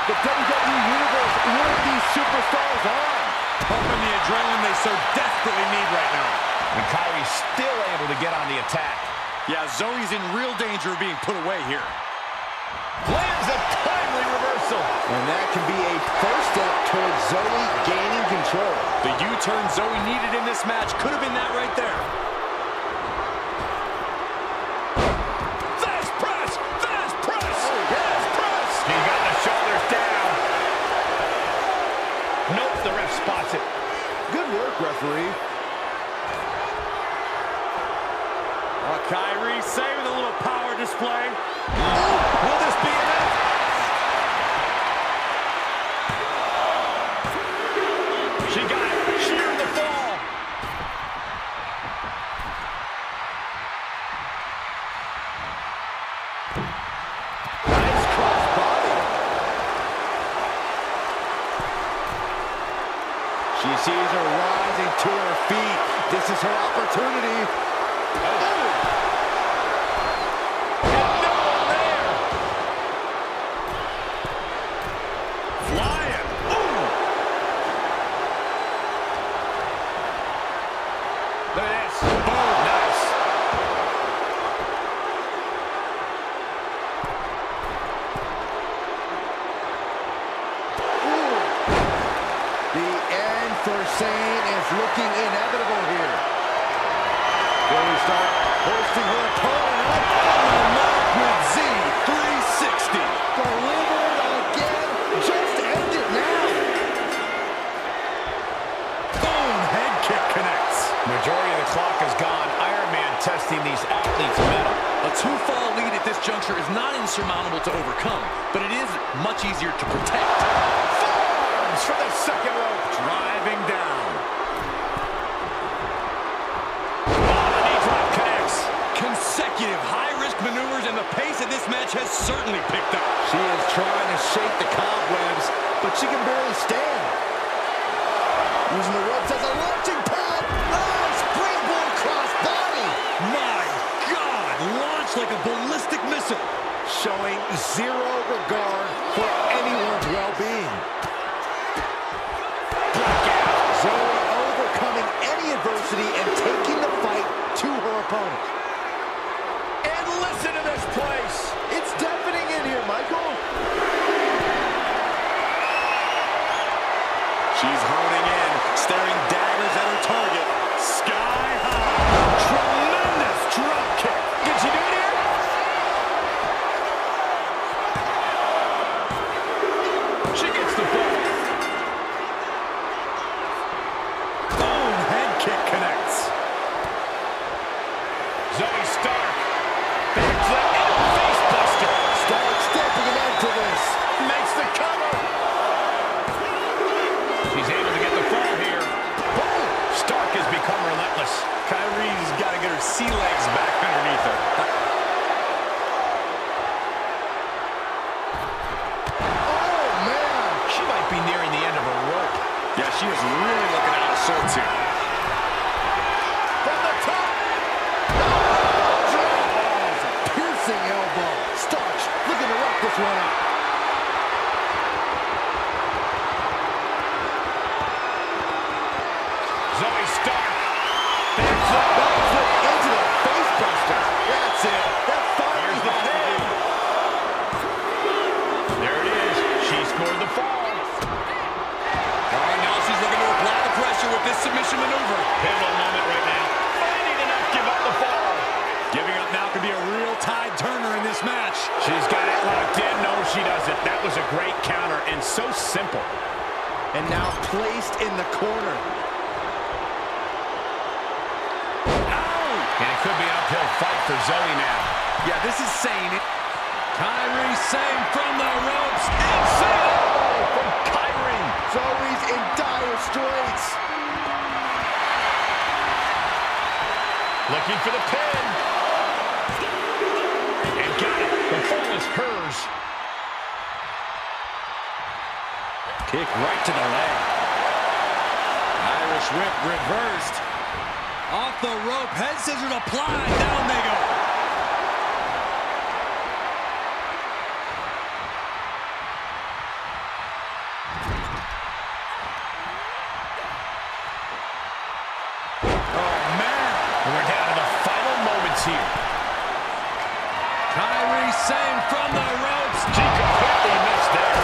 The WWE Universe with these superstars on. Pumping the adrenaline they so desperately need right now. And Kyrie's still able to get on the attack. Yeah, Zoe's in real danger of being put away here. Lands a timely reversal. And that can be a first step towards Zoe gaining control. The U-turn Zoe needed in this match could have been that right there. Fast press! Fast press! Fast press! He got the shoulders down. Nope, the ref spots it. Good work, referee. Kyrie saving a little power display. Will this be enough? She got it. Sheared the fall. Nice cross body. She sees her rising to her feet. This is her opportunity. Sane is looking inevitable here. Will we start hoisting her opponent up on the mark with Z360. Delivered again. Just end it now. Boom! Head kick connects. Majority of the clock is gone. Iron Man testing these athletes' mettle. A two-fall lead at this juncture is not insurmountable to overcome, but it is much easier to protect. Forearms for the second rope. Driving down. Knee drop connects. Consecutive high-risk maneuvers, and the pace of this match has certainly picked up. She is trying to shake the cobwebs, but she can barely stand. Using the ropes as a launching pad. Oh, springboard cross body. My God, launched like a ballistic missile. Showing zero regard for anyone's well-being. Zoe overcoming any adversity and taking the fight to She gets the fall. Boom, head kick connects. Zoe Stark. Big flip into a face buster. Stark stepping an end to this. Makes the cover. She's able to get the fall here. Boom. Stark has become relentless. Kyrie's got to get her sea legs back underneath her. Oh, man. She might be nearing the end of her rope. Yeah, she is really looking out of sorts here. From the top. Draws. Piercing elbow. Stark looking to wrap this one up. Zoe Stark. Big flip into the face buster. That's it. That finally Here's the pin. There it is. She scored the fall. All right, now she's looking to apply the pressure with this submission maneuver. Pivotal moment right now. Fighting to not give up the fall. Giving up now could be a real tide turner in this match. She's got it locked in. No, she doesn't. That was a great counter and so simple. And now placed in the corner. And it could be an uphill fight for Zoe now. Yeah, this is Sane. Kyrie Sane from the ropes. Insane! From Kyrie. Zoe's in dire straits. Looking for the pin. And got it. The fall is hers. Kick right to the leg. Irish whip reversed. Off the rope, head scissors applied. Down they go. Oh, man. We're down to the final moments here. Kyrie Sane from the ropes. She completely missed there.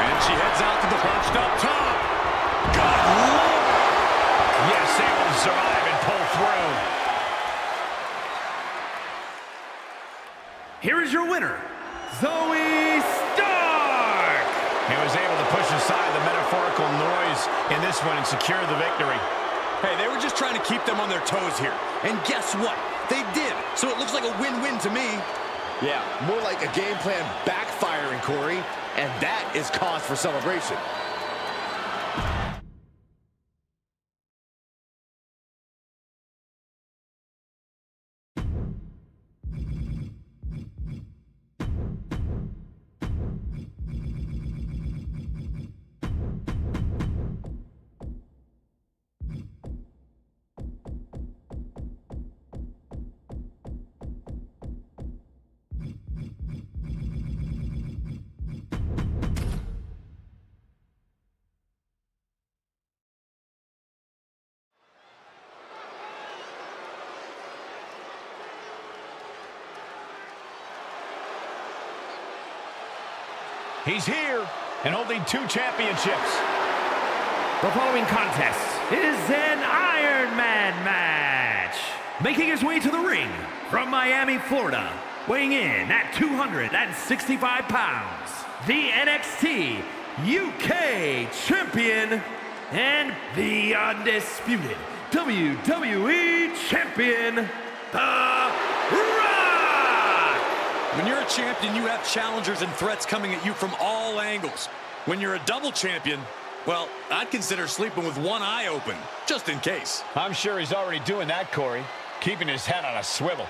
And she heads out to the punched up top. Good Lord. Yes, able to survive and pull through. Here is your winner, Zoe Stark. He was able to push aside the metaphorical noise in this one and secure the victory. Hey, they were just trying to keep them on their toes here. And guess what? They did. So it looks like a win-win to me. Yeah, more like a game plan backfiring, Corey. And that is cause for celebration. He's here and holding 2 championships. The following contest is an Iron Man match. Making his way to the ring from Miami, Florida, weighing in at 265 pounds, the NXT UK Champion and the undisputed WWE Champion, The Rock! When you're a champion, you have challengers and threats coming at you from all angles. When you're a double champion, well, I'd consider sleeping with one eye open, just in case. I'm sure he's already doing that, Corey, keeping his head on a swivel.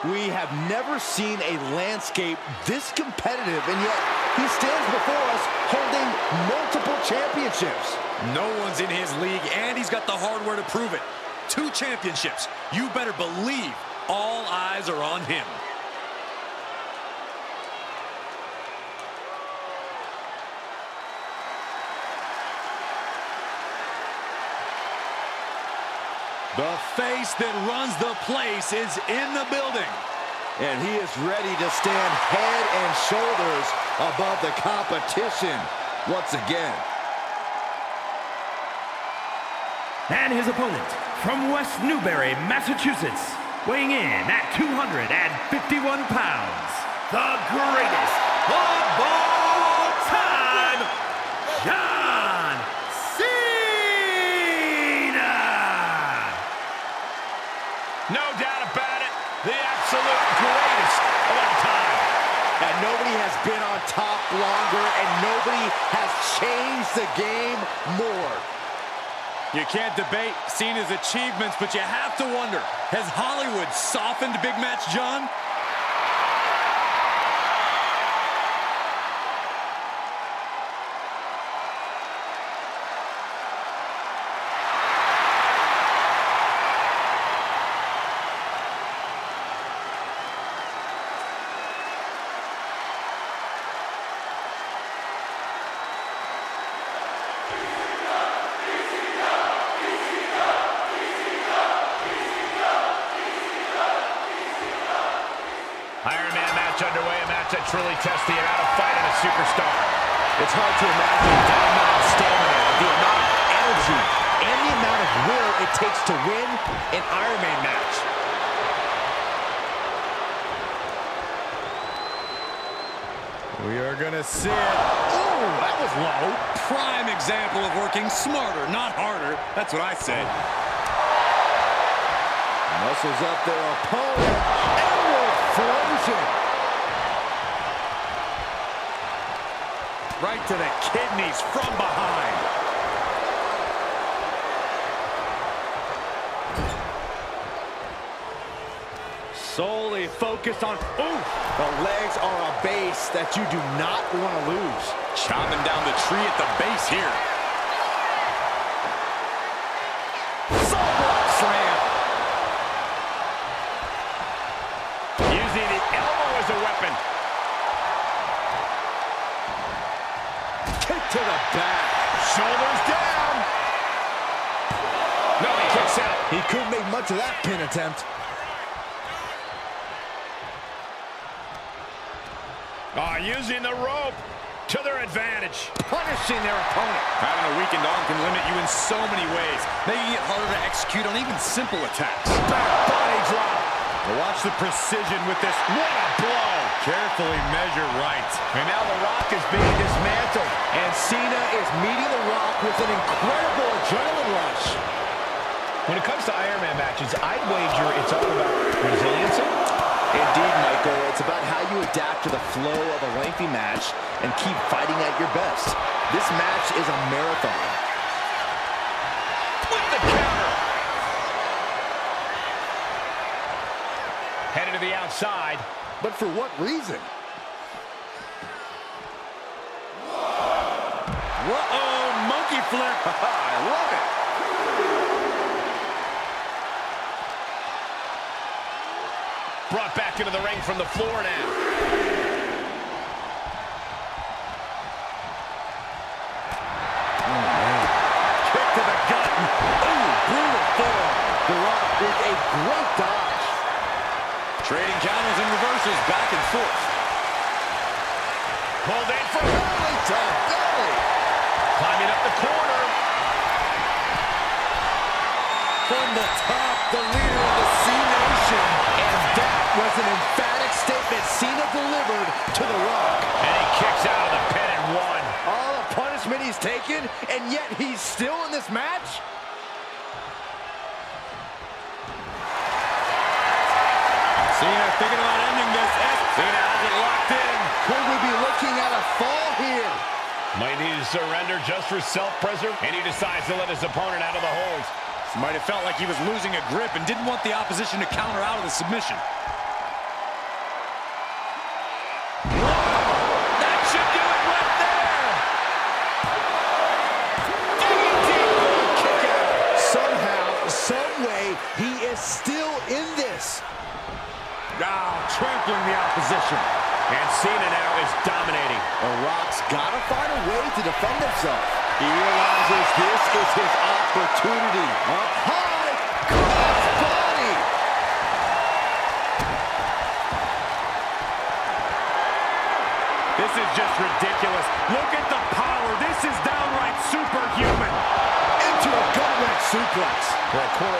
We have never seen a landscape this competitive, and yet he stands before us holding multiple championships. No one's in his league, and he's got the hardware to prove it. 2 championships. You better believe all eyes are on him. The face that runs the place is in the building. And he is ready to stand head and shoulders above the competition once again. And his opponent, from West Newbury, Massachusetts, weighing in at 251 pounds, the greatest of all time, John Cena! No doubt about it, the absolute greatest of all time. And nobody has been on top longer, and nobody has changed the game more. You can't debate Cena's achievements, but you have to wonder, has Hollywood softened Big Match John? Iron Man match underway, a match that truly tests the amount of fight in a superstar. It's hard to imagine that amount of stamina, the amount of energy, and the amount of will it takes to win an Iron Man match. We are gonna see it. Oh, that was low. Prime example of working smarter, not harder. That's what I said. Muscles up their opponent. Elbow explosion. Right to the kidneys from behind. Solely focused on, ooh. The legs are a base that you do not want to lose. Chopping down the tree at the base here. Solid slam. Using the elbow as a weapon. Kick to the back. Shoulders down. No, he kicks out. He couldn't make much of that pin attempt. Using the rope to their advantage. Punishing their opponent. Having a weakened arm can limit you in so many ways, making it harder to execute on even simple attacks. Back body drop. Watch the precision with this. What a blow! Carefully measured right. And now The Rock is being dismantled. And Cena is meeting The Rock with an incredible adrenaline rush. When it comes to Iron Man matches, I'd wager it's all about resiliency. Indeed, Michael. It's about how you adapt to the flow of a lengthy match and keep fighting at your best. This match is a marathon. With the counter. Headed to the outside. But for what reason? Whoa, monkey flip. I love it. Brought back into the ring from the floor now. Oh, man. Kick to the gut. Ooh, brutal form. The Rock with a great dodge. Trading counters and reverses back and forth. Pulled in for Belly to belly. climbing up the corner. From the top, the leader of the C-Nation. And that was an emphatic statement Cena delivered to The Rock. And he kicks out of the pin and won. All the punishment he's taken, and yet he's still in this match? Cena thinking about ending this. Cena has it locked in. Could we be looking at a fall here? Might need to surrender just for self-preservation. And he decides to let his opponent out of the hold. Might have felt like he was losing a grip and didn't want the opposition to counter out of the submission. That should do it right there. Kick out. Somehow, some way, he is still in this. Trampling the opposition. And Cena now is dominating. The Rock's got to find a way to defend himself. He realizes this is his opportunity. Up high.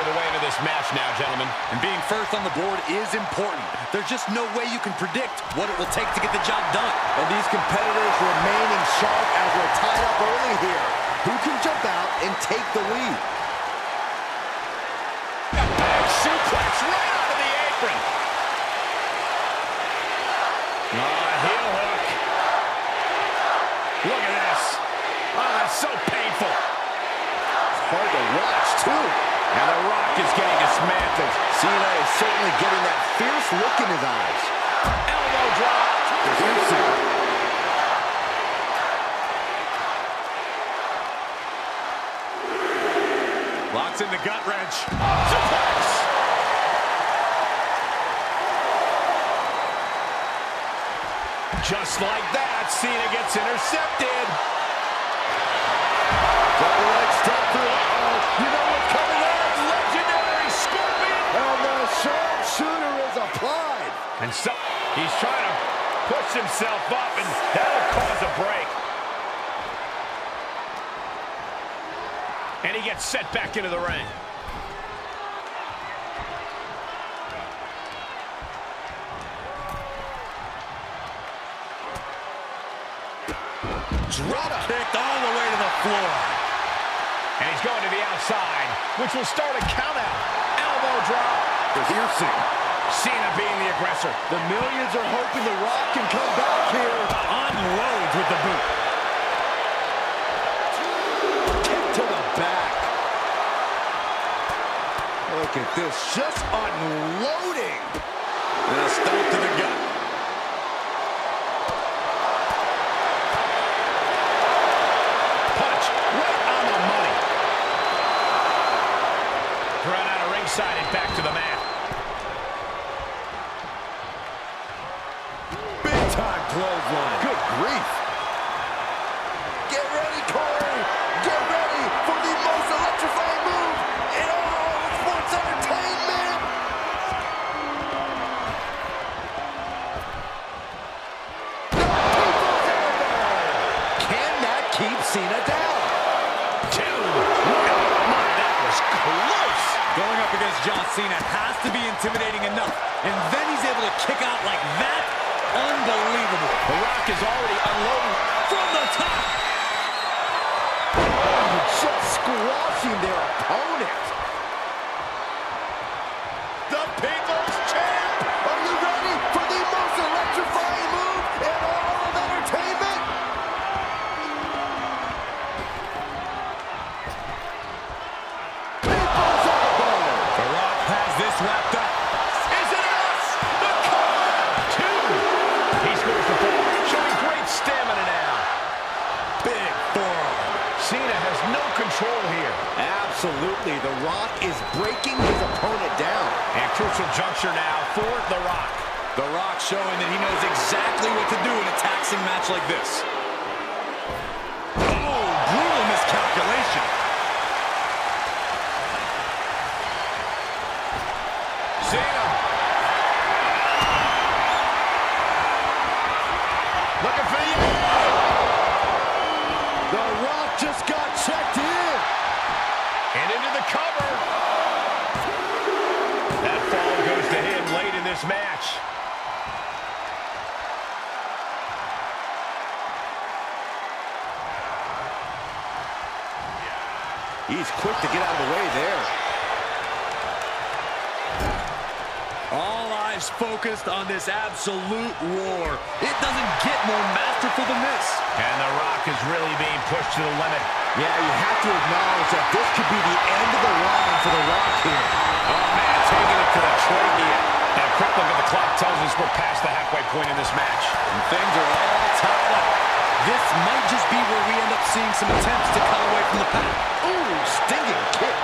the way into this match now, gentlemen. And being first on the board is important. There's just no way you can predict what it will take to get the job done. And these competitors remaining sharp as we're tied up early here. Who can jump out and take the lead? A big suplex right out of the apron. Heel hook. Look at this. Oh, that's so painful. It's hard to watch, too. And The Rock is getting dismantled. Cena is certainly getting that fierce look in his eyes. Elbow drop. Here's Cena. Locks in the gut wrench. Suplex. Just like that, Cena gets intercepted. Double leg step through. Uh-oh. You know what's coming next. Legendary Scorpion. And the sharpshooter is applied. And so he's trying to push himself up, and that'll cause a break. And he gets set back into the ring. Drop kicked all the way to the floor. And he's going to the outside, which will start a count out. Elbow drop. Here's Cena. Cena being the aggressor. The millions are hoping The Rock can come back here. Unloads with the boot. Kick to the back. Look at this, just unloading. And a stomp to the gut. Punch right on the money. Thrown out of ringside and back to the mat. Big time clothesline. Good grief. Get ready, Corey. Get ready for the most electrifying move in all of sports entertainment. The people's elbow. Can that keep Cena down? Two. Oh, my, that was close. Going up against John Cena has to be intimidating enough. And then he's able to kick out like that. Unbelievable. The Rock is already unloading From the top. Oh, just squashing their opponent. The People's Champ. Are you ready for the most electrifying move in all of entertainment? People's elbow. The Rock has this wrapped up. Is it us? The cover! Two. He scores the ball, showing great stamina now. Big forearm. Cena has no control here. Absolutely. The Rock is breaking his opponent down. And crucial juncture now for The Rock. The Rock showing that he knows exactly what to do in a taxing match like this. Oh, brutal miscalculation. Cena. Looking for the The Rock just got checked in. and into the cover. That fall goes to him late in this match. He's quick to get out of the way there. All eyes focused on this absolute war. It doesn't get more masterful than this. And The Rock is really being pushed to the limit. Yeah, you have to acknowledge that this could be the end of the line for The Rock here. Oh, man, taking it to the trachea. And a quick look at the clock tells us we're past the halfway point in this match. And things are all tied up. This might just be where we end up seeing some attempts to cut away from the pack. Ooh, stinging kick.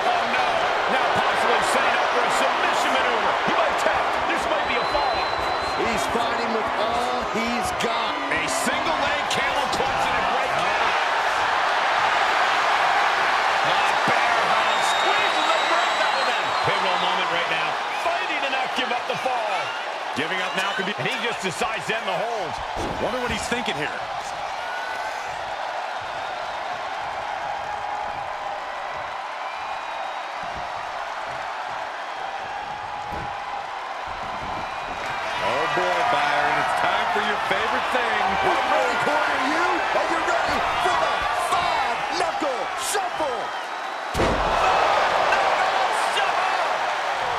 Oh, no. Now possibly setting up for a submission maneuver. He might tap. This might be a fall. He's fighting with all he's got. A single leg camel clutch and a great count. Bear hug. Squeezing the breath out of them. Pivotal moment right now. Fighting to not give up the fall. Giving up now could be... And he just decides to end the hold. Wonder what he's thinking here. thing. I'm ready, Corey, are you? Are you ready for the five-knuckle shuffle?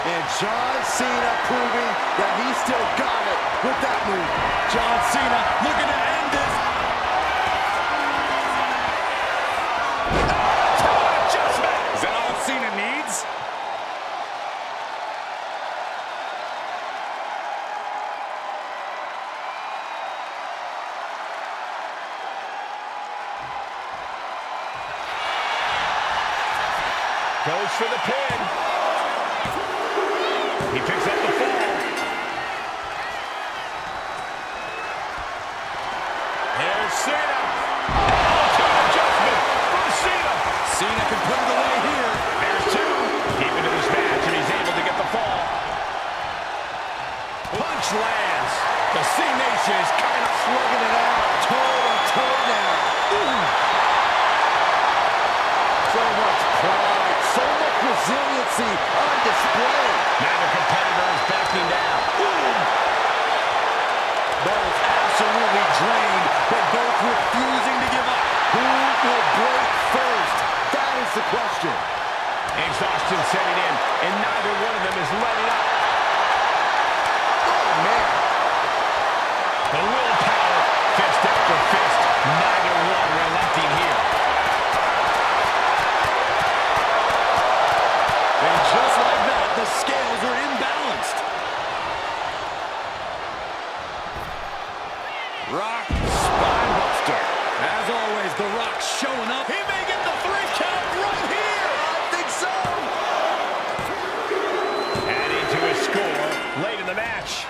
And John Cena proving that he still got it with that move. John Cena looking to end this. Adjustment. Is that all Cena needs? Goes for the pin. He picks up the fall. Here's Cena. Oh, adjustment from Cena. Cena can put it away here. There's two. Deep into this match, and he's able to get the fall. Punch lands. The C-Nation is kind of slugging it out. Toe-to-toe now. So much pride, so much resiliency on display. Neither competitor is backing down. Both absolutely drained, but both refusing to give up. Who will break first? That is the question. Exhaustion setting in, and neither one of them is letting up. Oh, man. The willpower, fist after fist, neither one relenting here. And just like that, the scales are imbalanced. Rock spinebuster. As always, The Rock showing up. He may get the 3 count right here. I think so. Adding to his score late in the match.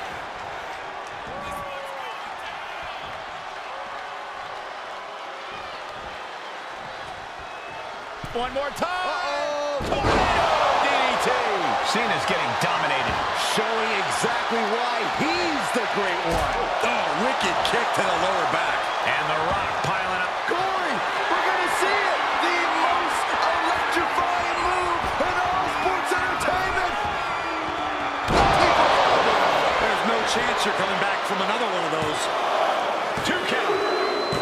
One more time. DDT. Cena's getting dominated. Showing exactly why he's the great one. Oh, wicked kick to the lower back. And The Rock piling up. Corey, we're going to see it. The most electrifying move in all sports entertainment. There's no chance you're coming back from another one of those. 2 count.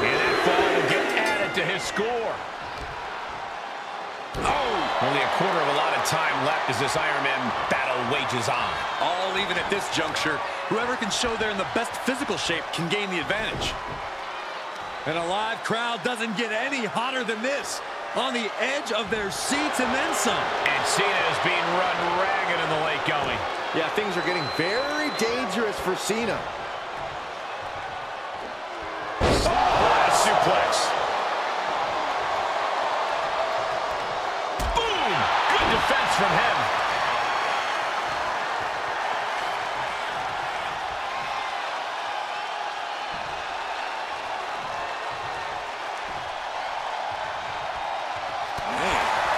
And that fall will get added to his score. Oh! Only a quarter of a lot of time left as this Iron Man battle wages on. All even at this juncture, whoever can show they're in the best physical shape can gain the advantage. And a live crowd doesn't get any hotter than this. On the edge of their seats and then some. And Cena is being run ragged in the late going. Yeah, things are getting very dangerous for Cena. Last suplex. Boom! Good defense from him.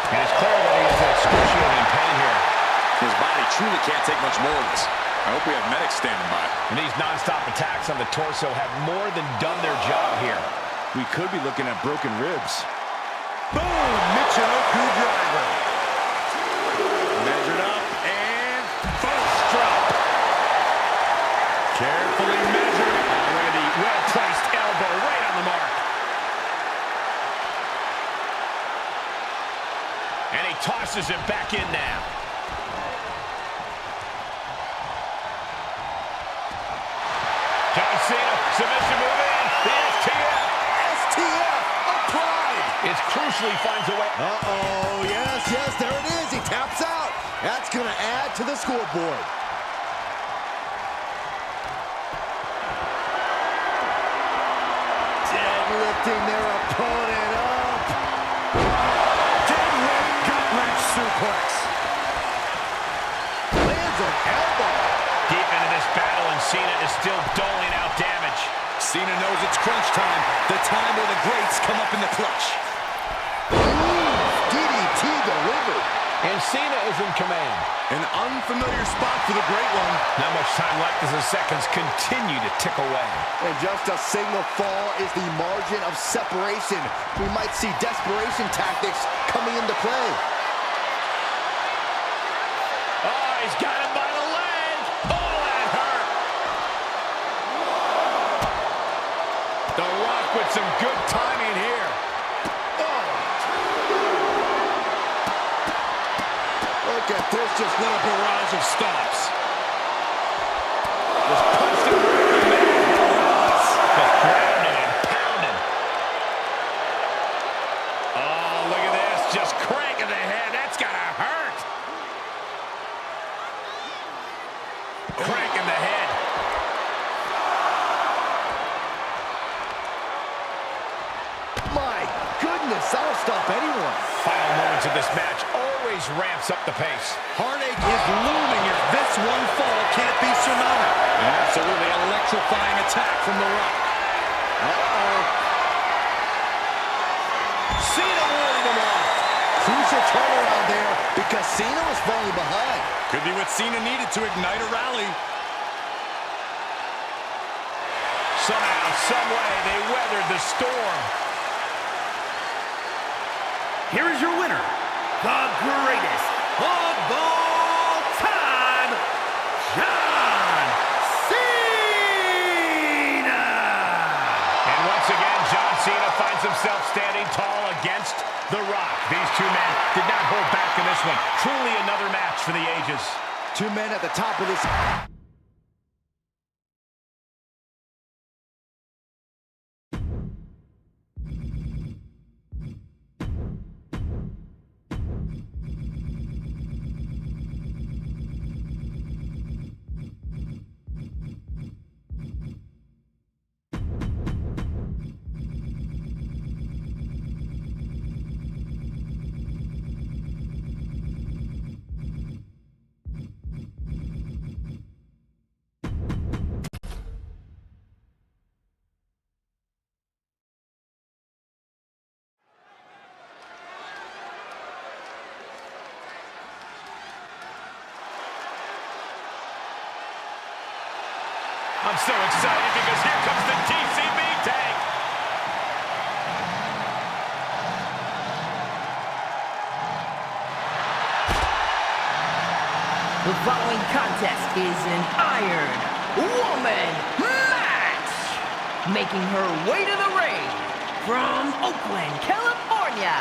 And it's clear that he is in excruciating pain here. His body truly can't take much more of this. I hope we have medics standing by. And these non-stop attacks on the torso have more than done their job here. We could be looking at broken ribs. Boom! Michinoku driver. Measured up and first drop. Carefully measured. Already well-placed elbow right on the mark. And he tosses it back in now. John Cena, submission move in. The STF. STF applied. It's crucially finds a way. Uh-oh, yes, there it is. He taps out. That's going to add to the scoreboard. Deadlifting their opponent up. Deadlift gut wrench suplex. Lands an elbow. Deep into this battle, and Cena is still doling out damage. Cena knows it's crunch time. The time where the greats come up in the clutch. DDT delivered. And Cena is in command. An unfamiliar spot for the great one. Not much time left as the seconds continue to tick away. And just a single fall is the margin of separation. We might see desperation tactics coming into play. Oh, he's got him by the leg. Oh, that hurt. Look at this, just lit a barrage of stomps. Just punched him right in the middle. Just grounding and pounding. Oh, look at this. Just cranking the head. That's gotta hurt. Cranking the head. My goodness, that'll stop anyone. Final moments of this match always ramps up the pace. Heartache is looming if this one fall can't be surmounted. An absolutely electrifying attack from The Rock. Uh-oh. Cena warding him off. Crucial turnaround there because Cena was falling behind. Could be what Cena needed to ignite a rally. Somehow, someway, they weathered the storm. Here is your winner, the greatest of all time, John Cena! And once again, John Cena finds himself standing tall against The Rock. These two men did not hold back in this one. Truly another match for the ages. Two men at the top of this. I'm so excited because here comes the TCB tag. The following contest is an Iron Woman match. Making her way to the ring from Oakland, California,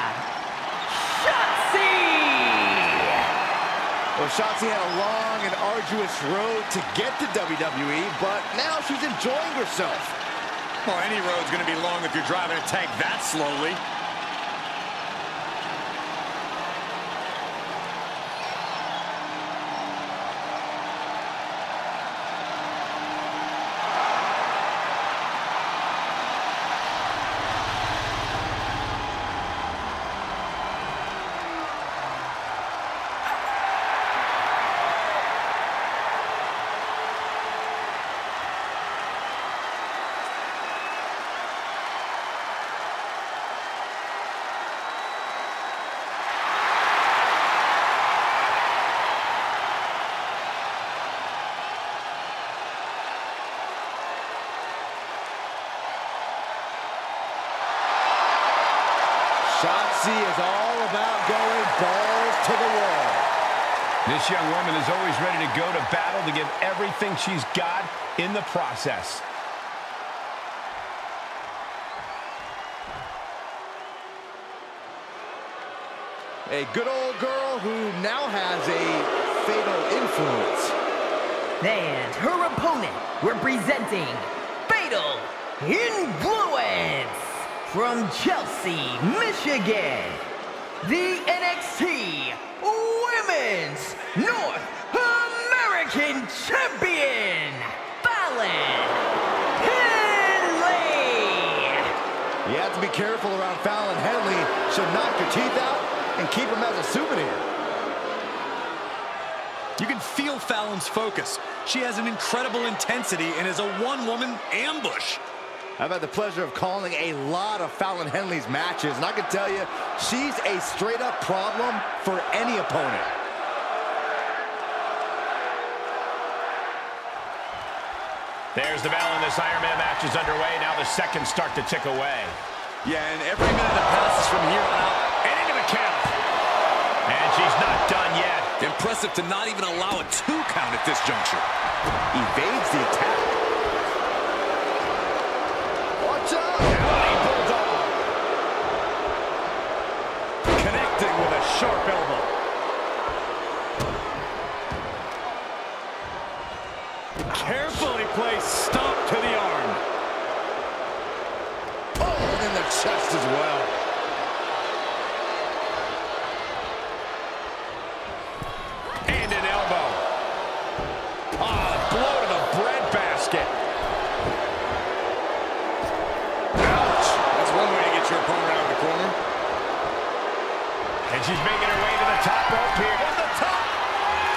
Shotzi! Well, Shotzi had a long and arduous road to get to WWE, but now she's enjoying herself. Well, any road's going to be long if you're driving a tank that slowly. Shotzi is all about going balls to the wall. This young woman is always ready to go to battle to give everything she's got in the process. A good old girl who now has a fatal influence. And her opponent, representing Fatal Influence from Chelsea, Michigan, the NXT Women's North American Champion, Fallon Henley. You have to be careful around Fallon Henley. She'll knock your teeth out and keep them as a souvenir. You can feel Fallon's focus. She has an incredible intensity and is a one-woman ambush. I've had the pleasure of calling a lot of Fallon Henley's matches, and I can tell you, she's a straight-up problem for any opponent. There's the bell, and this Iron Man match is underway. Now the seconds start to tick away. Yeah, and every minute that passes from here on out, And into the count. And she's not done yet. impressive to not even allow a 2 count at this juncture. Evades the attack. Watch out! Connecting with a sharp elbow. Carefully placed stomp to the arm. Oh, and in the chest as well. And an elbow. Ah, blow to the breadbasket. Ouch. That's one way to get your opponent out of the corner. And she's making her way to the top rope here. On the top.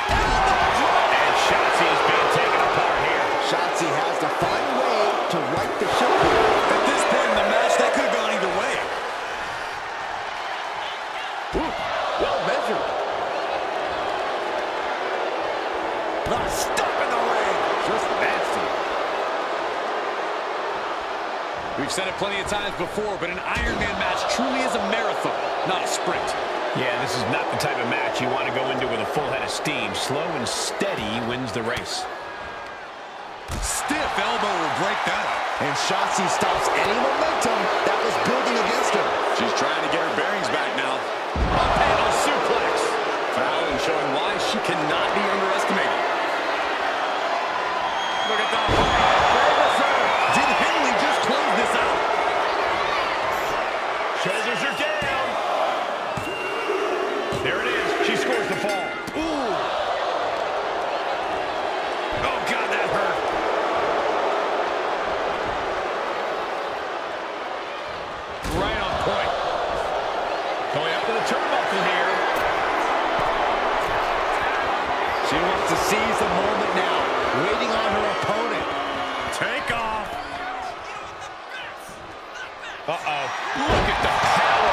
And Shotzi is being taken apart here. Shotzi has to find a way to right the ship here. At this point in the match, that could have gone either way. Ooh, well measured. The stop in the ring. Just nasty. We've said it plenty of times before, but an Iron Man match truly is a marathon, not a sprint. Yeah, this is not the type of match you want to go into with a full head of steam. Slow and steady wins the race. Stiff elbow will break that up. And Shotzi stops any momentum that was building against her. She's trying to get her bearings back now. A panel suplex. Fallon showing why she cannot be underestimated. Look at that. Did Henley just close this out? Shoulders are down. There it is. She scores the fall. Ooh. Oh, God, that hurt. Right on point. Going up to the turnbuckle here. She wants to seize the moment now, waiting on her opponent. Take off. Uh-oh. Look at the power.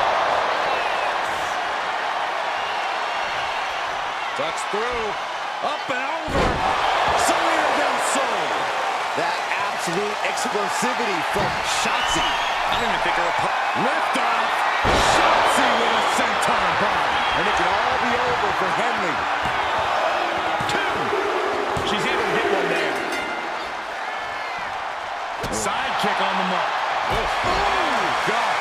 Ducks through. Up and over. Selena Del Sol. That absolute explosivity from Shotzi. I don't even think her opponent. Lift off. Shotzi with a senton bomb. And it can all be over for Henley. She's able to get one there. Sidekick on the mark. Oh, God.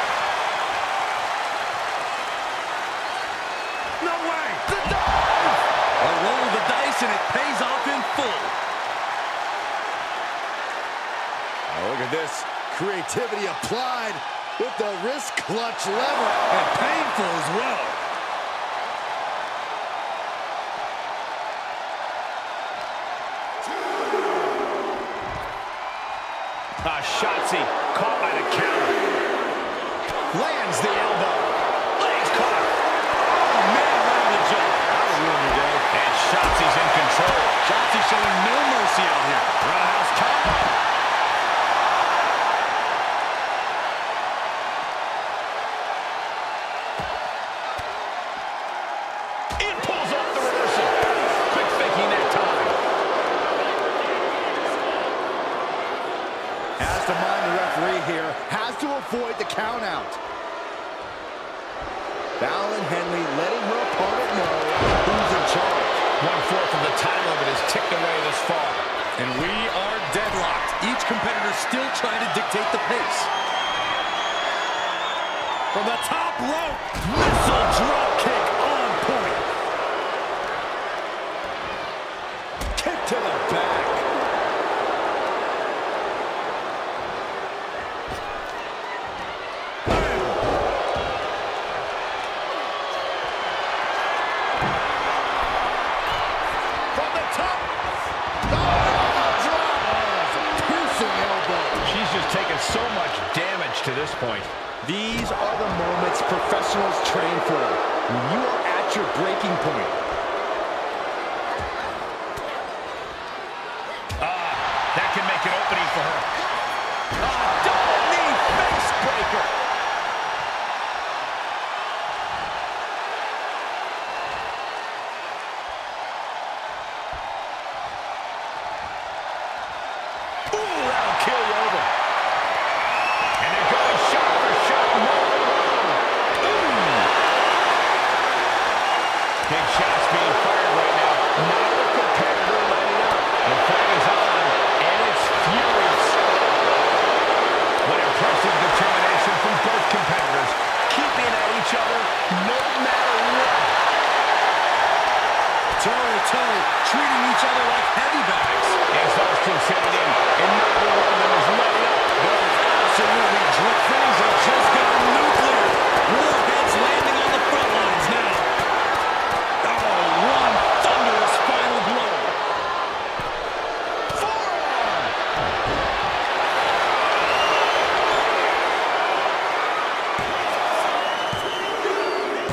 No way. The dive. A roll of the dice, and it pays off in full. Oh, look at this. Creativity applied with the wrist clutch lever. And painful as well. Shotzi caught by the counter. Lands the elbow. Legs caught. Oh, man, right on the jaw. That'll ruin your day. And Shotzi's in control. Shotzi showing no mercy out here. Roundhouse combo. It pulls off the reversal. Quick thinking that time. Has to mind the referee here. Has to avoid the count out. Fallon Henley letting her opponent know who's in charge. 1/4 of the time limit is ticked away this far. And we are deadlocked. Each competitor still trying to dictate the pace. From the top rope, missile drop kick on point. Kick to the back. From the top. She's just taken so much damage to this point. These are the moments professionals train for. When you are at your breaking point. That can make an opening for her. Double knee face breaker. Ooh, that'll kill you over. And they're going shot for shot. Ooh. Big shot. toe, treating each other like heavy bags. Exhaustion setting in, and neither one of them is letting up. Both absolutely drunk. Things have just gone nuclear. Warheads landing on the front lines now. Oh, one thunderous final blow. Forearm.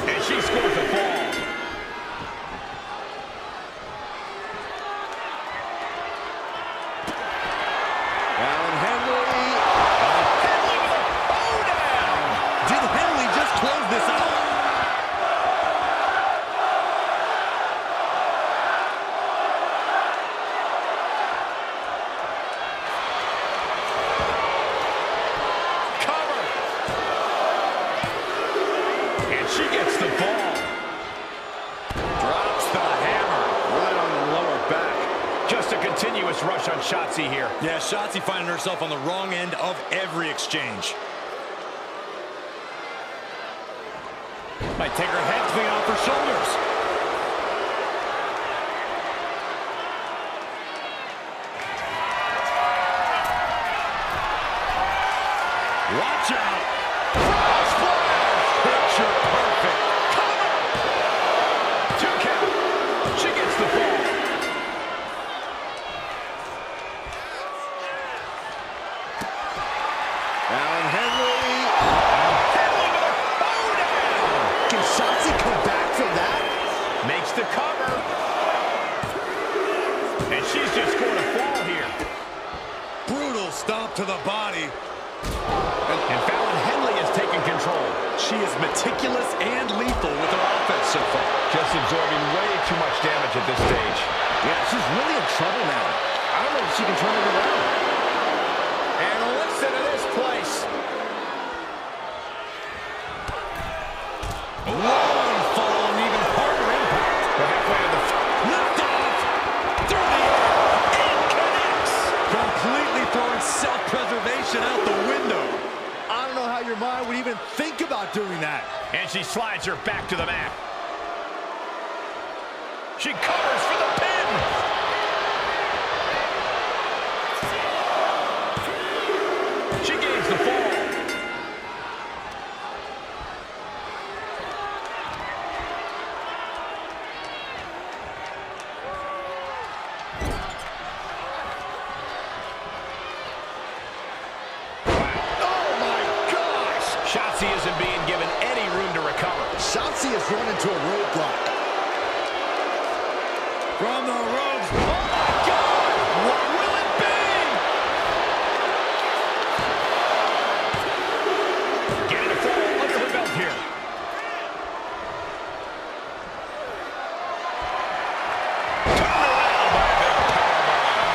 And she scores a fall. Alan Henry. Henley with a down. Did Henley just close this out? Cover. And she gets the fall. Drops the hammer right on the lower back. Just a continuous rush on Shotzi here. Yeah, Shotzi finding herself on the wrong end of every exchange. Might take her head clean off her shoulders. Watch out. Frog splash. Picture perfect. Cover. 2 count. She gets the fall. Alan Henry. Henley with a down. Can Shotzi come back from that? Makes the cover. And she's just scored a fall here. Brutal stomp to the body. And Fallon Henley has taken control. She is meticulous and lethal with her offense so far. Just absorbing way too much damage at this stage. Yeah, she's really in trouble now. I don't know if she can turn it around. And listen to this place. Long fall and even harder impact. We're halfway to the... Lift off. Through the air. And connects. Completely throwing self-preservation out the window. I don't know how your mind would even think about doing that. And she slides her back to the mat. She covers for the pin. She gains the fall. Shotzi isn't being given any room to recover. Shotzi has run into a roadblock. From the ropes. Oh, my God. What will it be? Getting a fall under her belt here. Turned around by a big powerbomb.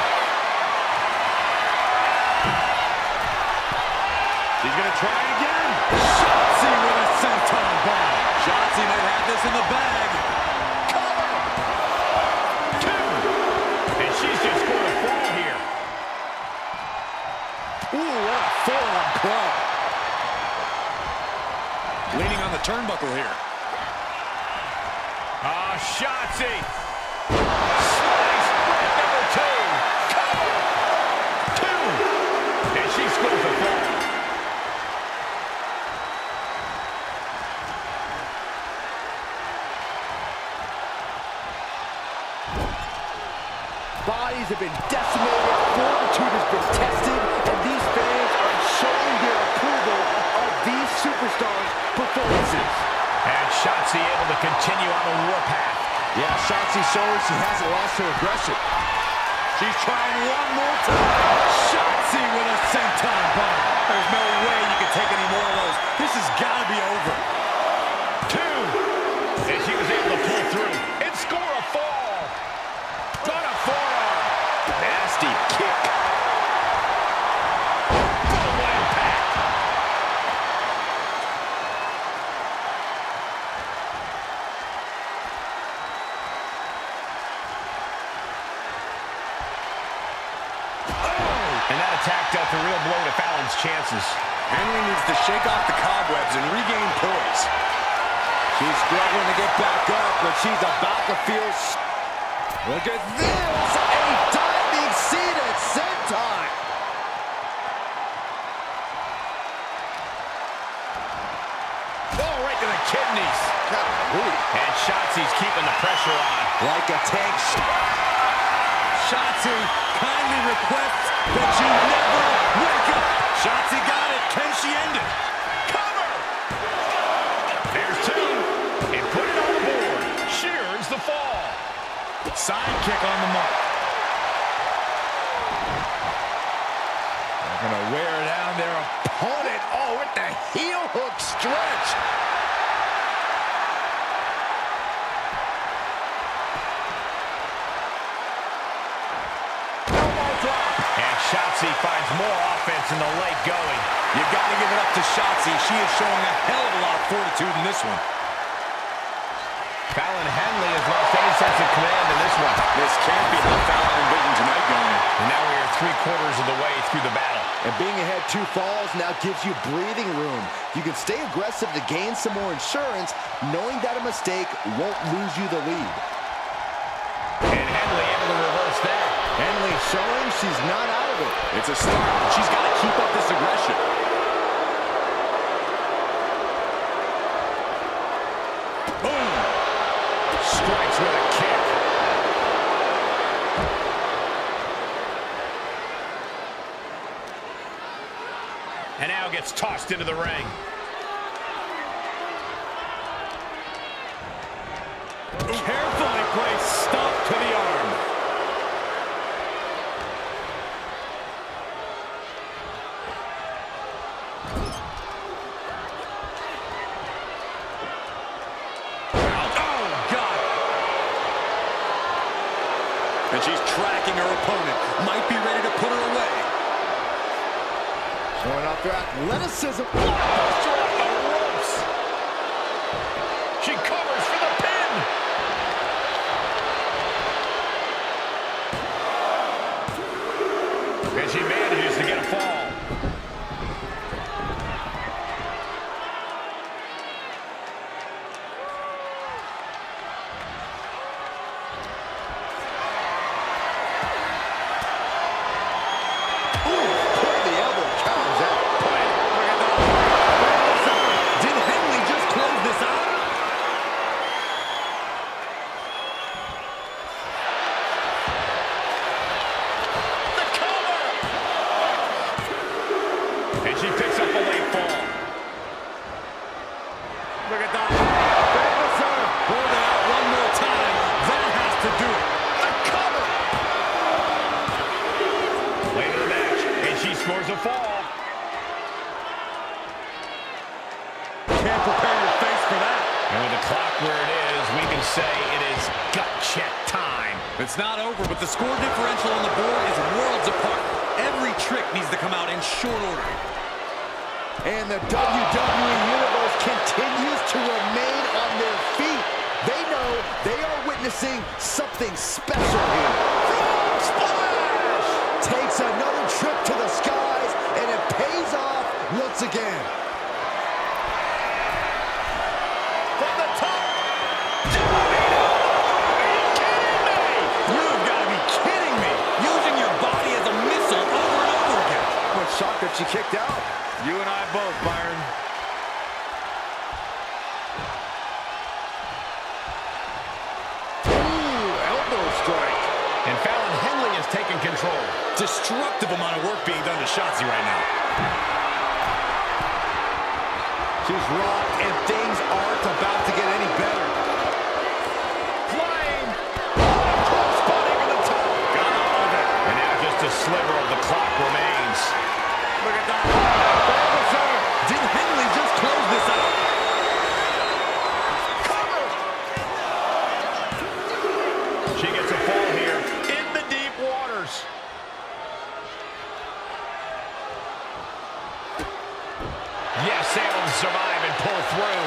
She's going to try again. Shotzi with a senton bomb. Shotzi might have this in the bag. Cover. 2. And she's just scored a fall here. Ooh, what a forearm club. Leaning on the turnbuckle here. Ah, Shotzi. Slice break number 2. Cover. 2. And she scores a fall. Bodies have been decimated, fortitude has been tested, and these fans are showing their approval of these superstars' performances. And Shotzi able to continue on the warpath. Yeah, Shotzi shows she hasn't lost her aggression. She's trying one more time. Shotzi with a senton bomb. There's no way you can take any more of those. This has got to be over. 2. And she was able to pull through and score a fall. Got a forearm. Nasty kick. Boom, impact. And that attack dealt a real blow to Fallon's chances. Henry needs to shake off the cobwebs and regain poise. She's struggling to get back up, but she's about to feel... Look at this! A diving seated senton! Oh, right to the kidneys. And Shotzi's keeping the pressure on. Like a tank. Shotzi kindly requests that you never wake up. Shotzi got it. Can she end it? Cover! There's two. And put it on the board. Shears the fall. Side kick on the mark. They're going to wear down their opponent. Oh, with the heel hook stretch. And Shotzi finds more offense in the late going. You got to give it up to Shotzi. She is showing a hell of a lot of fortitude in this one. Fallon Henley has lost any sense of command in this one. This can't be how Fallon envisioned tonight going. And now we are 3/4 of the way through the battle. And being ahead 2 falls now gives you breathing room. You can stay aggressive to gain some more insurance, knowing that a mistake won't lose you the lead. And Henley able to reverse that. Henley showing she's not out of it. It's a start. She's got to keep up this aggression. Boom! Strikes with a kick. And now gets tossed into the ring. Carefully placed stomp to the arm. Oh, God. And she's tracking her opponent. Might be ready to put her away. Showing off their athleticism. Buster off the ropes. She covers for the pin. And she manages to get a fall. Did Henley just close this out? The cover! And she picks up a late fall. Look at that. Hold it out one more time. That has to do it. The cover! Later in the match, and she scores a fall. Can't prepare your face for that. And with the clock where it is, we can say it is gut check time. It's not over, but the score differential on the board is worlds apart. Every trick needs to come out in short order. And the WWE Universe continues to remain on their feet. They know they are witnessing something special here. Frog splash! Takes another trip to the skies, and it pays off once again. From the top. You've got to be kidding me. Using your body as a missile over and over again. What shock that she kicked out. You and I both, Byron. Ooh, elbow strike. And Fallon Henley has taken control. Destructive amount of work being done to Shotzi right now. She's rocked, and things aren't about to get any better. Flying. Crossbody over the top. Got all of it. And now just a sliver of the clock remains. Look at that. Did Henley just close this out? She gets a fall here in the deep waters. Yes, able to survive and pull through.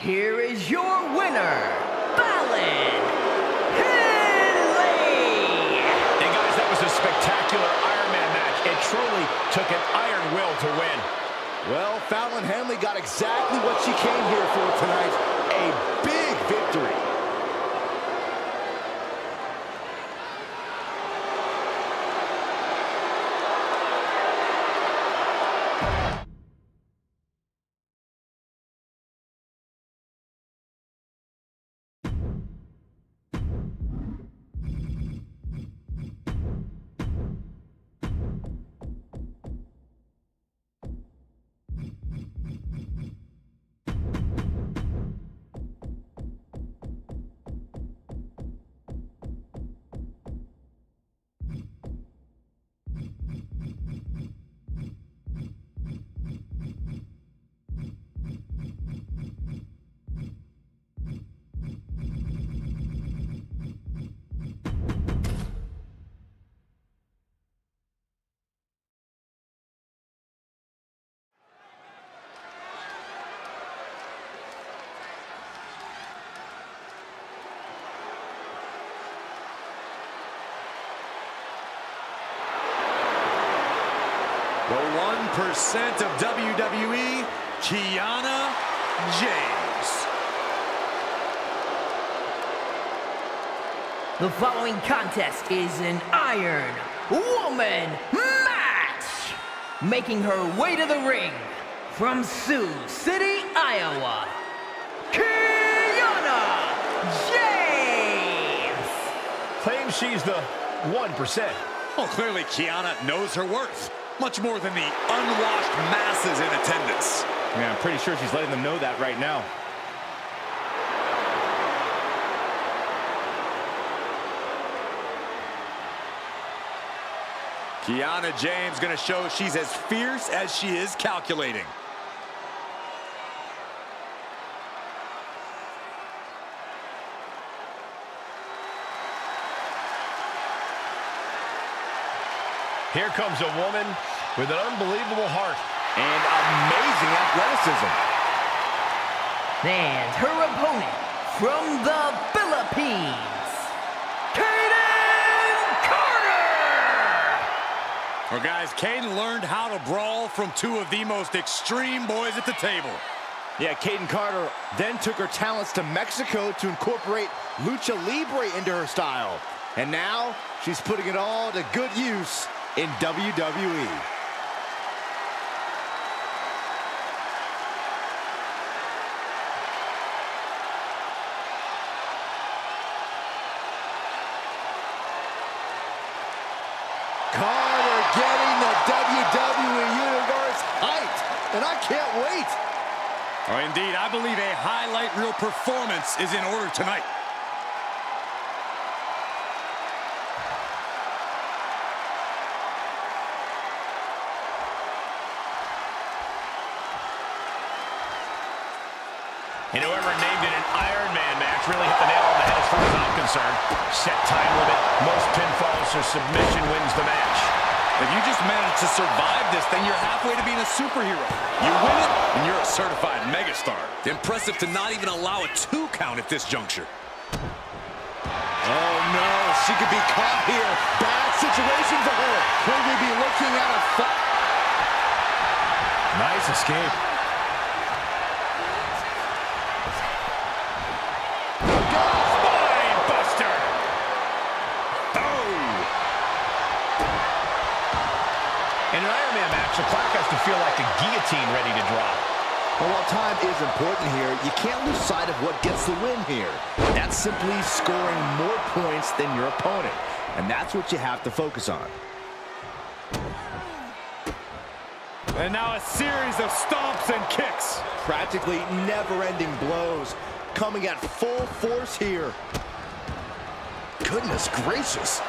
Here is your winner, Fallon Henley! And guys, that was a spectacular Iron Man match. It truly took an iron will to win. Well, Fallon Henley got exactly what she came here for tonight. A big The 1% of WWE, Kiana James. The following contest is an Iron Woman match. Making her way to the ring from Sioux City, Iowa, Kiana James. Claims she's the 1%. Well, clearly Kiana knows her worth. Much more than the unwashed masses in attendance. Yeah, I'm pretty sure she's letting them know that right now. Kiana James gonna show she's as fierce as she is calculating. Here comes a woman with an unbelievable heart And amazing athleticism. And her opponent from the Philippines, Kaden Carter! Well, guys, Kaden learned how to brawl from two of the most extreme boys at the table. Yeah, Kaden Carter then took her talents to Mexico to incorporate Lucha Libre into her style. And now she's putting it all to good use in WWE. Carter getting the WWE Universe hyped, and I can't wait. Oh, indeed, I believe a highlight reel performance is in order tonight. And whoever named it an Iron Man match really hit the nail on the head as far as I'm concerned. Set time limit, most pinfalls or submission wins the match. If you just manage to survive this thing, you're halfway to being a superhero. You win it, and you're a certified megastar. Impressive to not even allow a 2 count at this juncture. Oh no, she could be caught here. Bad situation for her. Will we be looking at a fight? Nice escape. Spine buster. Oh. In an Iron Man match, the clock has to feel like a guillotine ready to drop. Well, while time is important here, you can't lose sight of what gets the win here. That's simply scoring more points than your opponent. And that's what you have to focus on. And now a series of stomps and kicks. Practically never-ending blows coming at full force here. Goodness gracious.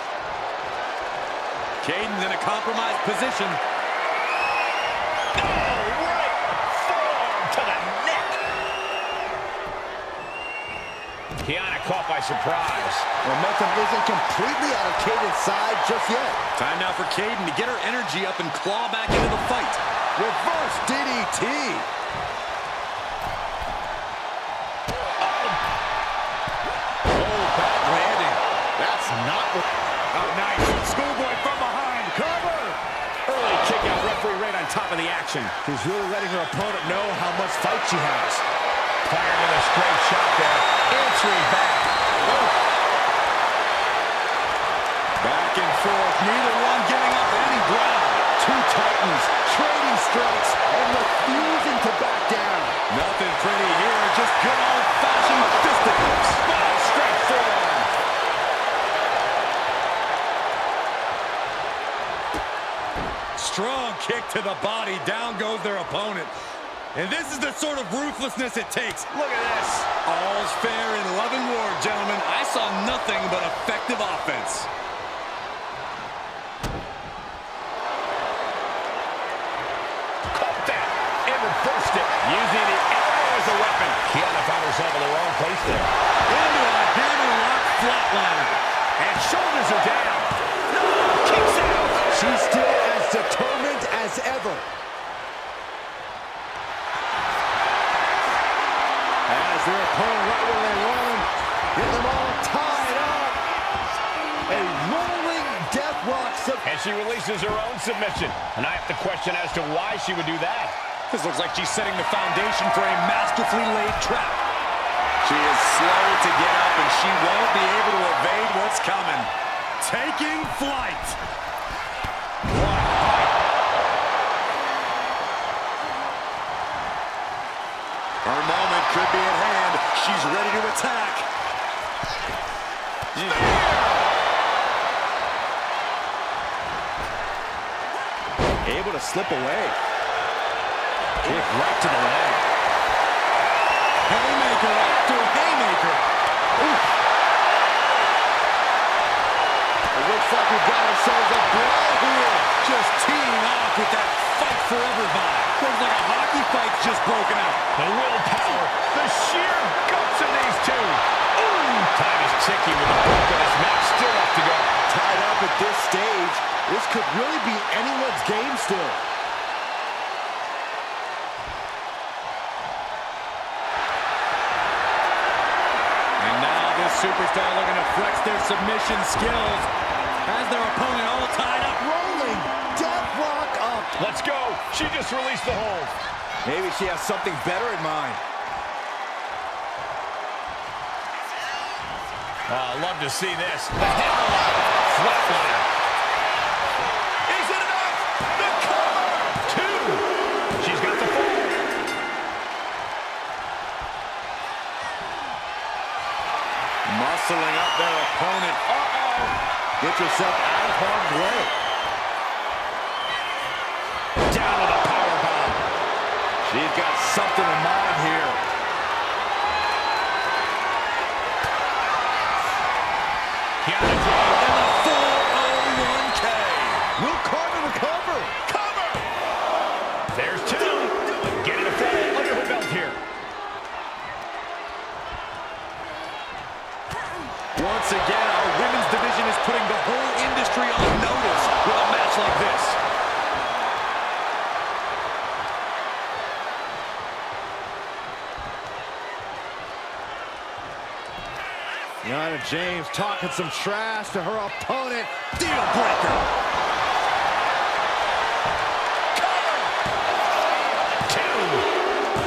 Kaden's in a compromised position. Kiana caught by surprise. Momentum isn't completely out of Kaden's side just yet. Time now for Kaden to get her energy up and claw back into the fight. Reverse DDT. Oh, bad landing. That's not what... Oh, nice. Schoolboy from behind. Cover. Early kick out, referee right on top of the action. She's really letting her opponent know how much fight she has. Fired with a straight shot there. Answering back. Oh. Back and forth. Neither one giving up any ground. Two titans trading strikes and refusing to back down. Nothing pretty here. Just good old-fashioned fisticuffs. Oh, straight forearm. Strong kick to the body. Down goes their opponent. And this is the sort of ruthlessness it takes. Look at this. All's fair in love and war, gentlemen. I saw nothing but effective offense. Caught that and reversed it. Using the elbow as a weapon. Kiana found herself in the wrong place there. Into a hammerlock flatliner. And shoulders are down. No, kicks out. She's still as determined as ever. As their opponent right where they want them, get them all tied up. A rolling death rock aggressive. And she releases her own submission. And I have to question as to why she would do that. This looks like she's setting the foundation for a masterfully laid trap. She is slow to get up, and she won't be able to evade what's coming. Taking flight. Her moment could be at hand. She's ready to attack. Able to slip away. Kick right to the leg. Haymaker after haymaker. Oof. It looks like we've got ourselves a brawl here. Just teeing off with that fight forever vibe. Looks like a hockey fight's just broken out. The willpower, the sheer guts of these two. Ooh, time is ticking with the bulk of this match still left to go. Tied up at this stage, this could really be anyone's game still. And now this superstar looking to flex their submission skills. Has their opponent all tied up. Rolling death rock up. Let's go. She just released the hold. Maybe she has something better in mind. Oh, I'd love to see this. The hammerlock. Flatliner. Is it enough? The cover. Two. She's got the fall. Muscling up their opponent. Uh-oh. Get yourself out of harm's way. Down with a powerbomb. She's got something in mind here. Kiana James. And the 401K. Will Carter recover? Cover. There's two. Getting a fall under her belt here. Once again, our women's division is putting the whole industry on notice with a match like this. Kiana James talking some trash to her opponent. Deal breaker. Two.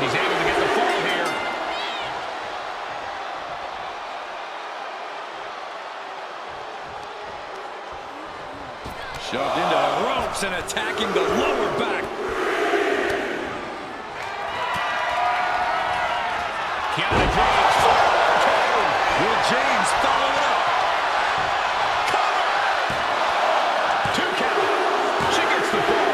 He's able to get the fall here. Shoved into the ropes and attacking the lower back. Kiana James. 4-2. Will James follow it up? Cover. 2 count. She gets the fall.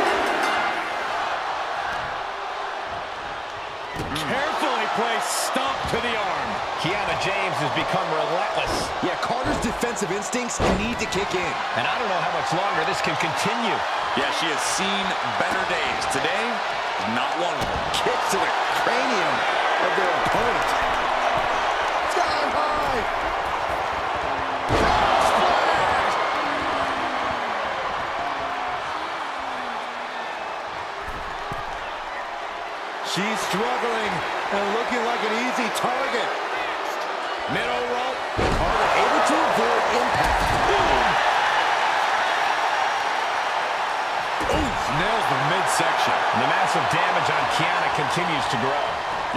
Carefully placed stomp to the arm. Kiana James has become relentless. Yeah, Carter's defensive instincts need to kick in. And I don't know how much longer this can continue. Yeah, she has seen better days. Today, not one of them. Kicks to the cranium of their opponent. Sky high. Splash. She's struggling and looking like an easy target. Middle rope. Carter able to avoid impact. Oof, nails the midsection. The massive damage on Kiana continues to grow.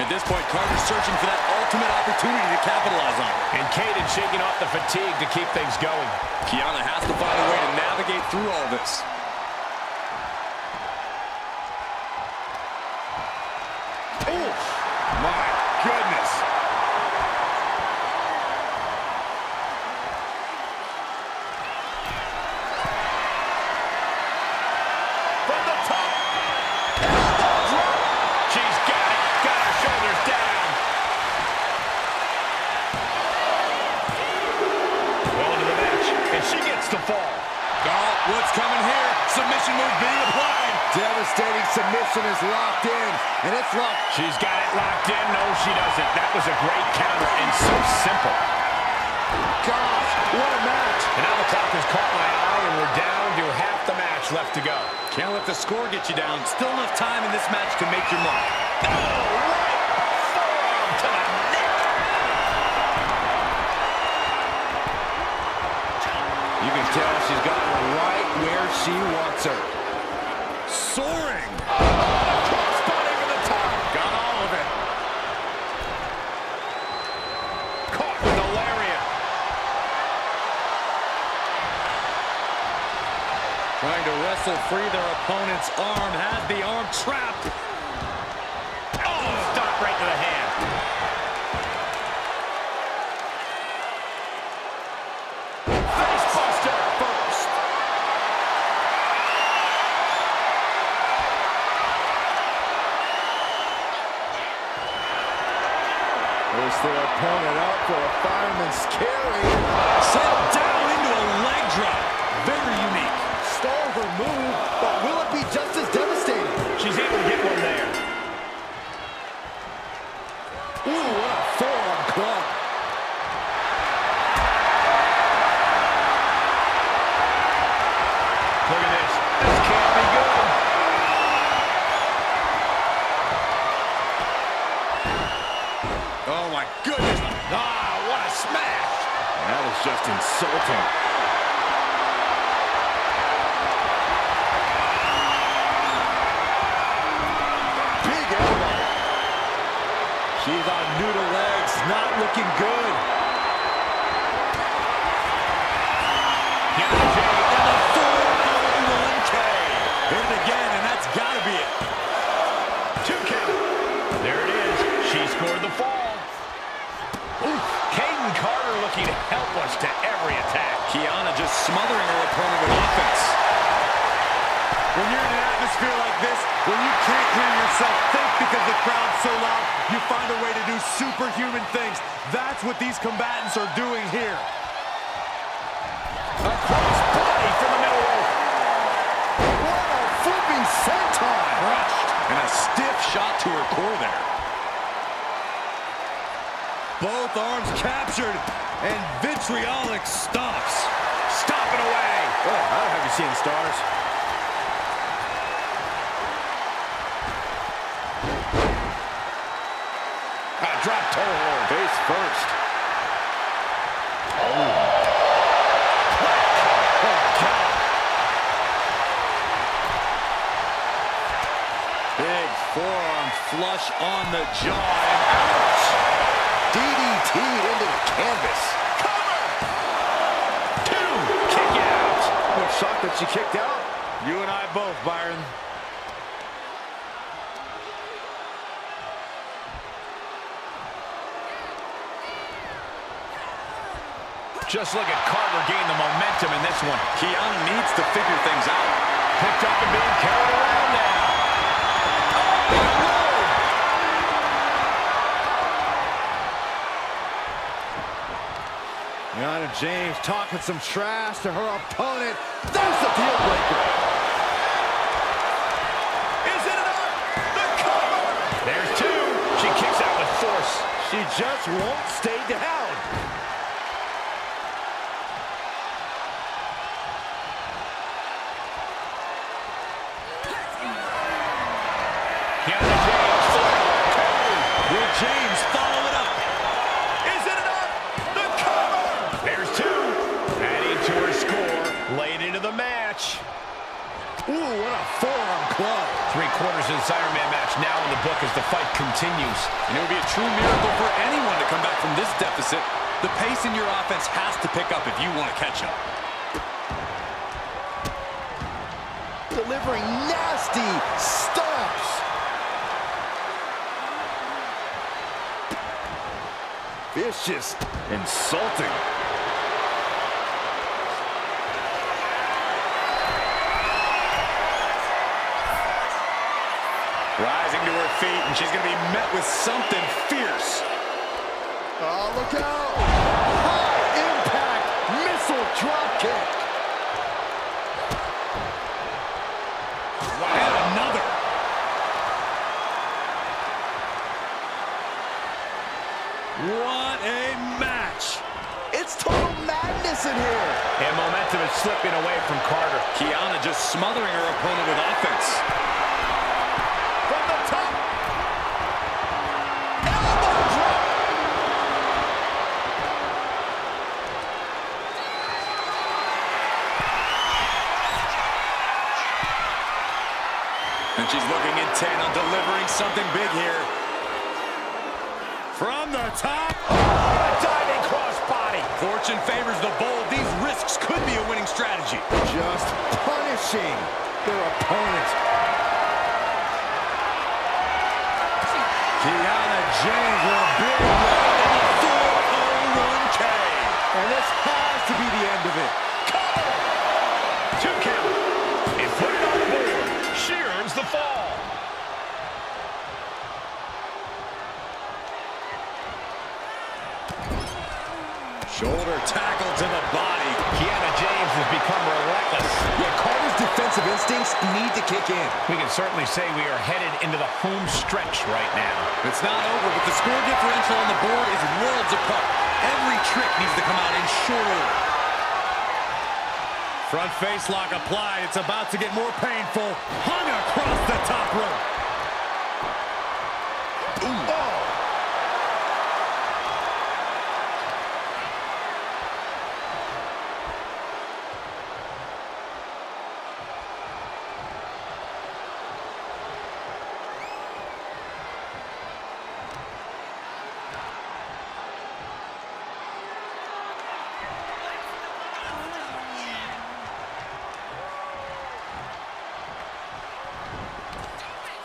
At this point, Carter's searching for that ultimate opportunity to capitalize on it. And Kaden shaking off the fatigue to keep things going. Kiana has to find a way to navigate through all this. Oof. My goodness. From the top. Elbow drop. She's got it. Got her shoulders down. Well into the match. And she gets the fall. Oh, what's coming here? Submission move being applied. Devastating submission is locked in, and it's locked. She's got it locked in. No, she doesn't. That was a great counter and so simple. Gosh, what a match. And now the clock has caught my eye, and we're down to half the match left to go. Can't let the score get you down. Still enough time in this match to make your mark. Oh, right forearm to the neck. You can tell she's got her right where she wants her. Soaring. Crossbody over the top. Got all of it. Caught with the lariat. Trying to wrestle free their opponent's arm. Has the arm trapped. Oh, stop right to the hand. Facebuster first. There's their opponent up for a fireman's carry. Sent down into a leg drop. Very unique. Stole her move, but will it be just as devastating? She's able to get one there. Ooh, what a forearm club. Look at this. This can't be good. Oh, my goodness. Ah, what a smash. That is just insulting. Big elbow. She's on noodle legs, not looking good. Here's the J. And the 4-1K. Hit it again, and that's got to be it. 2 count. There it is. She scored the fall. Ooh, Kaden Carter looking helpless to every attack. Kiana just smothering her opponent with offense. When you're in an atmosphere like this, when you can't hear yourself think because the crowd's so loud, you find a way to do superhuman things. That's what these combatants are doing here. A cross body from the middle rope. What a flipping senton. Crushed. And a stiff shot to her core there. Both arms captured, and vitriolic stomps. Stomping away. Oh, I have you seen stars. Drop toe hold. Face first. Big forearm flush on the jaw, and ouch! DDT'd into the canvas. Cover! 2. Kick out. I'm shocked that she kicked out. You and I both, Byron. Just look at Carter gain the momentum in this one. Kiana needs to figure things out. Picked up and being carried around now. Kiana James talking some trash to her opponent. There's the deal breaker. Is it enough? The cover! There's 2. She kicks out with force. She just won't stay down. Kiana James for 2. Will James follow it up? Is it enough? The cover! There's 2. Adding to her score. Late into the match. Ooh, what a forearm club. 3/4 of this Iron Man match now in the book as the fight continues. And it would be a true miracle for anyone to come back from this deficit. The pace in your offense has to pick up if you want to catch up. Delivering nasty stomps. Vicious, insulting. Rising to her feet, and she's going to be met with something fierce. Oh, look out! High impact missile drop kick. Wow. And another. What a match. It's total madness in here. And momentum is slipping away from Carter. Kiana just smothering her opponent with offense. From the top. Elbow drop. she's looking intent on delivering something big here. From the top. Oh, diving crossbody. Fortune favors the bold. These risks could be a winning strategy. Just punishing their opponent. Kiana James with a big right in the 401k. And this has to be the end of it. Two count. And put it on the board. She earns the fall. Shoulder tackle to the body. Kiana James has become relentless. Yeah, Carter's defensive instincts need to kick in. We can certainly say we are headed into the home stretch right now. It's not over, but the score differential on the board is worlds apart. Every trick needs to come out in short order. Front face lock applied. It's about to get more painful. Hung across the top rope. Ooh. Oh.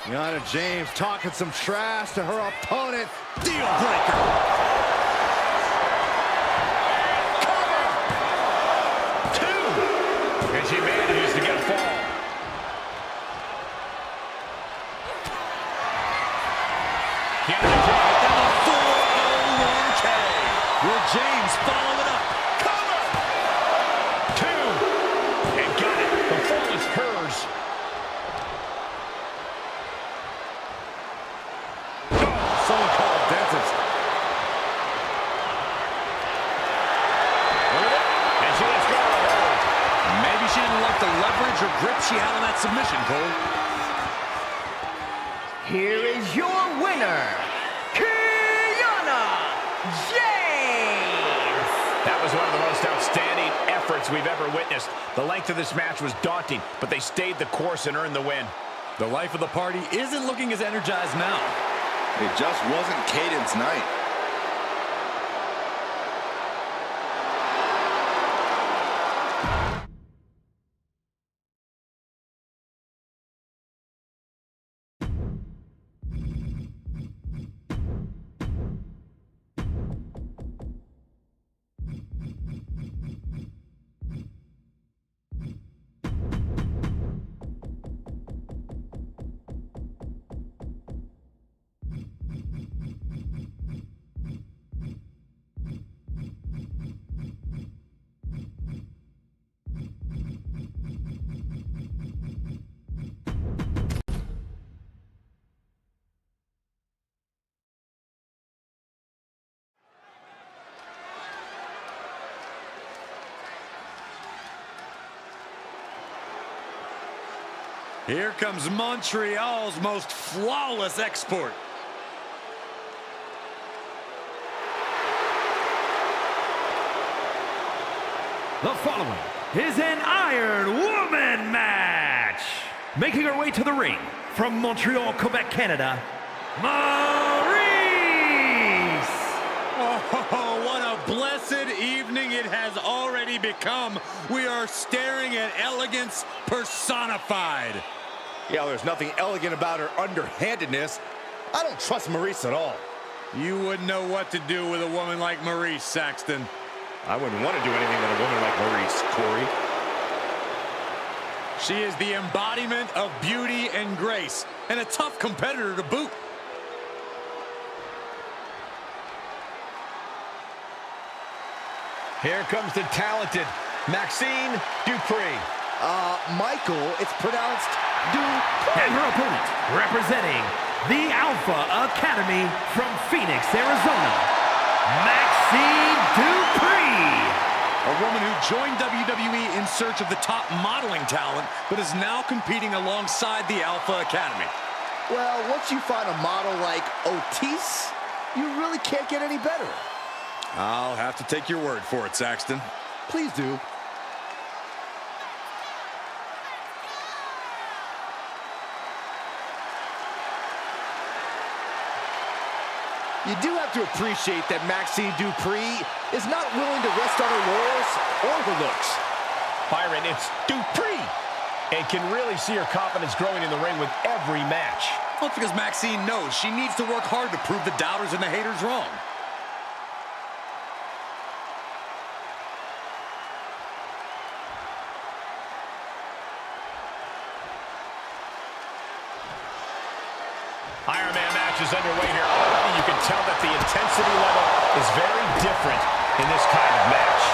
Kiana James talking some trash to her opponent. Deal breaker. Cover! Two. And she manages to get a fall. Kiana James And a 401k. Will James follow it up? cover. Two. And got it. The fall is hers. Someone call a dentist. And she lets go of the hold. Maybe she didn't like the leverage or grip she had on that submission, Cole. Here is your winner, Kiana James! That was one of the most outstanding efforts we've ever witnessed. The length of this match was daunting, but they stayed the course and earned the win. The life of the party isn't looking as energized now. It just wasn't Caden's night. Here comes Montreal's most flawless export. The following is an Iron Woman match. Making her way to the ring from Montreal, Quebec, Canada, Maurice! Oh, what a blessed evening it has already become. We are staring at elegance personified. Yeah, there's nothing elegant about her underhandedness. I don't trust Maurice at all. You wouldn't know what to do with a woman like Maurice, Saxton. I wouldn't want to do anything with a woman like Maurice, Corey. She is the embodiment of beauty and grace, and a tough competitor to boot. Here comes the talented Maxine Dupree. Michael, it's pronounced Dupree. And her opponent, representing the Alpha Academy from Phoenix, Arizona, Maxine Dupree. A woman who joined WWE in search of the top modeling talent, but is now competing alongside the Alpha Academy. Well, once you find a model like Otis, you really can't get any better. I'll have to take your word for it, Saxton. Please do. You do have to appreciate that Maxine Dupree is not willing to rest on her laurels or her looks. Byron, it's Dupree. And can really see her confidence growing in the ring with every match. Well, it's because Maxine knows she needs to work hard to prove the doubters and the haters wrong. Iron Man match is underway here. Already you can tell that the intensity level is very different in this kind of match.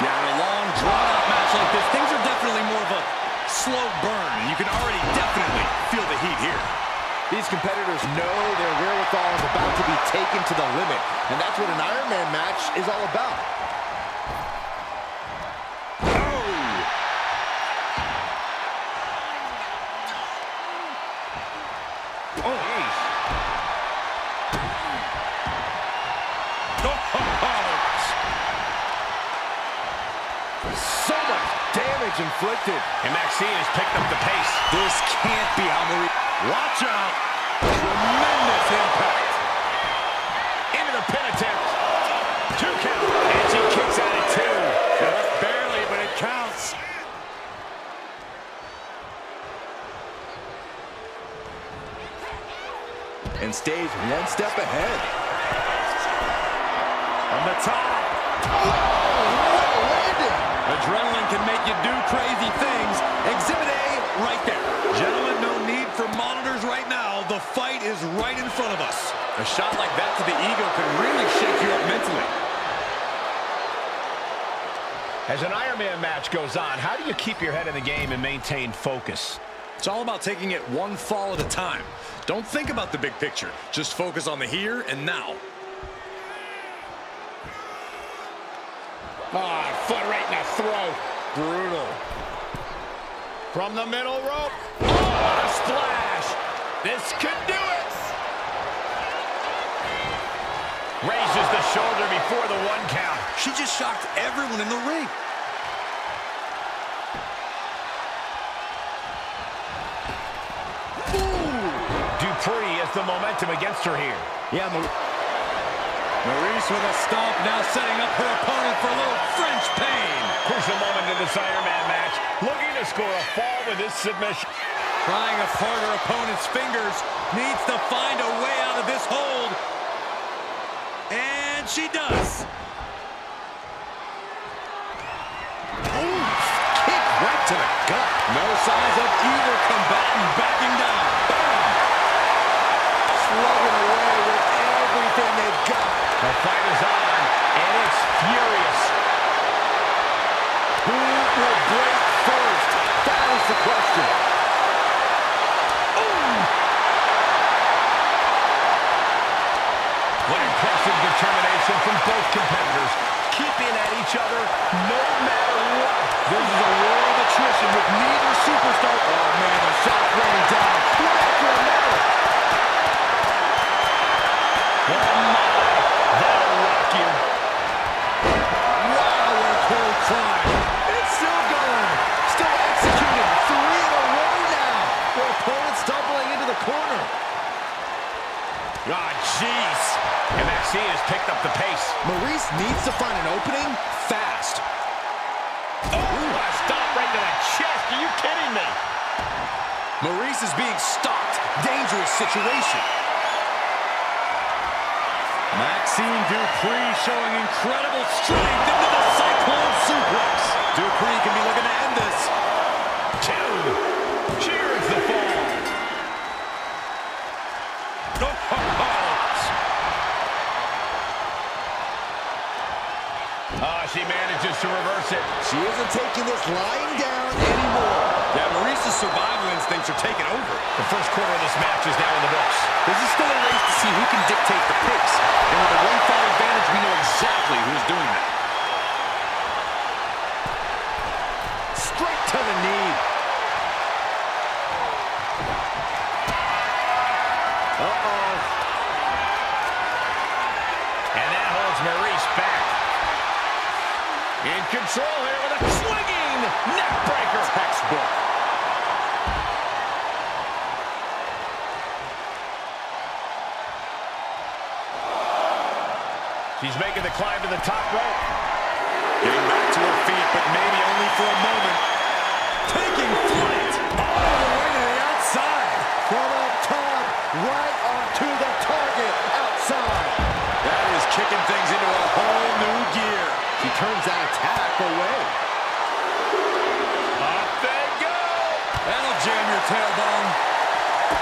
Yeah, in a long, drawn-out match like this, things are definitely more of a slow burn. You can already definitely feel the heat here. These competitors know their wherewithal is about to be taken to the limit, and that's what an Iron Man match is all about. So much damage inflicted. And Maxine has picked up the pace. This can't be how Marie... Watch out! Tremendous impact. Into the pin attempt. 2 count. And she kicks out at 2. Just barely, but it counts. And stays one step ahead. On the top. What a landing! Adrenaline can make you do crazy things. Exhibit A right there. Gentlemen, no need for monitors right now. The fight is right in front of us. A shot like that to the ego can really shake you up mentally. As an Iron Man match goes on, how do you keep your head in the game and maintain focus? It's all about taking it one fall at a time. Don't think about the big picture. Just focus on the here and now. Foot right in the throat. Brutal. From the middle rope. Oh, a splash. This could do it. Raises the shoulder before the 1 count. She just shocked everyone in the ring. Dupree has the momentum against her here. Yeah, Maurice with a stomp, now setting up her opponent for a little French pain. Crucial moment in this Iron Man match. Looking to score a fall with this submission. Prying apart her opponent's fingers. Needs to find a way out of this hold. And she does. Ooh, kick right to the gut. No signs of either combatant backing down. Bam! Slugging away with everything they've got. The fight is on, and it's furious. Who will break first? That is the question. What impressive determination from both competitors, keeping at each other no matter what. This is a war of attrition with neither superstar. Oh, man, the shot's raining down. One after another. Oh, my. That'll rock you. Wow, what a cold climb. It's still going. Still executing. 3 in a row now. Their opponent stumbling into the corner. Ah, jeez. And Maxine has picked up the pace. Maurice needs to find an opening fast. Oh, a stop right to the chest. Are you kidding me? Maurice is being stopped. Dangerous situation. Maxine Dupree showing incredible strength into the Cyclone Suplex. Dupree can be looking to end this. 2. Cheers the fall. She manages to reverse it. She isn't taking this lying down anymore. Yeah, Maurice's survival instincts are taking over. The first quarter of this match is now in the books. This is still a race to see who can dictate the pace. And with a 1-fall advantage, we know exactly who's doing that. Straight to the knee. Uh-oh. And that holds Maurice back. In control here with a swinging neck breaker. Textbook. She's making the climb to the top rope. Getting back to her feet, but maybe only for a moment. Taking flight all the way to the outside. From up top, right onto the target outside. That is kicking things into a whole new gear. She turns that attack away. Up they go. That'll jam your tailbone.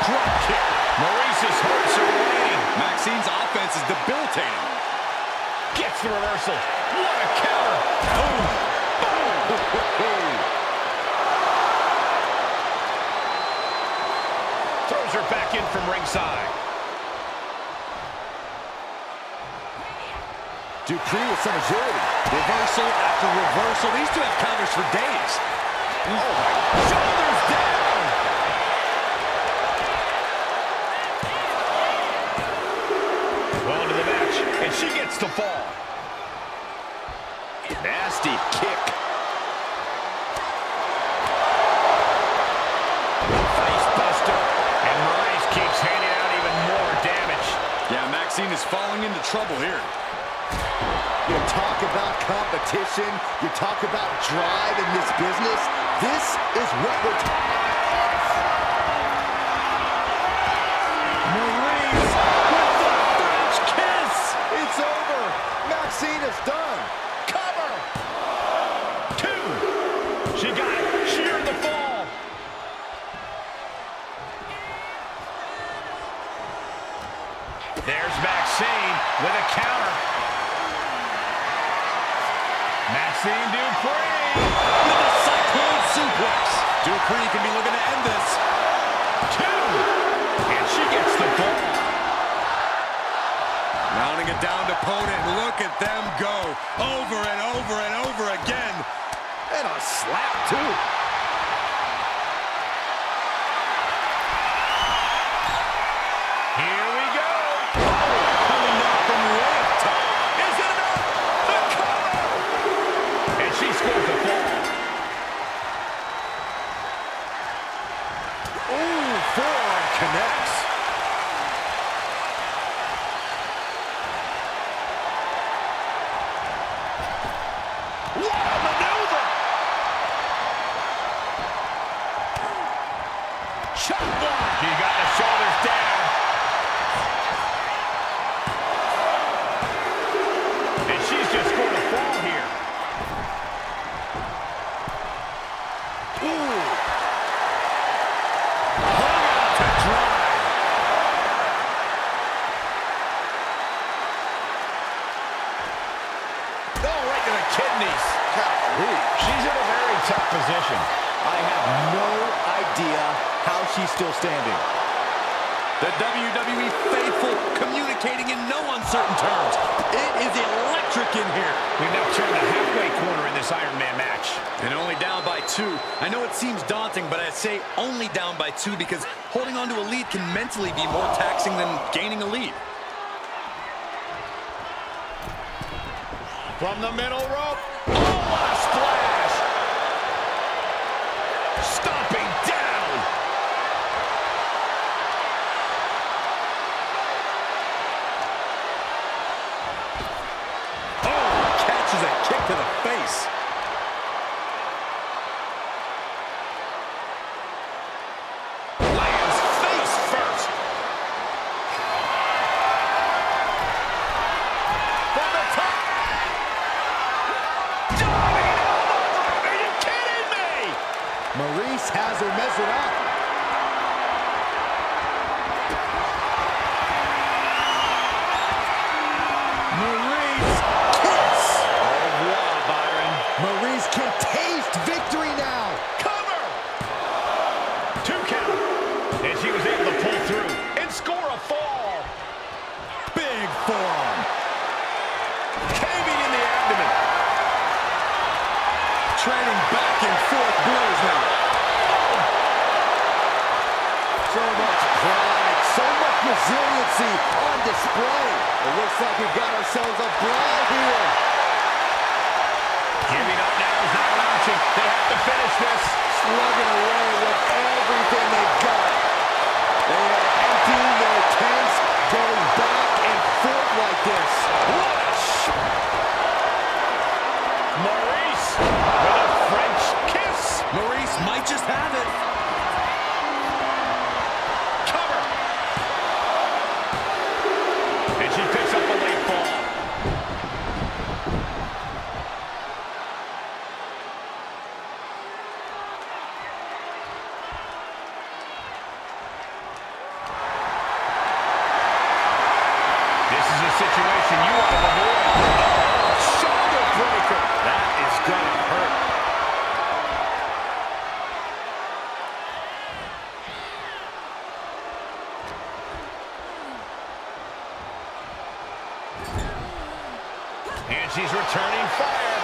Drop kick. Maurice's hopes are waning. Maxine's offense is debilitating. Gets the reversal. What a counter. Boom. Boom. Throws her back in from ringside. Dupree with some agility. Reversal after reversal. These two have counters for days. Oh, my. Shoulders down. Well into the match, and she gets the fall. Nasty kick. Face buster, and Maurice keeps handing out even more damage. Yeah, Maxine is falling into trouble here. You talk about competition, you talk about drive in this business. This is what we're talking about. Maurice with the French kiss. It's over. Maxine is done. Cover. 2. She got it. She earned the fall. There's Maxine with a counter. Maxine Dupree With a cyclone suplex. Dupree can be looking to end this. 2. And she gets the ball. Mounting a downed opponent. Look at them go. Over and over and over again. And a slap, too. Here we go. Coming down from way up top. Is it enough? The cover! And she scores the fall. Ooh, forearm connects. What a maneuver. Chop block. He got the shoulders down. And she's just scored a fall here. Ooh. Hung out to dry. Oh, right to the kidneys. Golly. She's in a very tough position. I have no idea how she's still standing. The WWE faithful communicating in no uncertain terms. It is electric in here. We've now turned the halfway corner in this Iron Man match. And only down by 2. I know it seems daunting, but I say only down by 2 because holding on to a lead can mentally be more taxing than gaining a lead. From the middle rope. Oh, what a splash! Stomping down. Oh, catches a kick to the face. Lands face first. From the top. Diving elbow drop. Are you kidding me? Maurice has her measured up. Maurice kiss. Au revoir, Byron. Maurice can taste victory now. Cover. 2 count. And she was able to pull through and score a fall. Big forearm. Caving in the abdomen. Trading back and forth blows now. So much pride, so much resiliency on display. It looks like we've got ourselves a brawl here. Giving up now is not an option. They have to finish this. Slugging away with everything they've got. They are emptying their tanks, going back and forth like this. What a have it. Cover. And she picks up a late fall. This is a situation you want to avoid. Shoulder breaker. That is going to hurt. And she's returning fire.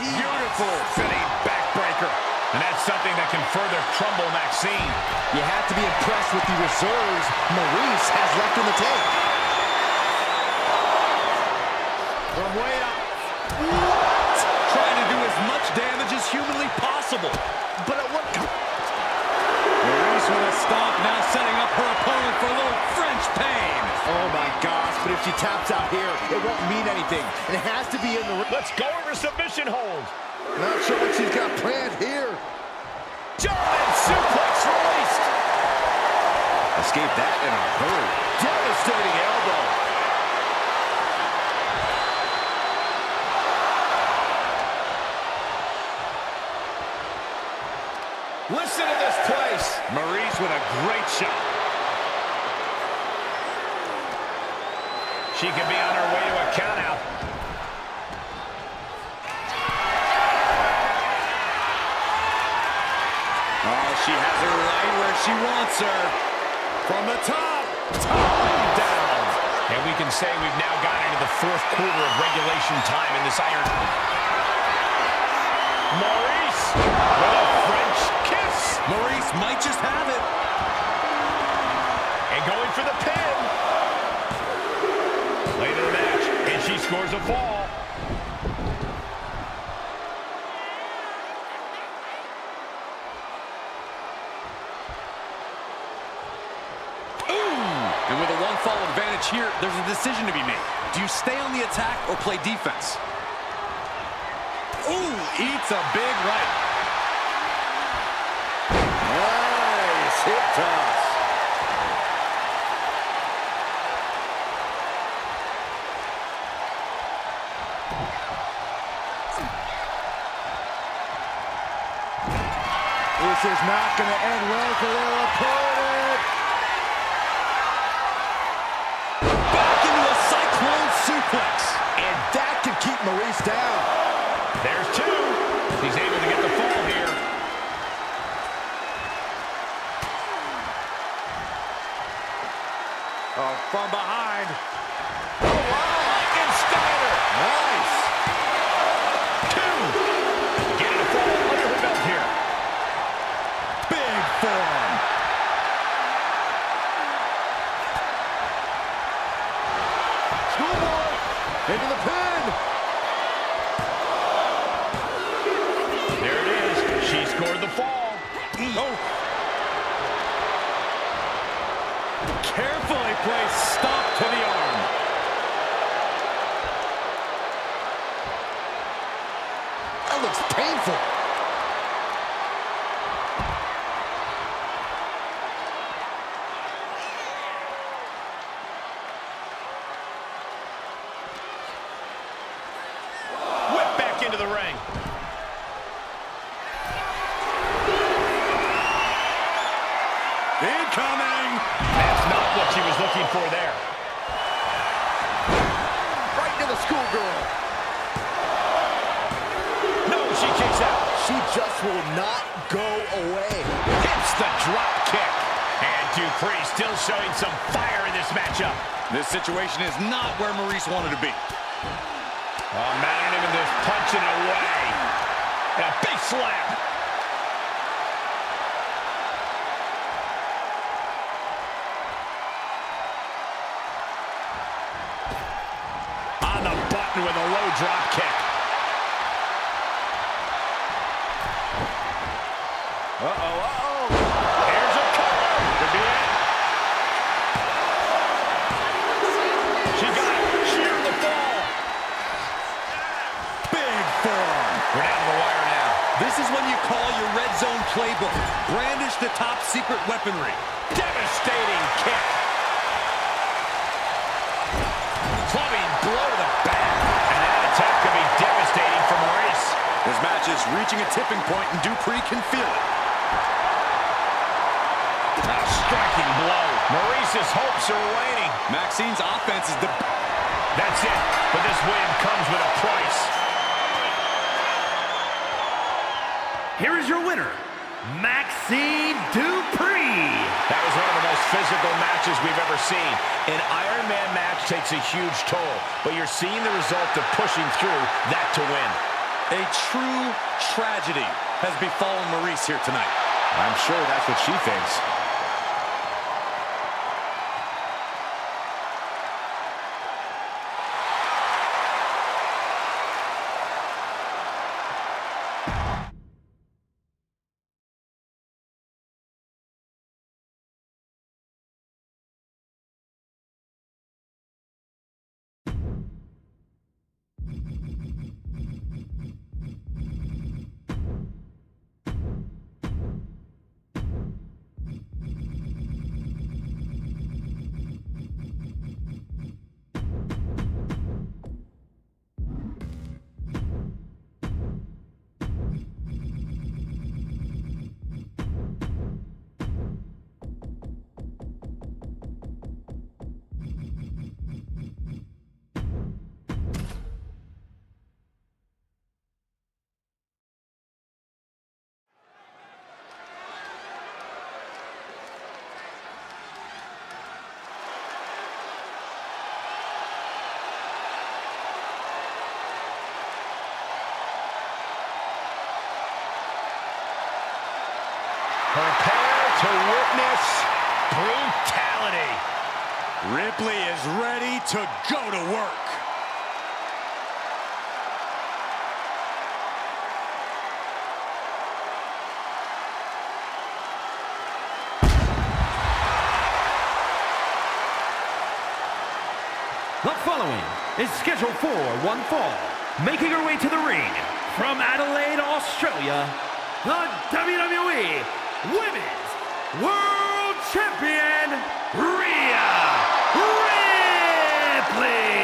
Beautiful spinning backbreaker. And that's something that can further crumble Maxine. You have to be impressed with the reserves Maurice has left in the tank. From way up. What? Trying to do as much damage as humanly possible. But at what cost? Maurice with a stomp, now setting up her opponent for a little French pain. Oh my gosh, but if she taps out here, it won't mean anything. It has to be in the... Let's go over submission hold. Not sure what she's got planned here. German suplex released. Escaped that in a hurry. Devastating elbow. Listen to this place. Maurice with a great shot. She could be on her way to a countout. Oh, she has her right where she wants her. From the top, down. And we can say we've now gotten into the fourth quarter of regulation time in this iron. Maurice with a French kiss. Maurice might just have it. And going for the pin. Late in the match, and she scores a fall. And with a one-fall advantage here, there's a decision to be made. Do you stay on the attack or play defense? Ooh, eats a big right. Nice hip toss. This is not going to end well for their opponent. Back into a cyclone suplex. And that can keep Maurice down. There's two. He's able to get the fall here. Oh, from behind. Oh, wow. Steiner. Nice. Two. Getting a fall under her belt here. Big form. Schoolboy into the pin. There it is. She scored the fall. Oh. Carefully placed stop to the arm. That looks painful. Whip back into the ring. Incoming. That's not what she was looking for there. Right to the schoolgirl. No, she kicks out. She just will not go away. Hits the drop kick. And Dupree still showing some fire in this matchup. This situation is not where Maurice wanted to be. Oh, mounting him in this, punching it away. And a big slam. On the button with a low drop kick. Uh-oh. Here's a cover. Could be it. She got it. Sheer the fall. Big form. forearm. We're down to the wire now. This is when you call your red zone playbook. Brandish the top secret weaponry. Devastating kick. Clubbing blow to the back. And that attack could be devastating for Maurice. This match is reaching a tipping point, and Dupree can feel it. A striking blow. Maurice's hopes are waning. Maxine's offense is the... That's it. But this win comes with a price. Here is your winner, Maxine Dupree. That was one of the most physical matches we've ever seen. An Iron Man match takes a huge toll, but you're seeing the result of pushing through that to win. A true tragedy has befallen Maurice here tonight. I'm sure that's what she thinks. Prepare to witness brutality. Ripley is ready to go to work. The following is scheduled for one fall. Making her way to the ring from Adelaide, Australia, the WWE Women's World Champion, Rhea Ripley.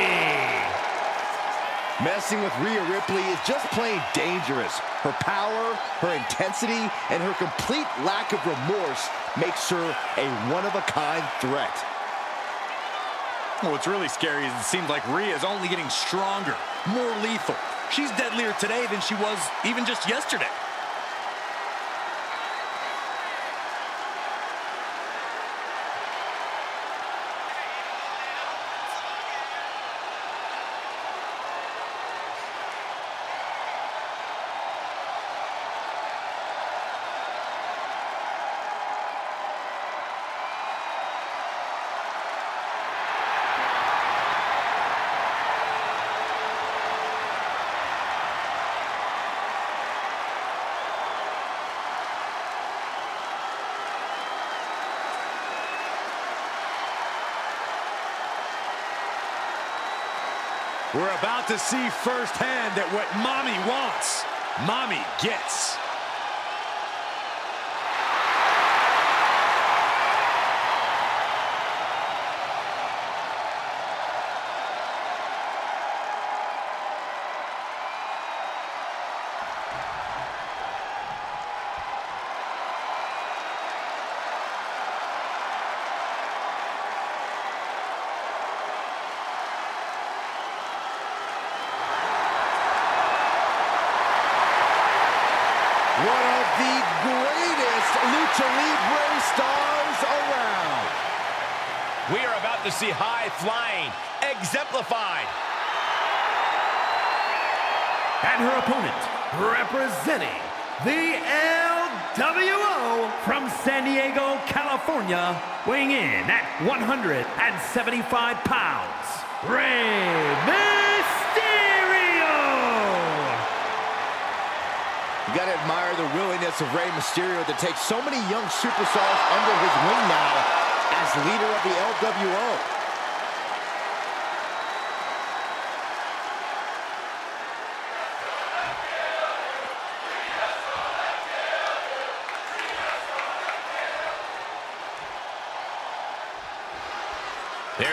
Messing with Rhea Ripley is just plain dangerous. Her power, her intensity, and her complete lack of remorse makes her a one-of-a-kind threat. Well, what's really scary is it seems like Rhea is only getting stronger, more lethal. She's deadlier today than she was even just yesterday. We're about to see firsthand that what Mommy wants, Mommy gets. One of the greatest Lucha Libre stars around. We are about to see high flying exemplified. And her opponent, representing the LWO from San Diego, California, weighing in at 175 pounds, Rey Mysterio. You gotta admire the willingness of Rey Mysterio to take so many young superstars under his wing now as leader of the LWO.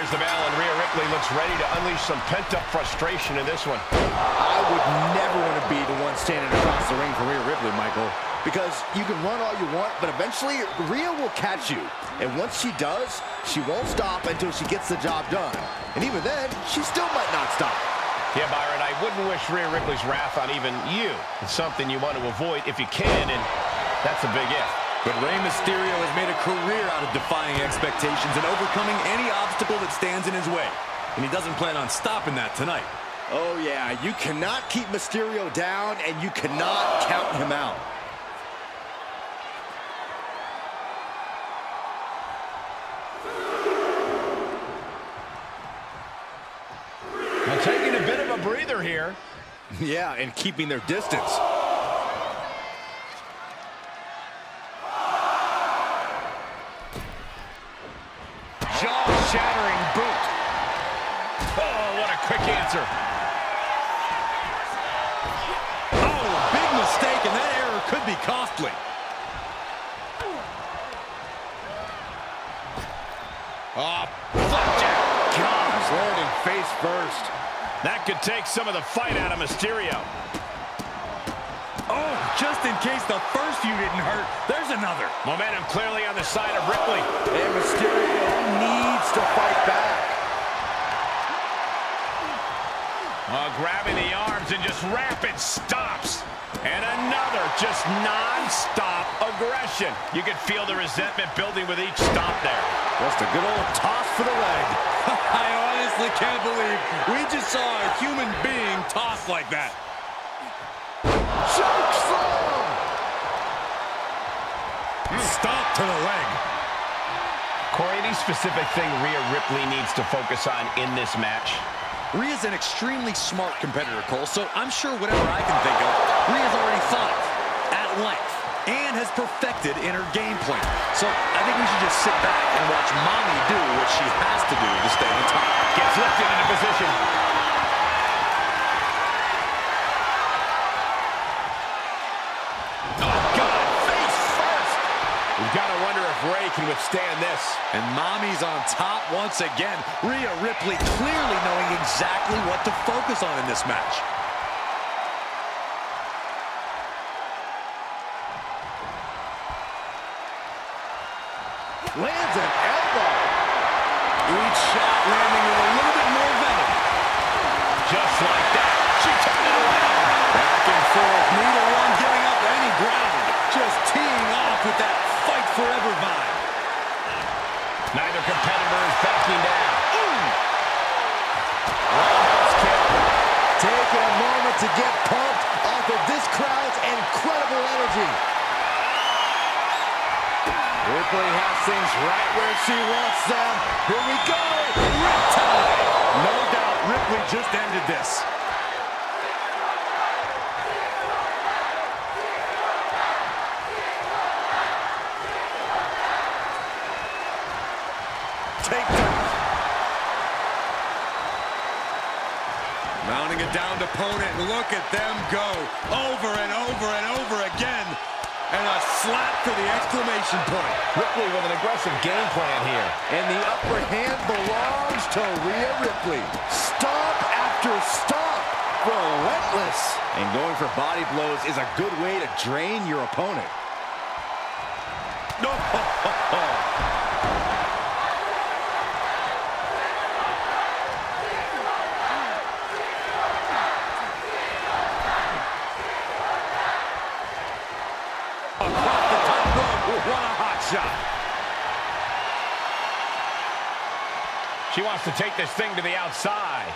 hears the bell, and Rhea Ripley looks ready to unleash some pent-up frustration in this one. I would never want to be the one standing across the ring for Rhea Ripley, Michael. Because you can run all you want, but eventually Rhea will catch you. And once she does, she won't stop until she gets the job done. And even then, she still might not stop. Yeah, Byron, I wouldn't wish Rhea Ripley's wrath on even you. It's something you want to avoid if you can, and that's a big if. But Rey Mysterio has made a career out of defying expectations and overcoming any obstacle that stands in his way. And he doesn't plan on stopping that tonight. Oh, yeah, you cannot keep Mysterio down, and you cannot count him out. Now taking a bit of a breather here. Yeah, and keeping their distance. Jaw-shattering boot. Oh, what a quick answer. Oh, big mistake, and that error could be costly. Oh, flapjack. Gosh, landing face first. That could take some of the fight out of Mysterio. Oh, just in case the first few didn't hurt, there's another. Momentum clearly on the side of Ripley. And Mysterio needs to fight back. Grabbing the arms and just rapid stops. And another just non-stop aggression. You can feel the resentment building with each stop there. Just a good old toss for the leg. I honestly can't believe we just saw a human being tossed like that. Choke slam! Stop to the leg. Corey, any specific thing Rhea Ripley needs to focus on in this match? Rhea's an extremely smart competitor, Cole, so I'm sure whatever I can think of, Rhea's already thought at length and has perfected in her game plan. So I think we should just sit back and watch Mommy do what she has to do to stay on top. Gets lifted into position. Oh, God, face first. We've got to wonder if Rey can withstand this. And Mommy's on top once again. Rhea Ripley clearly knowing exactly what to focus on in this match. Lands an elbow. Each shot landing with a little bit more venom. Just like that, she turned it around. Back and forth, neither one giving up any ground. Just teeing off with that fight forever vibe. Neither competitor is backing down. Roundhouse kick. Taking a moment to get pumped off of this crowd's incredible energy. Ripley has things right where she wants them. Here we go. Riptide. No doubt Ripley just ended this. Takedown. Mounting a downed opponent, and look at them go. Over and over and over again. And a slap for the exclamation point. Ripley with an aggressive game plan here. And the upper hand belongs to Rhea Ripley. Stomp after stomp. Relentless. And going for body blows is a good way to drain your opponent. No. Across the top rope. What a hot shot. She wants to take this thing to the outside.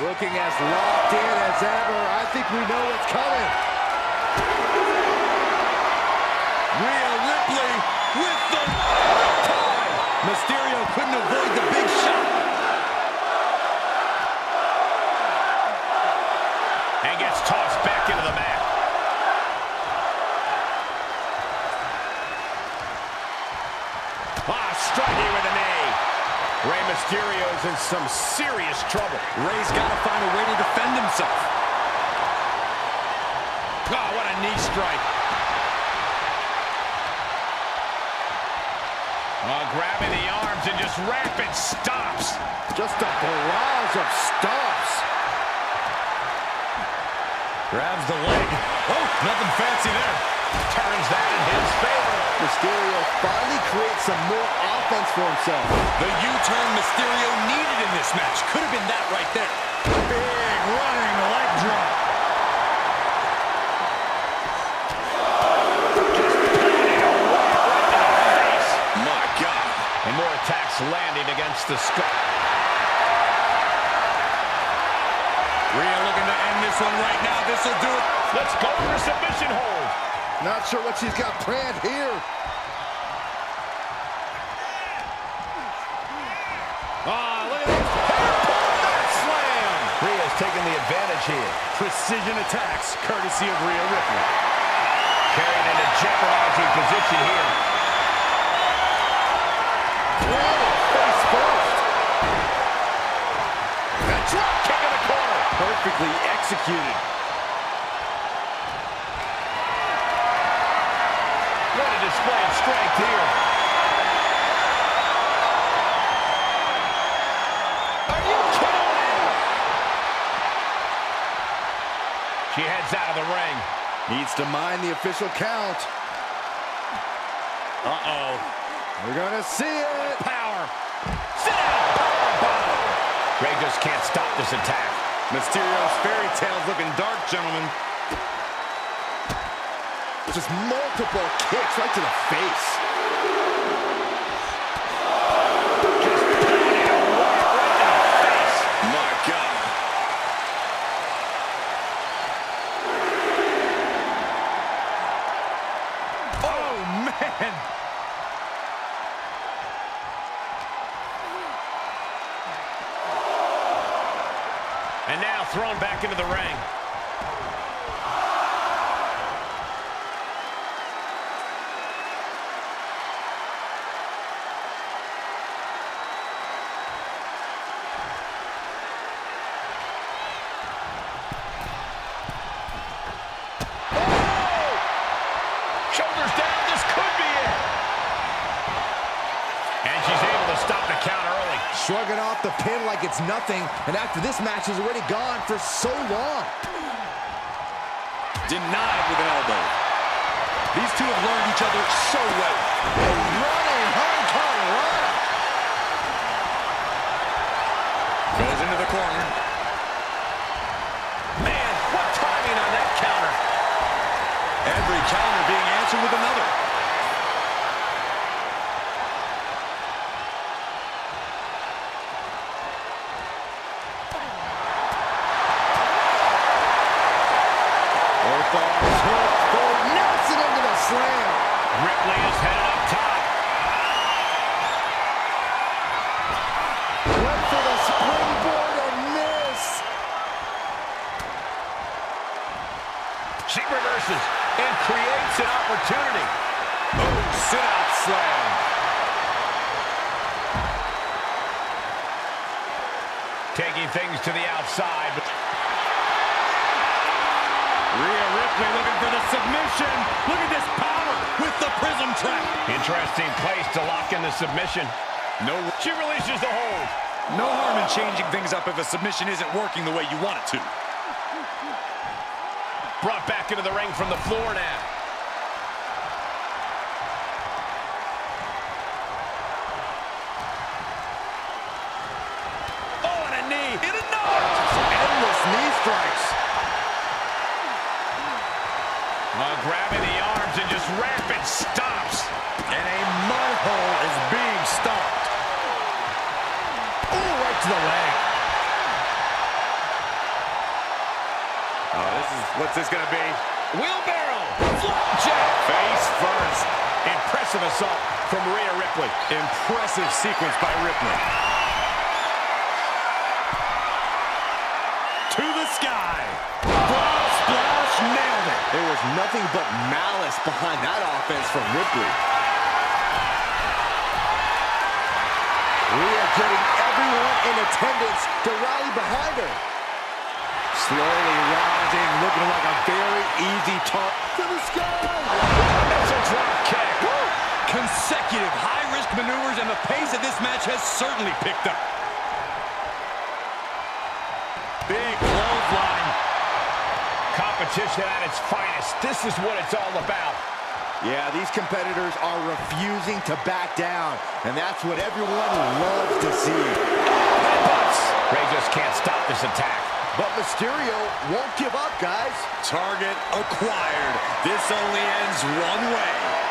Looking as locked in as ever. I think we know what's coming. Rhea Ripley with the tie. Mysterio couldn't avoid the big shot. And gets tossed back into the mat. Striking with a knee. Rey Mysterio's in some serious trouble. Rey's got to find a way to defend himself. Oh, what a knee strike. Grabbing the arms and just rapid stops. Just a barrage of stops. Grabs the leg. Oh, nothing fancy there. Turns that in his favor. Mysterio finally creates some more offense for himself. The U-turn Mysterio needed in this match. Could have been that right there. Big running leg drop. My God. And more attacks landing against the skull. Rhea looking to end this one right now. This will do it. Let's go for a submission hold. Not sure what she's got planned here. Look at this. Slam. Rhea's taking the advantage here. Precision attacks, courtesy of Rhea Ripley. Carried in a jeopardizing position here. Face first. A drop kick in the corner. Perfectly executed. What a display of strength here. Are you kidding me? She heads out of the ring. Needs to mind the official count. Uh-oh. We're gonna see it. Power. Sit down. Powerbomb. Ray just can't stop this attack. Mysterio's fairy tale's looking dark, gentlemen. Just multiple kicks right to the face. Just pounding it right in the face. My God. Oh, man. And now thrown back into the ring. Shoulders down, this could be it. And she's able to stop the count early. Shrugging off the pin like it's nothing, and after this match is already gone for so long. Denied with an elbow. These two have learned each other so well. A running Hurricane Rana. Goes into the corner. Man, what timing on that counter. Every counter being answered with another. Both arms hooked for Nelson into the slam. Ripley is headed up top. Went for the springboard and miss. She reverses and creates an opportunity. Oh, sit-out slam. Taking things to the outside. Rhea Ripley looking for the submission. Look at this power with the prism trap. Interesting place to lock in the submission. She releases the hold. No harm in changing things up if a submission isn't working the way you want it to. Brought back into the ring from the floor now. Oh, and a knee. And another. Endless knee strikes. Grabbing the arms and just rapid stops. And a mud hole is being stomped. Oh, right to the leg. What's this gonna be? Wheelbarrow. Flapjack. Face first. Impressive assault from Rhea Ripley. Impressive sequence by Ripley. To the sky. Frog splash, nailed it. There was nothing but malice behind that offense from Ripley. Rhea getting everyone in attendance to rally behind her. Slowly rising, looking like a very easy top to the sky. That's a drop kick. Consecutive high-risk maneuvers, and the pace of this match has certainly picked up. Big clothesline. Competition at its finest. This is what it's all about. Yeah, these competitors are refusing to back down, and that's what everyone loves to see. Headbutts. Ray just can't stop this attack. But Mysterio won't give up, guys. Target acquired. This only ends one way.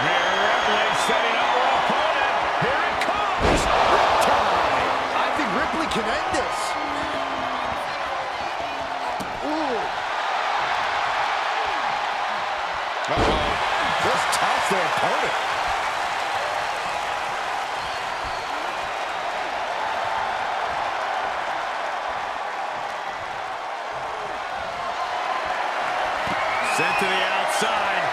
Rhea Ripley setting up her opponent. Here it comes. Time. I think Ripley can end this. Ooh. Uh-oh. Just toss their opponent. Sent to the outside.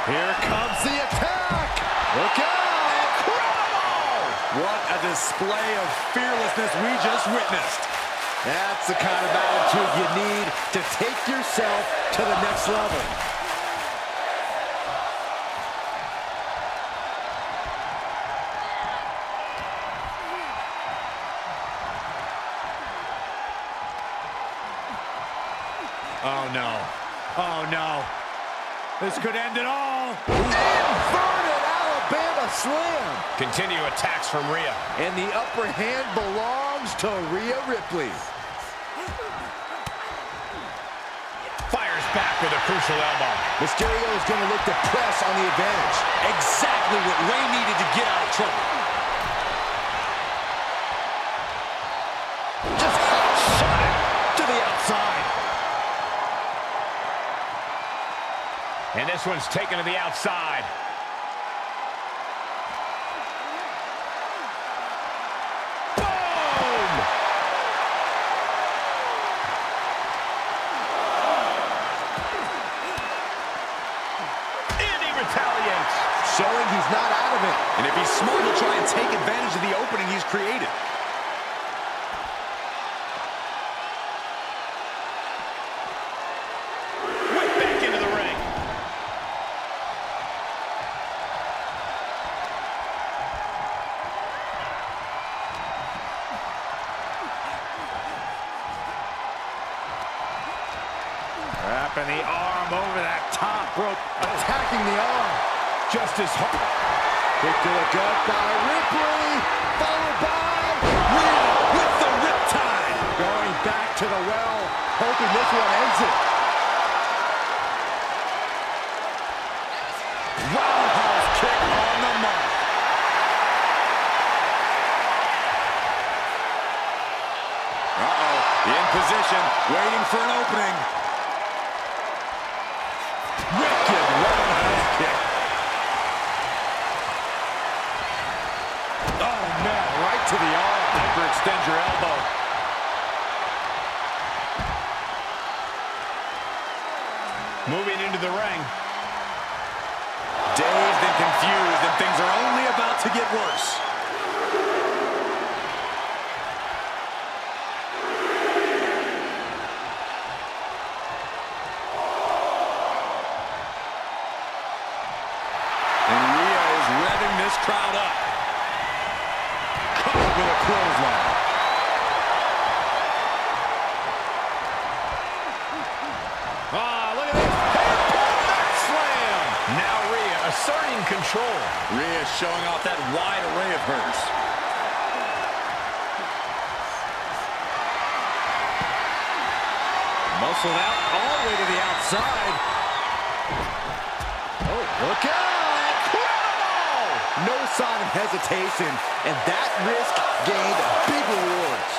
Here comes the attack. Look out. Incredible. What a display of fearlessness we just witnessed. That's the kind of attitude you need to take yourself to the next level. Oh, no. Oh, no. This could end it all. Inverted Alabama slam. Continue attacks from Rhea. And the upper hand belongs to Rhea Ripley. Fires back with a crucial elbow. Mysterio is going to look to press on the advantage. Exactly what Ray needed to get out of trouble. Just shot it to the outside. And this one's taken to the outside. Boom! And he retaliates. Showing he's not out of it. And if he's smart, he'll try and take advantage of the opening he's created. Right back into the ring. Wrapping the arm over that top rope. Attacking the arm. Just as hard. Kick to the gut by Ripley. Followed by Rhea with the riptide. going back to the well. Hoping this one ends it. Roundhouse kick on the mark. In position, waiting for an opening. Wicked roundhouse kick. Oh, no, right to the arm. Hyperextend your elbow. Moving into the ring. Dazed and confused, and things are only about to get worse. And Rhea is revving this crowd up. Covered with a clothesline. Look at this. Headbutt slam. Now Rhea asserting control. Rhea showing off that wide array of hers. Muscled out all the way to the outside. Oh, look out! Incredible! No sign of hesitation, and that risk gained big rewards.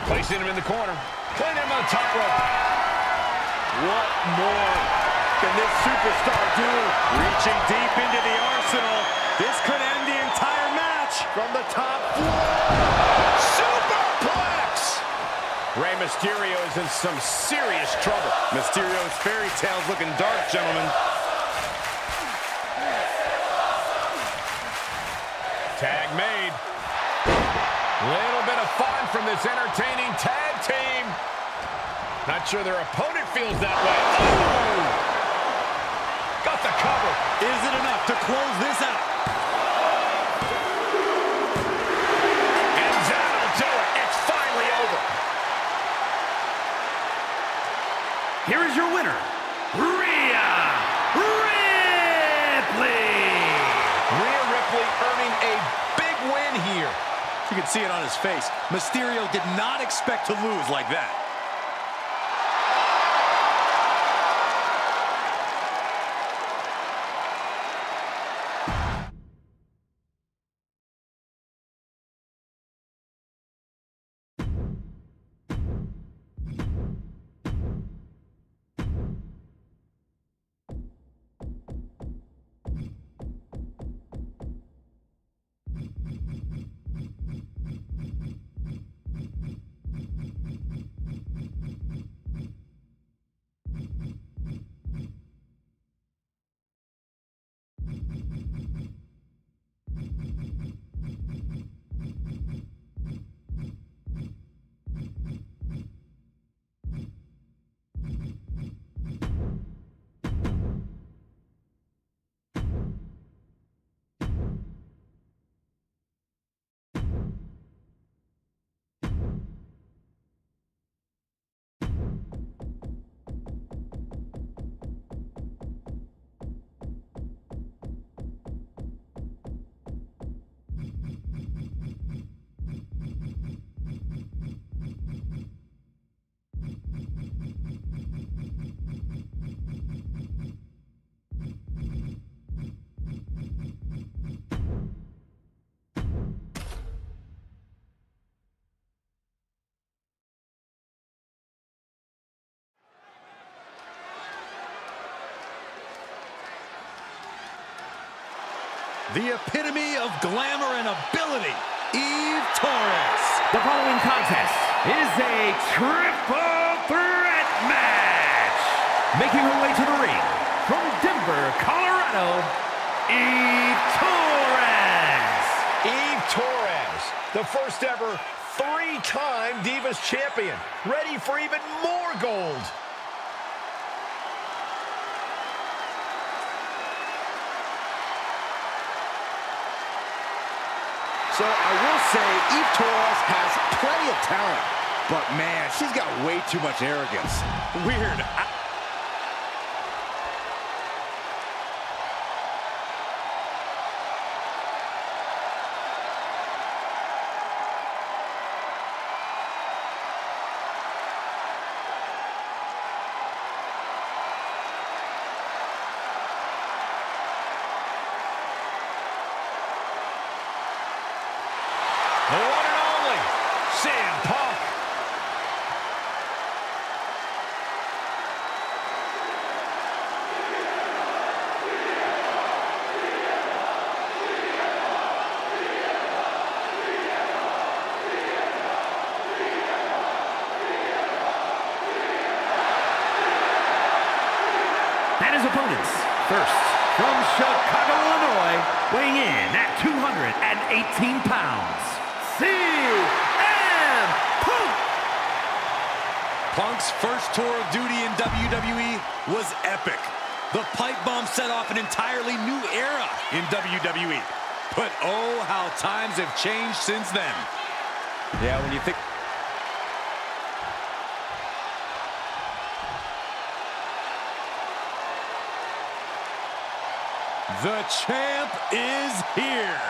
Placing him in the corner. Putting him on the top rope. What more can this superstar do? Reaching deep into the arsenal. This could end the entire match. From the top floor. Superplex! Rey Mysterio is in some serious trouble. Mysterio's fairy tale's looking dark, gentlemen. Tag made. Little bit of fun from this entertaining tag team. Not sure their opponent feels that way. Oh! Got the cover. Is it enough to close this out? And that'll do it. It's finally over. Here is your winner, Rhea Ripley. Rhea Ripley earning a big win here. You can see it on his face. Mysterio did not expect to lose like that. The epitome of glamour and ability, Eve Torres. The following contest is a triple threat match. Making her way to the ring from Denver, Colorado, Eve Torres. Eve Torres, the first ever three-time Divas champion, ready for even more gold. So I will say Eve Torres has plenty of talent, but man, she's got way too much arrogance. Weird. The one and only CM Punk. And his opponents, first, from Chicago, Illinois, weighing in at 218 pounds, CM Punk! Punk's first tour of duty in WWE was epic. The pipe bomb set off an entirely new era in WWE. But oh, how times have changed since then. Yeah, when you think... The champ is here.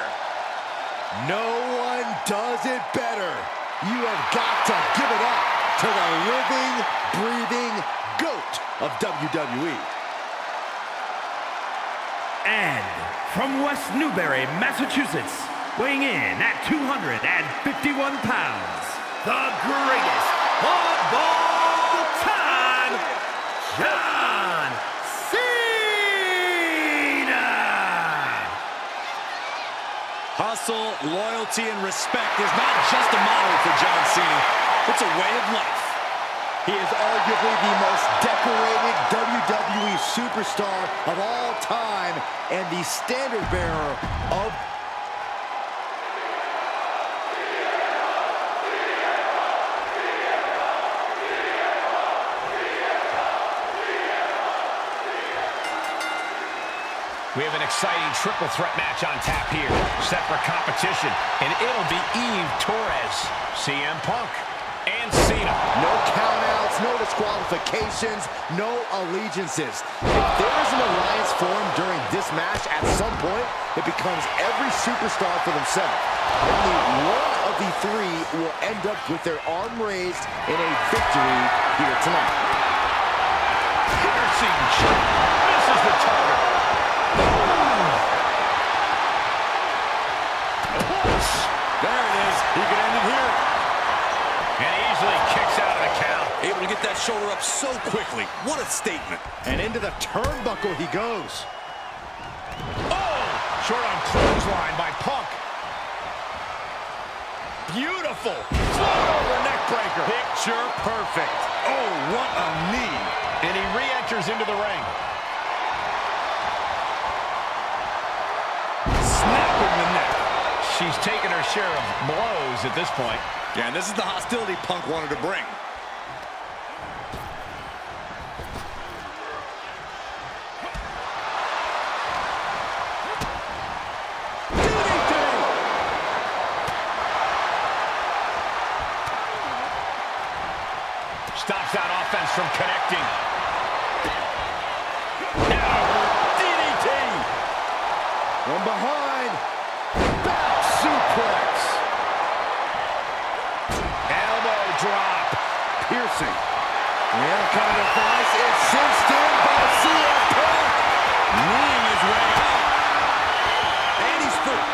No one does it better. You have got to give it up to the living, breathing GOAT of WWE. And from West Newbury, Massachusetts, weighing in at 251 pounds, the greatest of all time, John Cena! Hustle, loyalty, and respect is not just a motto for John Cena. It's a way of life. He is arguably the most decorated WWE superstar of all time and the standard bearer of We have an exciting triple threat match on tap here. Set for competition, and it'll be Eve Torres, CM Punk, and Cena. no countouts, no disqualifications, no allegiances. If there is an alliance formed during this match, at some point, it becomes every superstar for themselves. Only one of the three will end up with their arm raised in a victory here tonight. Piercing shot. Misses the target. There it is. He can end it here. And easily kicks out of the count. Able to get that shoulder up so quickly. What a statement. And into the turnbuckle he goes. Oh! Short on clothesline by Punk. Beautiful. Float over neck breaker. Picture perfect. Oh, what a knee. And he re-enters into the ring. Snapping the neck. She's taken her share of blows at this point. Yeah, and this is the hostility Punk wanted to bring. Stops that offense from connecting. DDT. From behind. Back suplex. Elbow drop. Piercing. The Anaconda Vice is cinched in by CM Punk. Kneeing his way out. And he's free.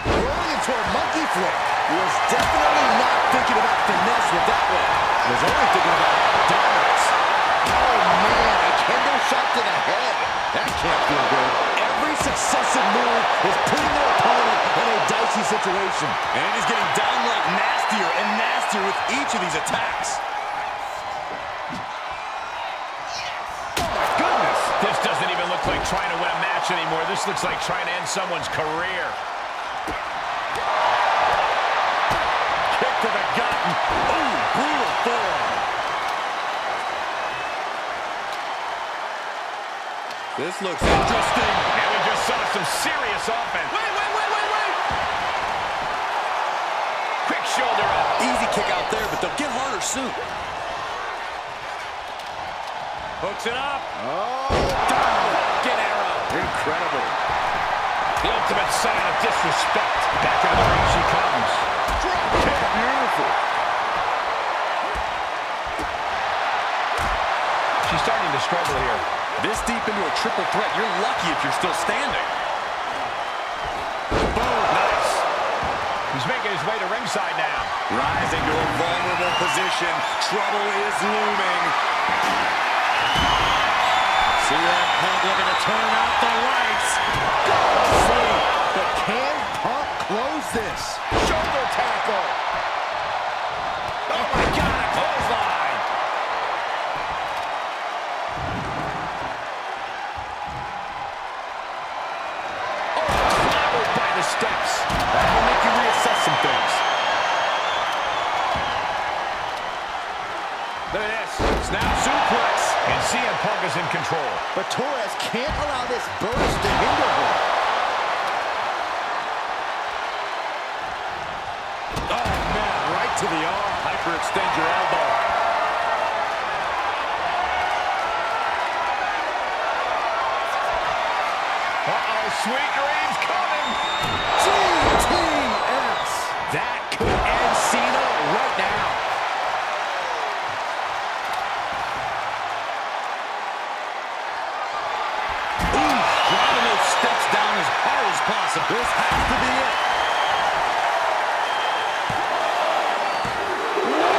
Rolling into a monkey flip. Was definitely not thinking about finesse with that one. Was only thinking about dominance. Oh man, a kendo shot to the head. That can't feel good. Every successive move is putting their opponent in a dicey situation. And he's getting downright nastier and nastier with each of these attacks. Oh my goodness. This doesn't even look like trying to win a match anymore. This looks like trying to end someone's career. Kick to the gut. Ooh, brutal forearm. This looks interesting. And we just saw some serious offense. Wait. Quick shoulder up. Easy kick out there, but they'll get harder soon. Hooks it up. Oh, Down. Get arrow. incredible. The ultimate sign of disrespect. Back into the ring she comes. Drop kick. Beautiful. She's starting to struggle here. This deep into a triple threat, you're lucky if you're still standing. Boom. Nice. He's making his way to ringside now. Rising to a vulnerable position. Trouble is looming. CM Punk looking to turn out the lights. Sleep. But can Punk close this? Shoulder tackle. Oh my God, clothesline. Oh, clobbered by the steps. That'll make you reassess some things. Look at this. Snap suplex. And CM Punk is in control. But Torres can't allow this burst to hinder her. Oh, man, right to the arm. Hyperextend your elbow. Uh-oh, sweet dreams coming. GTS. That could end Cena right now. Ooh, driving those steps down as hard as possible. This has to be it.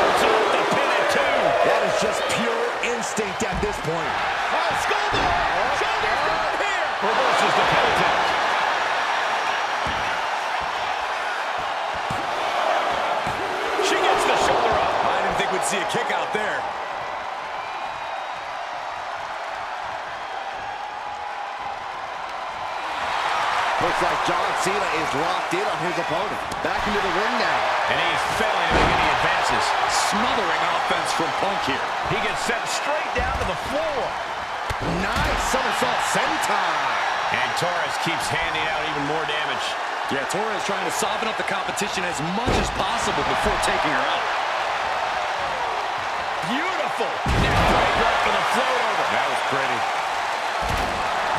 It's off the pin at two. That is just pure instinct at this point. Oh, shoulder. Shoulder's down here. Reverses the pin attempt. see a kick out there. Looks like John Cena is locked in on his opponent. Back into the ring now. And he's failing to make any advances. Smothering offense from Punk here. He gets sent straight down to the floor. Nice somersault senton. And Torres keeps handing out even more damage. Yeah, Torres trying to soften up the competition as much as possible before taking her out. Beautiful. Neckbreaker for the float over. That was pretty.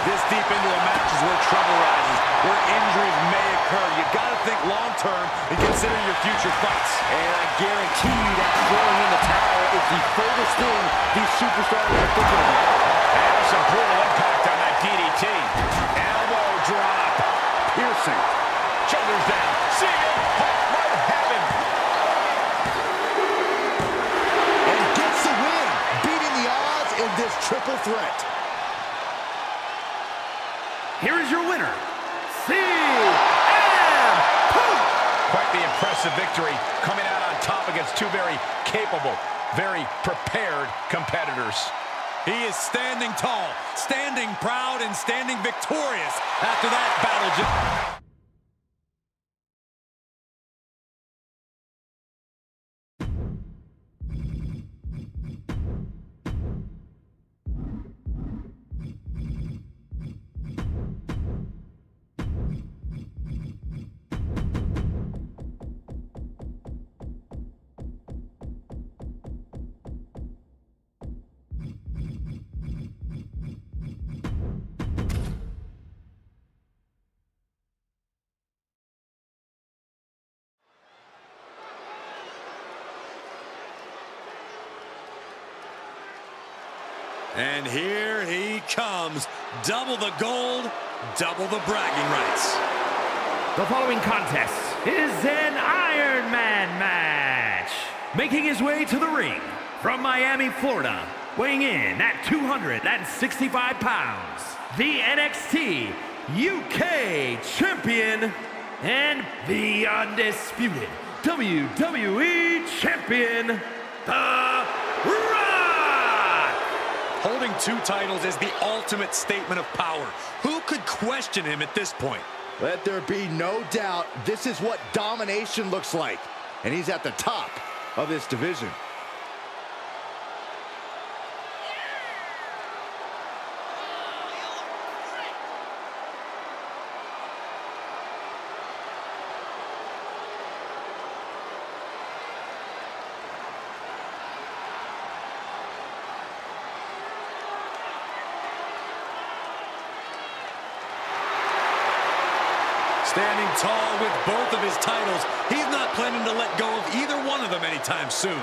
This deep into a match is where trouble rises, where injuries may occur. You got to think long-term and consider your future fights. And I guarantee you that throwing in the towel is the furthest thing these superstars are thinking about. And some brutal impact on that DDT. Elbow drop. Piercing. Shoulders down. See him. What happened? And gets the win, beating the odds in this triple threat. Here is your winner, CM Punk. Quite the impressive victory, coming out on top against two very capable, very prepared competitors. He is standing tall, standing proud, and standing victorious after that battle. And here he comes. Double the gold, double the bragging rights. The following contest is an Iron Man match. Making his way to the ring from Miami, Florida, weighing in at 265 pounds, the NXT UK Champion and the undisputed WWE Champion, The Rock! Holding two titles is the ultimate statement of power. Who could question him at this point? Let there be no doubt, this is what domination looks like. And he's at the top of this division. Standing tall with both of his titles, he's not planning to let go of either one of them anytime soon.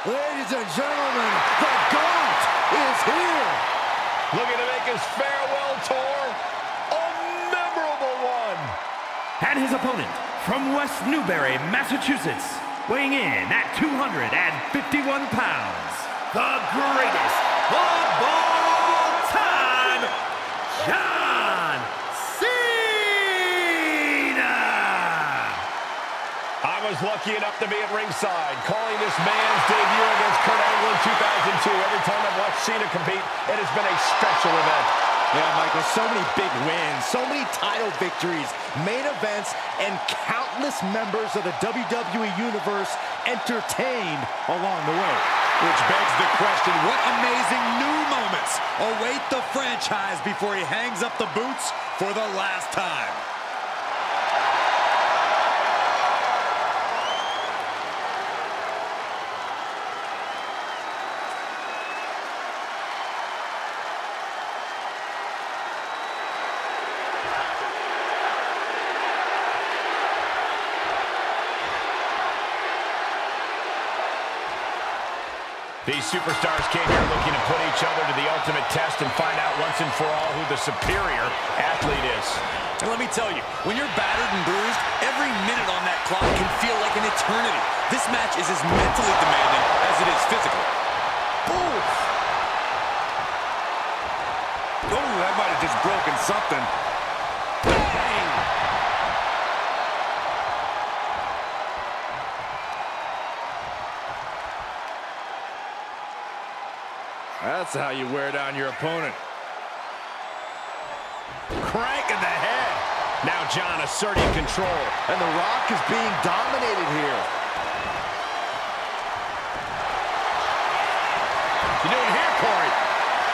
Ladies and gentlemen, the GOAT is here. Looking to make his farewell tour a memorable one. And his opponent from West Newbury, Massachusetts, weighing in at 251 pounds, the greatest of all time, John Cena! I was lucky enough to be at ringside, calling this man's debut against Kurt Angle in 2002. Every time I've watched Cena compete, it has been a special event. Yeah, Michael, so many big wins, so many title victories, main events, and countless members of the WWE Universe entertained along the way. Which begs the question, what amazing new moments await the franchise before he hangs up the boots for the last time? These superstars came here looking to put each other to the ultimate test and find out once and for all who the superior athlete is. And let me tell you, when you're battered and bruised, every minute on that clock can feel like an eternity. This match is as mentally demanding as it is physical. Ooh! Oh, that might have just broken something. Bang! That's how you wear down your opponent. Crank in the head. Now John asserting control. And The Rock is being dominated here. You doing here, Corey?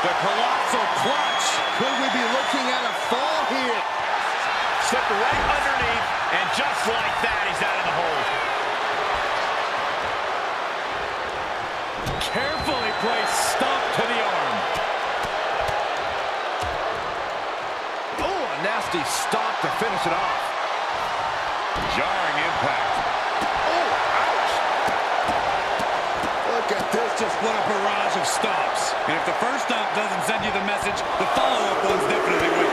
The colossal clutch. Could we be looking at a fall here? Slipped right underneath, and just like that, he's out of the hold. Carefully placed stomp to the arm. Oh, a nasty stop to finish it off. Jarring impact. Oh, ouch. Look at this, just What a barrage of stomps. And if the first stomp doesn't send you the message, the follow-up ones definitely will.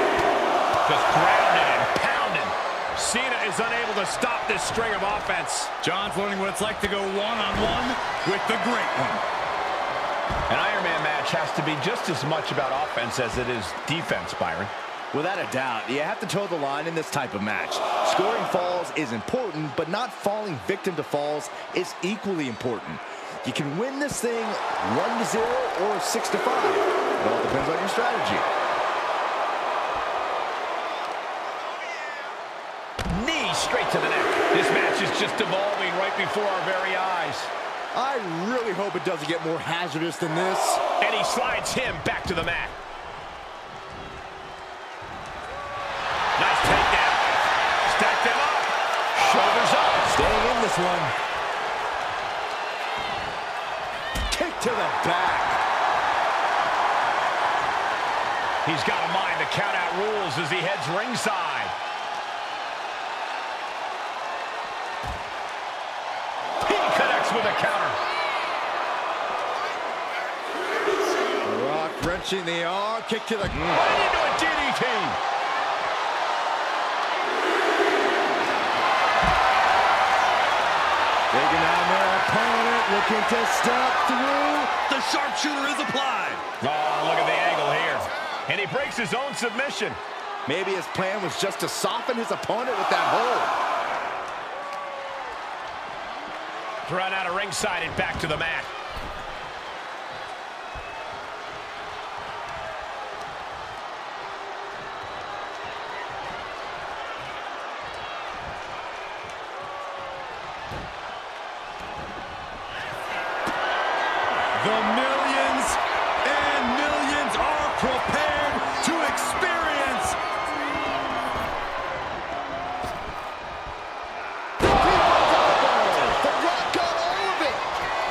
Just grounded and pounded. Cena is unable to stop this string of offense. John's learning what it's like to go one-on-one with the Great One. An Iron Man match has to be just as much about offense as it is defense, Byron. Without a doubt, you have to toe the line in this type of match. Scoring falls is important, but not falling victim to falls is equally important. You can win this thing 1-0 or 6-5. It all depends on your strategy. Knee straight to the neck. This match is just evolving right before our very eyes. I really hope it doesn't get more hazardous than this. And he slides him back to the mat. Nice takedown. Stacked him up. Shoulders up. Staying in this one. Kick to the back. He's got a mind to count out rules as he heads ringside. He connects with a counter. Rock wrenching the arm. Kick to the... Right into a DDT. Taking down their opponent, looking to step through. The sharpshooter is applied. Oh, look at the angle here. And he breaks his own submission. Maybe his plan was just to soften his opponent with that hold. Thrown out of ringside and back to the mat. The millions and millions are prepared to experience. The Rock got all of it.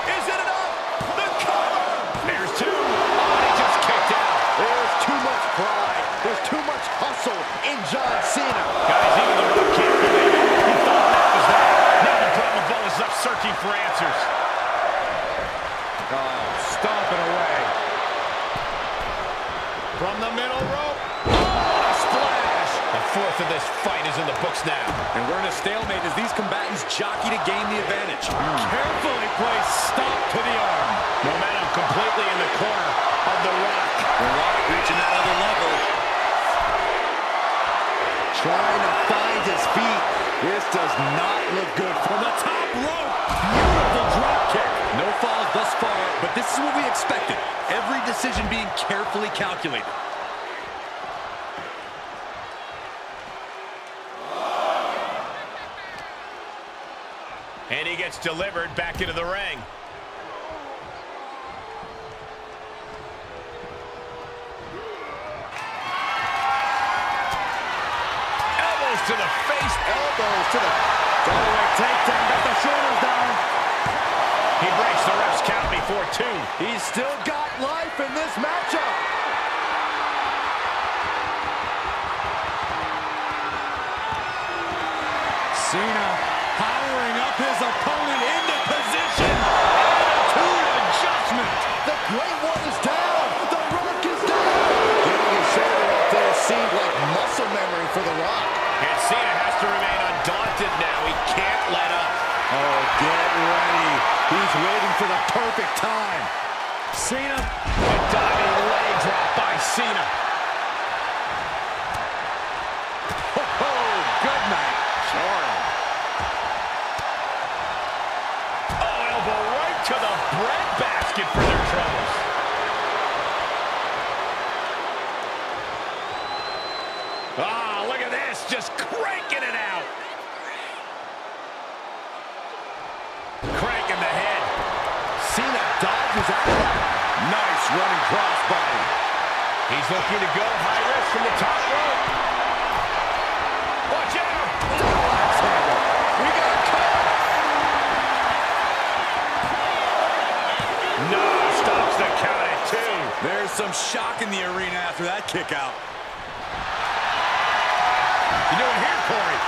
Is it enough? The cover. There's two. Oh, he just kicked out. There's too much pride. There's too much hustle in John Cena. Guys, even the Rock can't believe it. He thought that was that. Now the Brahma Bull is left searching for answers. Stomping away. From the middle rope. Oh, a splash. The fourth of this fight is in the books now. And we're in a stalemate as these combatants jockey to gain the advantage. Carefully placed stomp to the arm. Momentum completely in the corner of the Rock. The Rock reaching that other level. Trying to find his feet. This does not look good From the top rope. Beautiful drop kick. No falls thus far, but this is what we expected. Every decision being carefully calculated. And he gets delivered back into the ring. Elbows to the face. elbows to the... Delaware takedown. Got the shoulders down. He breaks the ref's count before two. He's still got life in this matchup. Cena powering up his opponent into position. Attitude adjustment. time. Cena. A diving leg drop by Cena. Oh, good night. Sure. Oh, elbow right to the breadbasket for their troubles. Ah, look at this, just cranking it out. Cranking the head. Cena dodges out of that. Nice running crossbody. He's looking to go high risk from the top rope. Watch out! We got a cover. No, stops the count at 2. There's some shock in the arena after that kick out. You doing here, Corey?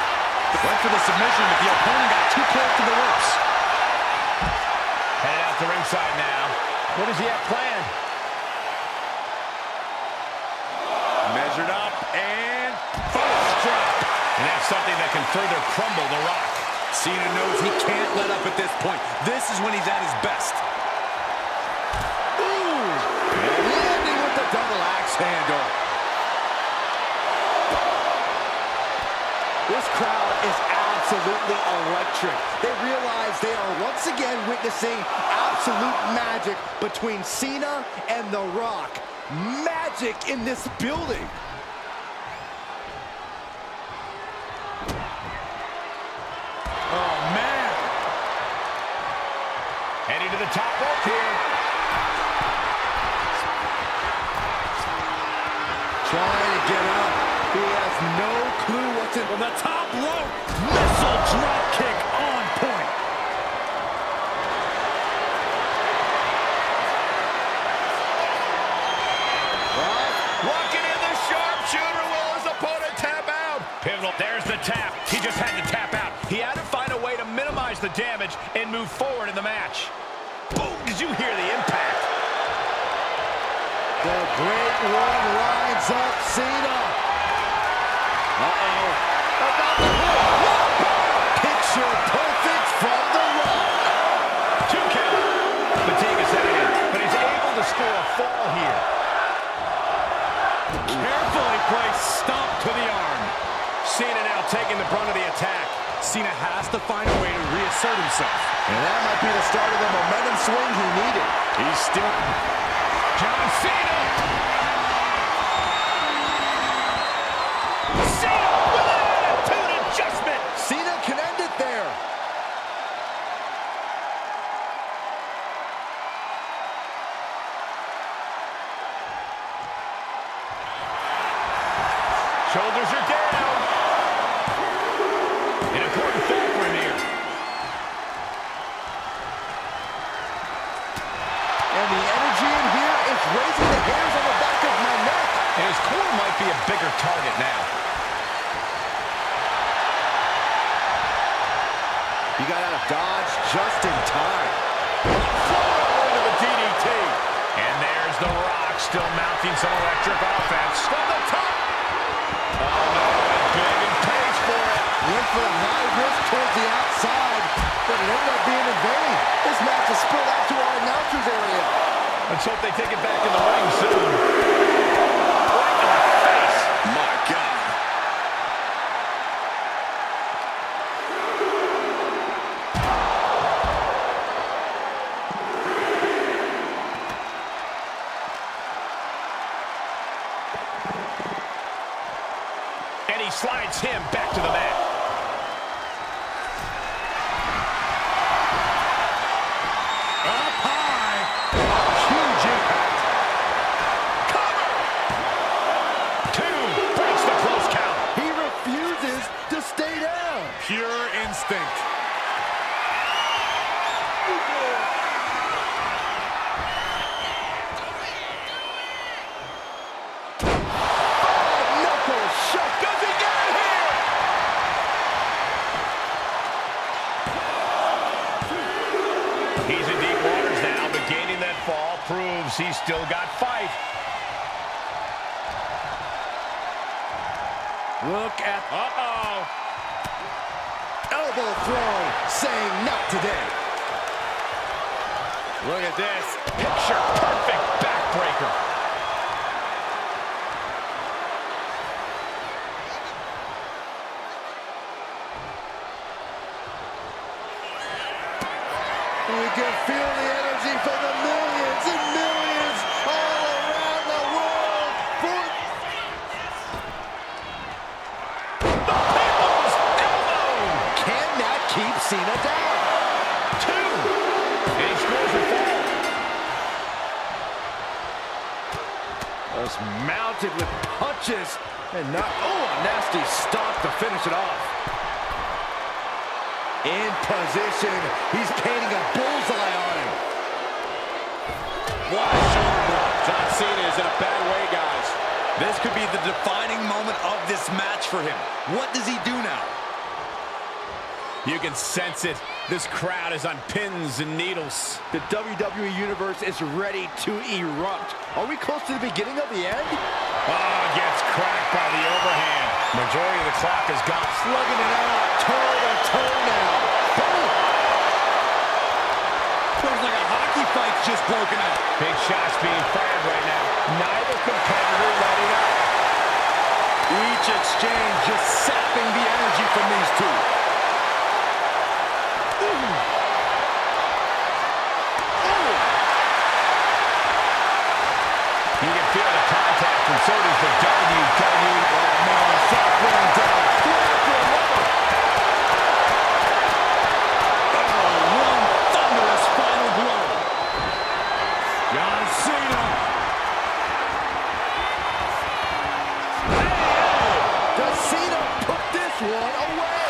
Went for the submission, but the opponent got too close to the ropes. Headed out to ringside now. What does he have planned? Measured up and first drop. And that's something that can further crumble The Rock. Cena knows he can't let up at this point. This is when he's at his best. Ooh! Landing with the double axe handle. This crowd is absolutely electric. They realize they are once again witnessing absolute magic between Cena and The Rock. Magic in this building. Oh, man. Heading to the top rope here. Trying to get up. He has no clue what's in From the top rope. Missile drop kick on point. Walking in the sharpshooter. Will his opponent tap out? Pivotal. There's the tap. He just had to tap out. He had to find a way to minimize the damage and move forward in the match. Boom! Did you hear the impact? The Great One lines up Cena. Uh-oh. About the hook. Picture perfect from The Rock. 2 count. Fatigue is setting in, but he's able to score a fall here. Carefully placed stomp to the arm. Cena now taking the brunt of the attack. Cena has to find a way to reassert himself. And that might be the start of the momentum swing he needed. He's still... John Cena! Cena with an attitude adjustment! Cena can end it there. Shoulders are down. An important fall for him here. And the energy in here is raising the hairs on the back of my neck. And his core might be a bigger target now. He got out of dodge just in time. Into the DDT. And there's The Rock still mounting some electric offense. From the top. Oh, no, went big and pays for it. Went for a high risk towards the outside, but it ended up being in vain. This match is spilled out to our announcers area. Let's hope they take it back in the ring soon. Right in the face. My God. And he slides him back to the mat. Up high. Huge impact. Cover. 2. Breaks the close count. He refuses to stay down. Pure instinct. Knuckle shot. Does he get it here? He's in deep waters now, but gaining that fall proves he's still got fight. Look at... Uh-oh. Elbow throw, saying not today. Look at this. Picture perfect backbreaker. We can feel the energy from the millions and millions all around the world. The people's elbow. Can that keep Cena down? 2. And he scores a fall. Just mounted with punches and not, oh, a nasty stop to finish it off. In position. He's painting a bullseye on him. What a shoulder block. John Cena is in a bad way, guys. This could be the defining moment of this match for him. What does he do now? You can sense it. This crowd is on pins and needles. The WWE Universe is ready to erupt. Are we close to the beginning of the end? Oh, gets cracked by the overhand. Majority of the clock is gone. Slugging it out, toe to toe now. Boom! Feels like a hockey fight's just broken out. Big shots being fired right now. Neither competitor letting up. Each exchange just sapping the energy from these two. You can feel the contact, and so does the WWE. Oh, man, shot going down. One thunderous final blow. John Cena. Does Cena put this one away?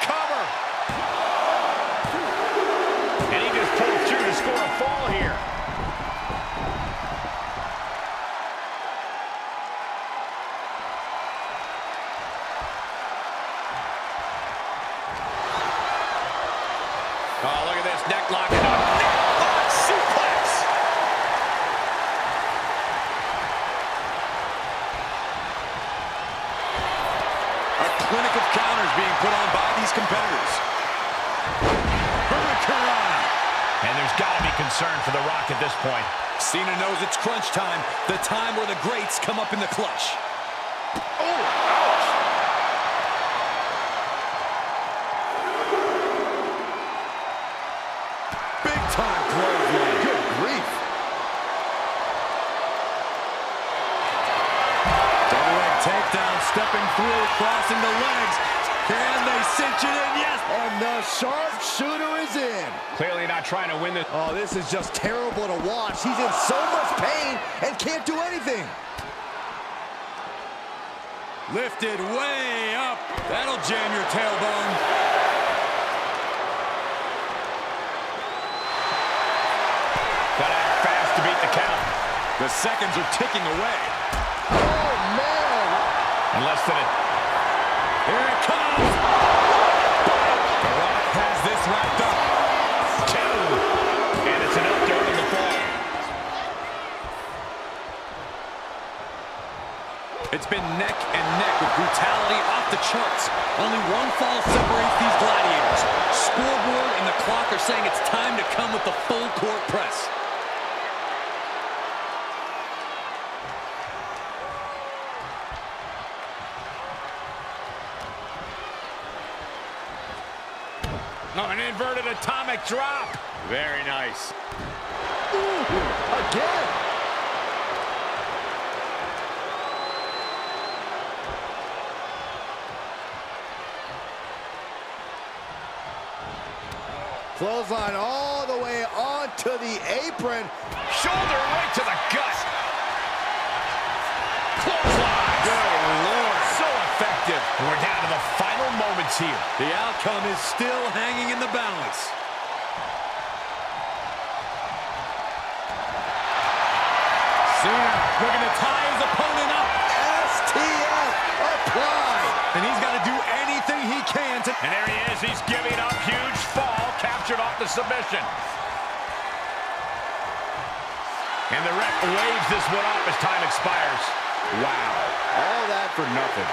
Cover. And he just pulled through to score a fall here. Oh, look at this. Neck lock. And a neck lock suplex. A clinic of counters being put on by these competitors. Hurricane. And there's got to be concern for The Rock at this point. Cena knows it's crunch time. The time where the greats come up in the clutch. Oh, ouch. Big time clothesline. Good grief. Double leg takedown, stepping through, crossing the legs. Can they cinch it in? Yes. And the sharpshooter is in. Clearly not trying to win this. Oh, this is just terrible to watch. He's in so much pain and can't do anything. Lifted way up. That'll jam your tailbone. Gotta act fast to beat the count. The seconds are ticking away. Oh, man. In less than a... Here it comes. The Rock has this wrapped up. 2. And it's enough to earn the fall. It's been neck and neck with brutality off the charts. Only one fall separates these gladiators. Scoreboard and the clock are saying it's time to come with the full court press. Oh, an inverted atomic drop. Very nice. Ooh, again. Clothesline all the way onto the apron. Shoulder right to the gut. Clothesline. Good Lord. So effective. We're down to the final moments here. The outcome is still hanging in the balance. Cena looking to tie his opponent up. STF applied. And he's got to do anything he can to... And there he is. He's giving up. Huge fall. Captured off the submission. And the ref waves this one off as time expires. Wow. All that for nothing.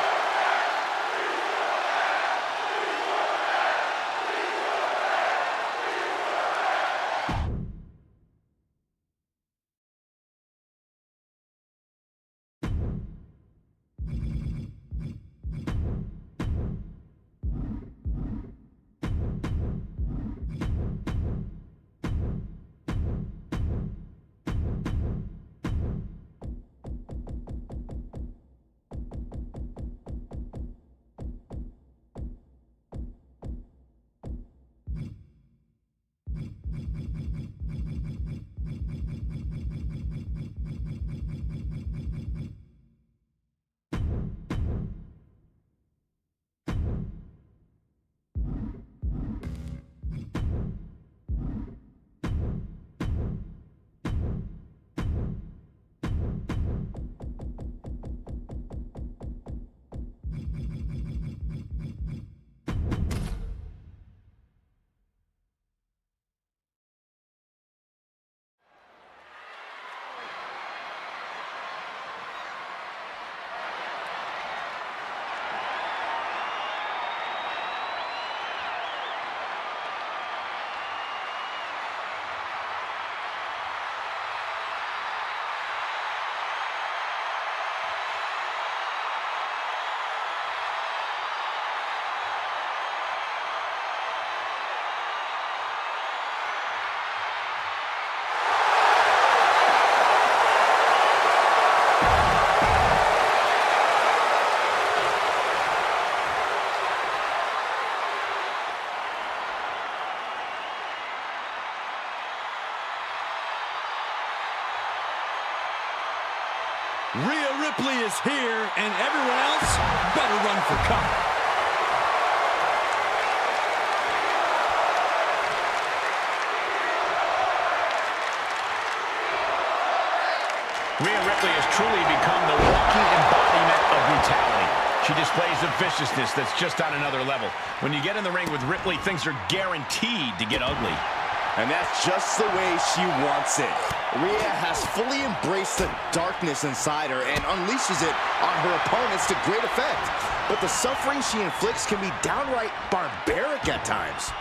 Rhea Ripley is here, and everyone else better run for cover. Rhea Ripley has truly become the walking embodiment of brutality. She displays a viciousness that's just on another level. When you get in the ring with Ripley, things are guaranteed to get ugly. And that's just the way she wants it. Rhea has fully embraced the darkness inside her and unleashes it on her opponents to great effect. But the suffering she inflicts can be downright barbaric at times.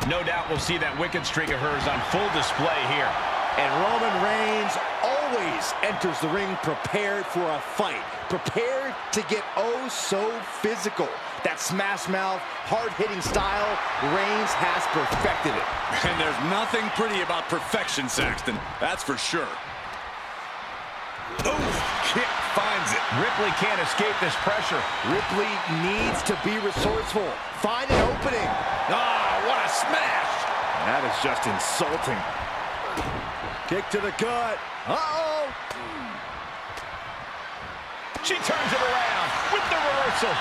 No doubt we'll see that wicked streak of hers on full display here. And Roman Reigns always enters the ring prepared for a fight, prepared to get oh so physical. That smash mouth, hard-hitting style, Reigns has perfected it. And there's nothing pretty about perfection, Saxton. That's for sure. Oh, kick finds it. Ripley can't escape this pressure. Ripley needs to be resourceful. Find an opening. Ah, what a smash! That is just insulting. Kick to the gut. Uh-oh. She turns it around with the reversal.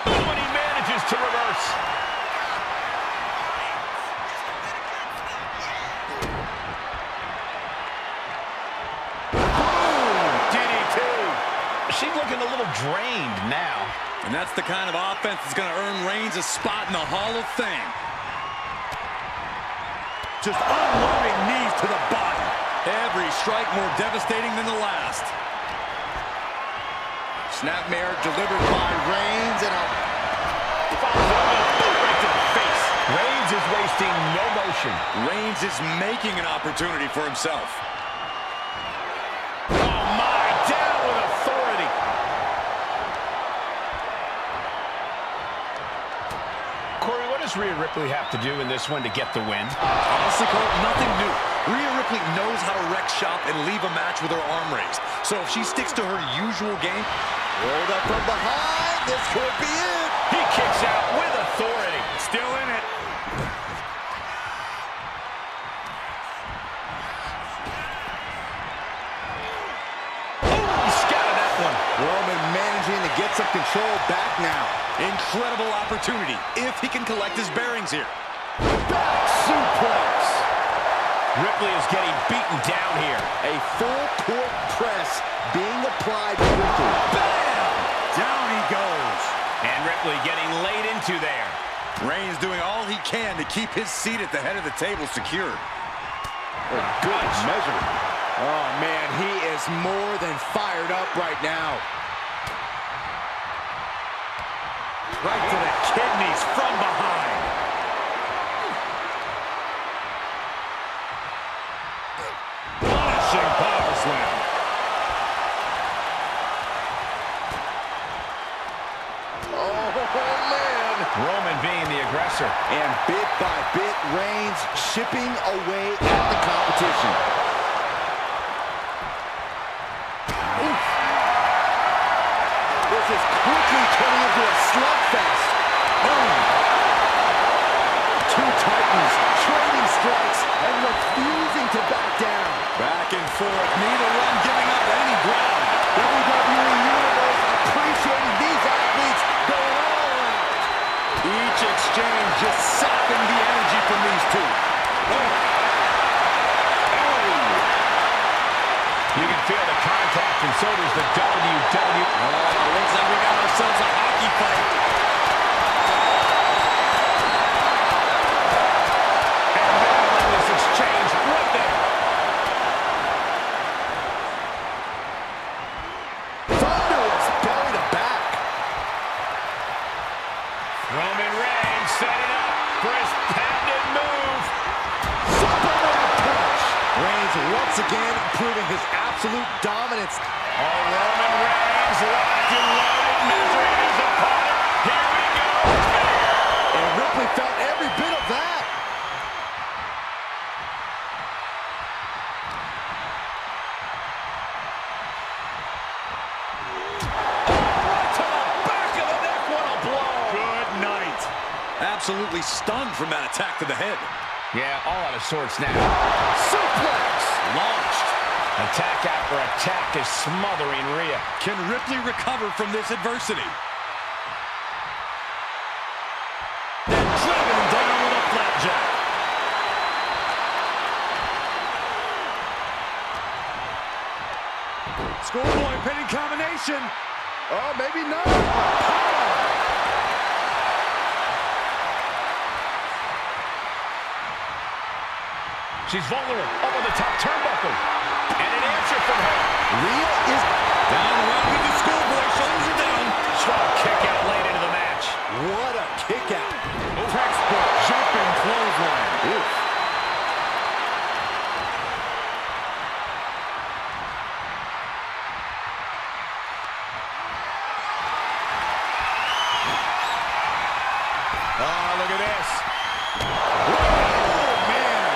When he manages to reverse. Boom! DDT. She's looking a little drained now. And that's the kind of offense that's going to earn Reigns a spot in the Hall of Fame. Just unloading knees to the body. Every strike more devastating than the last. Snapmare delivered by Reigns and a Right to the face. Reigns is wasting no motion. Reigns is making an opportunity for himself. Oh my, down with authority. Corey, what does Rhea Ripley have to do in this one to get the win? Honestly, Cole, nothing new. Rhea Ripley knows how to wreck shop and leave a match with her arm raised. So if she sticks to her usual game, rolled up from behind, this could be it. He kicks out with authority. still in it. Oh, scattered that one. Roman managing to get some control back now. Incredible opportunity if he can collect his bearings here. Back suplex. Ripley is getting beaten down here. A full court press being applied to Ripley. Bam! Down he goes. And Ripley getting laid into there. Reigns doing all he can to keep his seat at the head of the table secured. A good measure. Oh, man, he is more than fired up right now. Right to the kidneys from behind. Punishing power slam. Oh, man. Roman being the aggressor. And bit by bit, Reigns chipping away at the competition. Oof. This is quickly turning into a slugfest. Boom. Two titans trading strikes and refusing to back down. Back and forth, neither one giving up any ground. WWE Universe appreciating these athletes going all out. Each exchange just sapping the energy from these two. You can feel the contact, and so does the WWE. Looks like we got ourselves a hockey fight. And now in this exchange, right there. Thunderous belly to back. Roman Reigns setting up for his patented move. Superman punch. Reigns once again proving his absolute dominance. Oh, Roman Reigns locked and loaded, measuring his opponent. Here we go. And Ripley felt every bit of that. Right to the back of the neck. What a blow. Good night. Absolutely stunned from that attack to the head. Yeah, all out of sorts now. Suplex. Launched. Attack after attack is smothering Rhea. Can Ripley recover from this adversity? Then driven down with a flapjack. Schoolboy pinning combination. Oh, maybe not. She's vulnerable up on the top turnbuckle. And an answer from her. Rhea is Down around with the Schoolboy, shoulders are down. Strong kick out late into the match. what a kick out. Textbook jumping clothesline. Oof. Oh, look at this. Oh, man.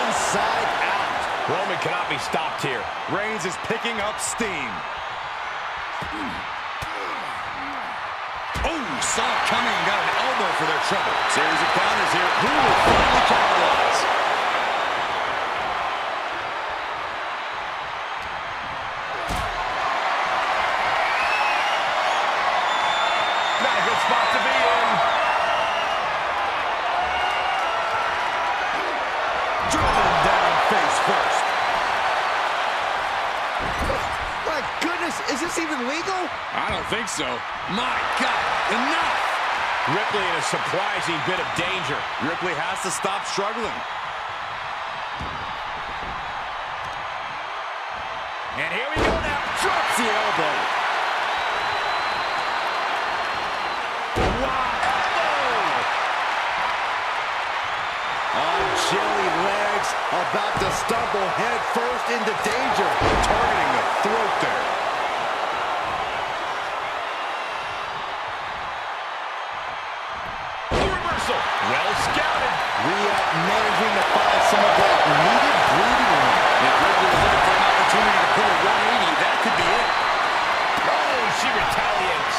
Inside out. Roman cannot be stopped here. Reigns is picking up steam. Oh, saw it coming and got an elbow for their trouble. Series of counters here. Who will finally capitalize? Not a good spot to be in. Driven down face first. My goodness, is this even legal? I don't think so. My God, enough! Ripley in a surprising bit of danger. Ripley has to stop struggling. And here we go now. Drops the elbow. On jelly legs, about to stumble head first into danger. Targeting the throat there. The reversal. Well scouted. Rhea managing to find some of that needed breathing room. If Ripley was looking for an opportunity to pull a 180, that could be it. Oh, she retaliates.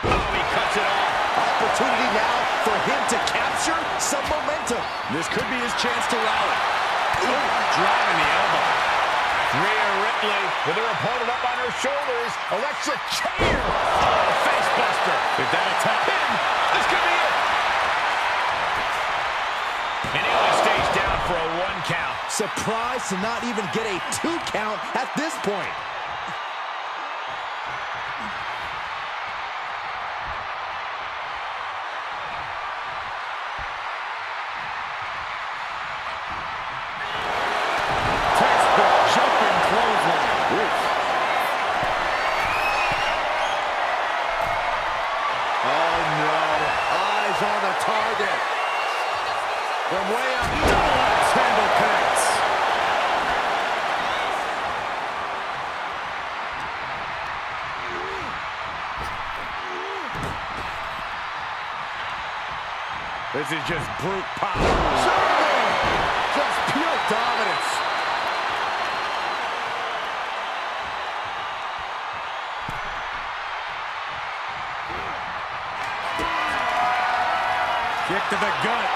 Oh, he cuts it off. Opportunity now for him to capture some momentum. This could be his chance to rally. Ooh, driving the elbow. Rhea Ripley with her opponent up on her shoulders. Electric chair. Oh, face buster. If that attack Pin. This could be it. And he only stays down for a 1 count. Surprised to not even get a 2 count at this point. textbook jumping clothesline. Oof. Oh no, eyes on the target. From way up, double axe handle connects. This is just brute power. Just pure dominance. Kick to the gut.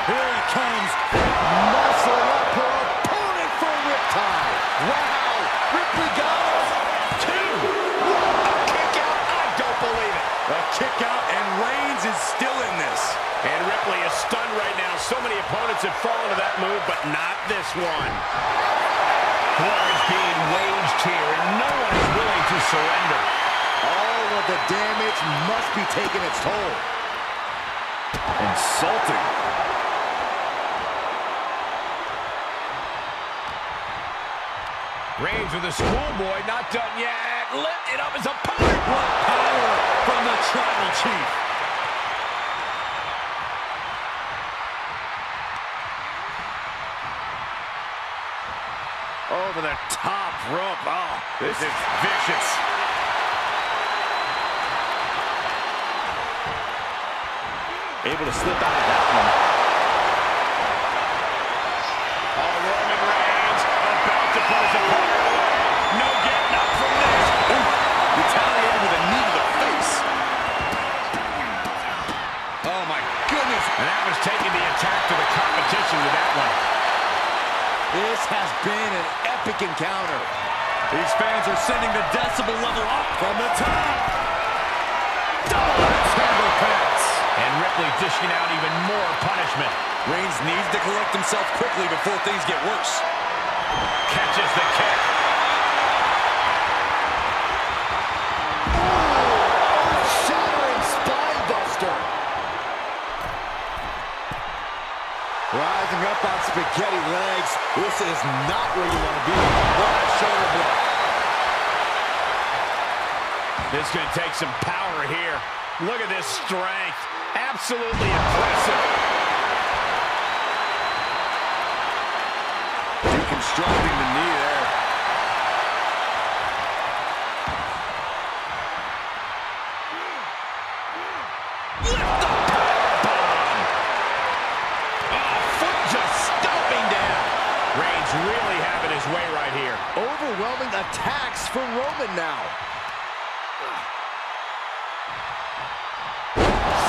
Here it comes. Muscling up her opponent for a riptide. Wow, Ripley got it. 2. A kick out. I don't believe it. A kick out, and Reigns is still in this. And Ripley is stunned right now. So many opponents have fallen to that move, but not this one. War is being waged here, and no one is willing to surrender. All of the damage must be taking its toll. Insulting. Reigns with a schoolboy, not done yet. Lifted up his opponent. What power from the Tribal Chief. Over the top rope. Oh, This is vicious. able to slip out of that one. Oh, Roman Reigns about to put his opponent away. No getting up from this. Retaliated with a knee to the face. Oh my quick encounter. These fans are sending the decibel level up from the top. Double axe handle pass. And Ripley dishing out even more punishment. Reigns needs to collect himself quickly before things get worse. Catches the kick. Shattering spine buster. Rising up on spaghetti legs. This is not where you want to be. What a shoulder block. This is going to take some power here. Look at this strength. Absolutely impressive. Deconstructing the knee there. Lift the powerbomb. Oh, foot just stomping down. Reigns really having his way right here. Overwhelming attacks for Roman now.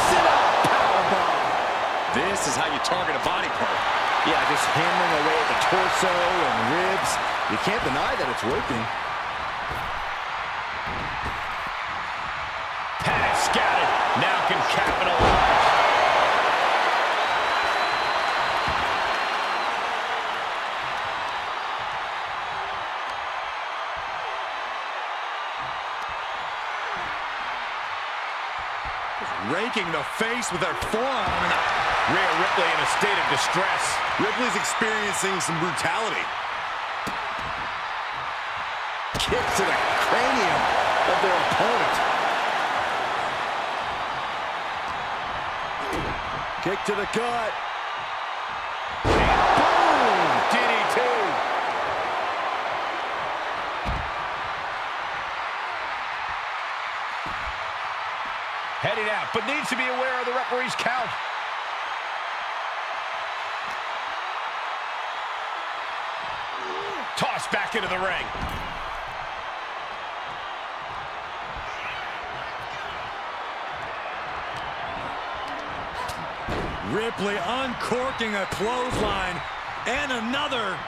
Sit-up powerbomb. This is how you target a body part. Yeah, just hammering away at the torso and ribs. You can't deny that it's working. Has scouted. Now can capitalize. Raking the face with their forearm. Rhea Ripley in a state of distress. Ripley's experiencing some brutality. Kick to the cranium of their opponent. Kick to the gut. Boom! DDT. Heading out, but needs to be aware of the referee's count. Tossed back into the ring. Ripley uncorking a clothesline and another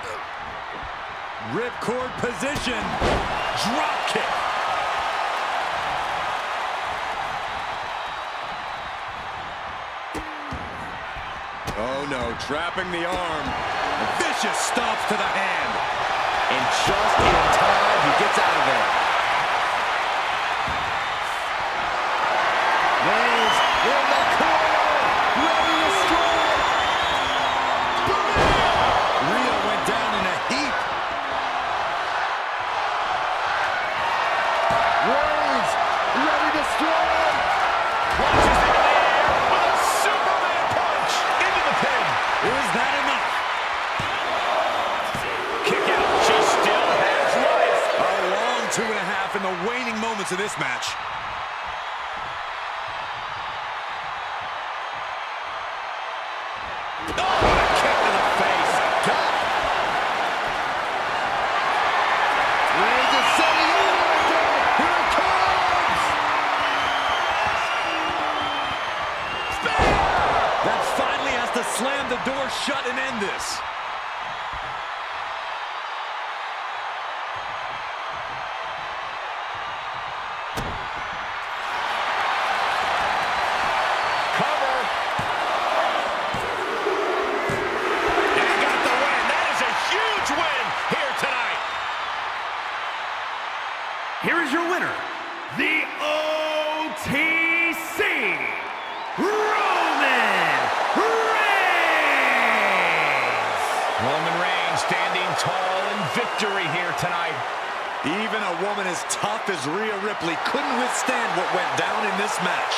ripcord position. Drop kick. Oh no, trapping the arm. Vicious stomps to the hand. And just in time, he gets out of there. Reigns in the corner, ready to strike. Rhea went down in a heap. Reigns ready to strike. Launches into the air with a Superman punch into the pin. Is that enough? Kick out. She still has life. A long 2.5 in the waning moments of this match. Oh, what a kick to the face. Got it. Reigns is setting it up. Here it comes. That finally has to slam the door shut and end this. Cover. And he got the win. That is a huge win here tonight. Here is your winner, the OTC, Roman Reigns. Roman Reigns standing tall in victory here tonight. Even a woman as tough as Rhea Ripley couldn't withstand what went down in this match.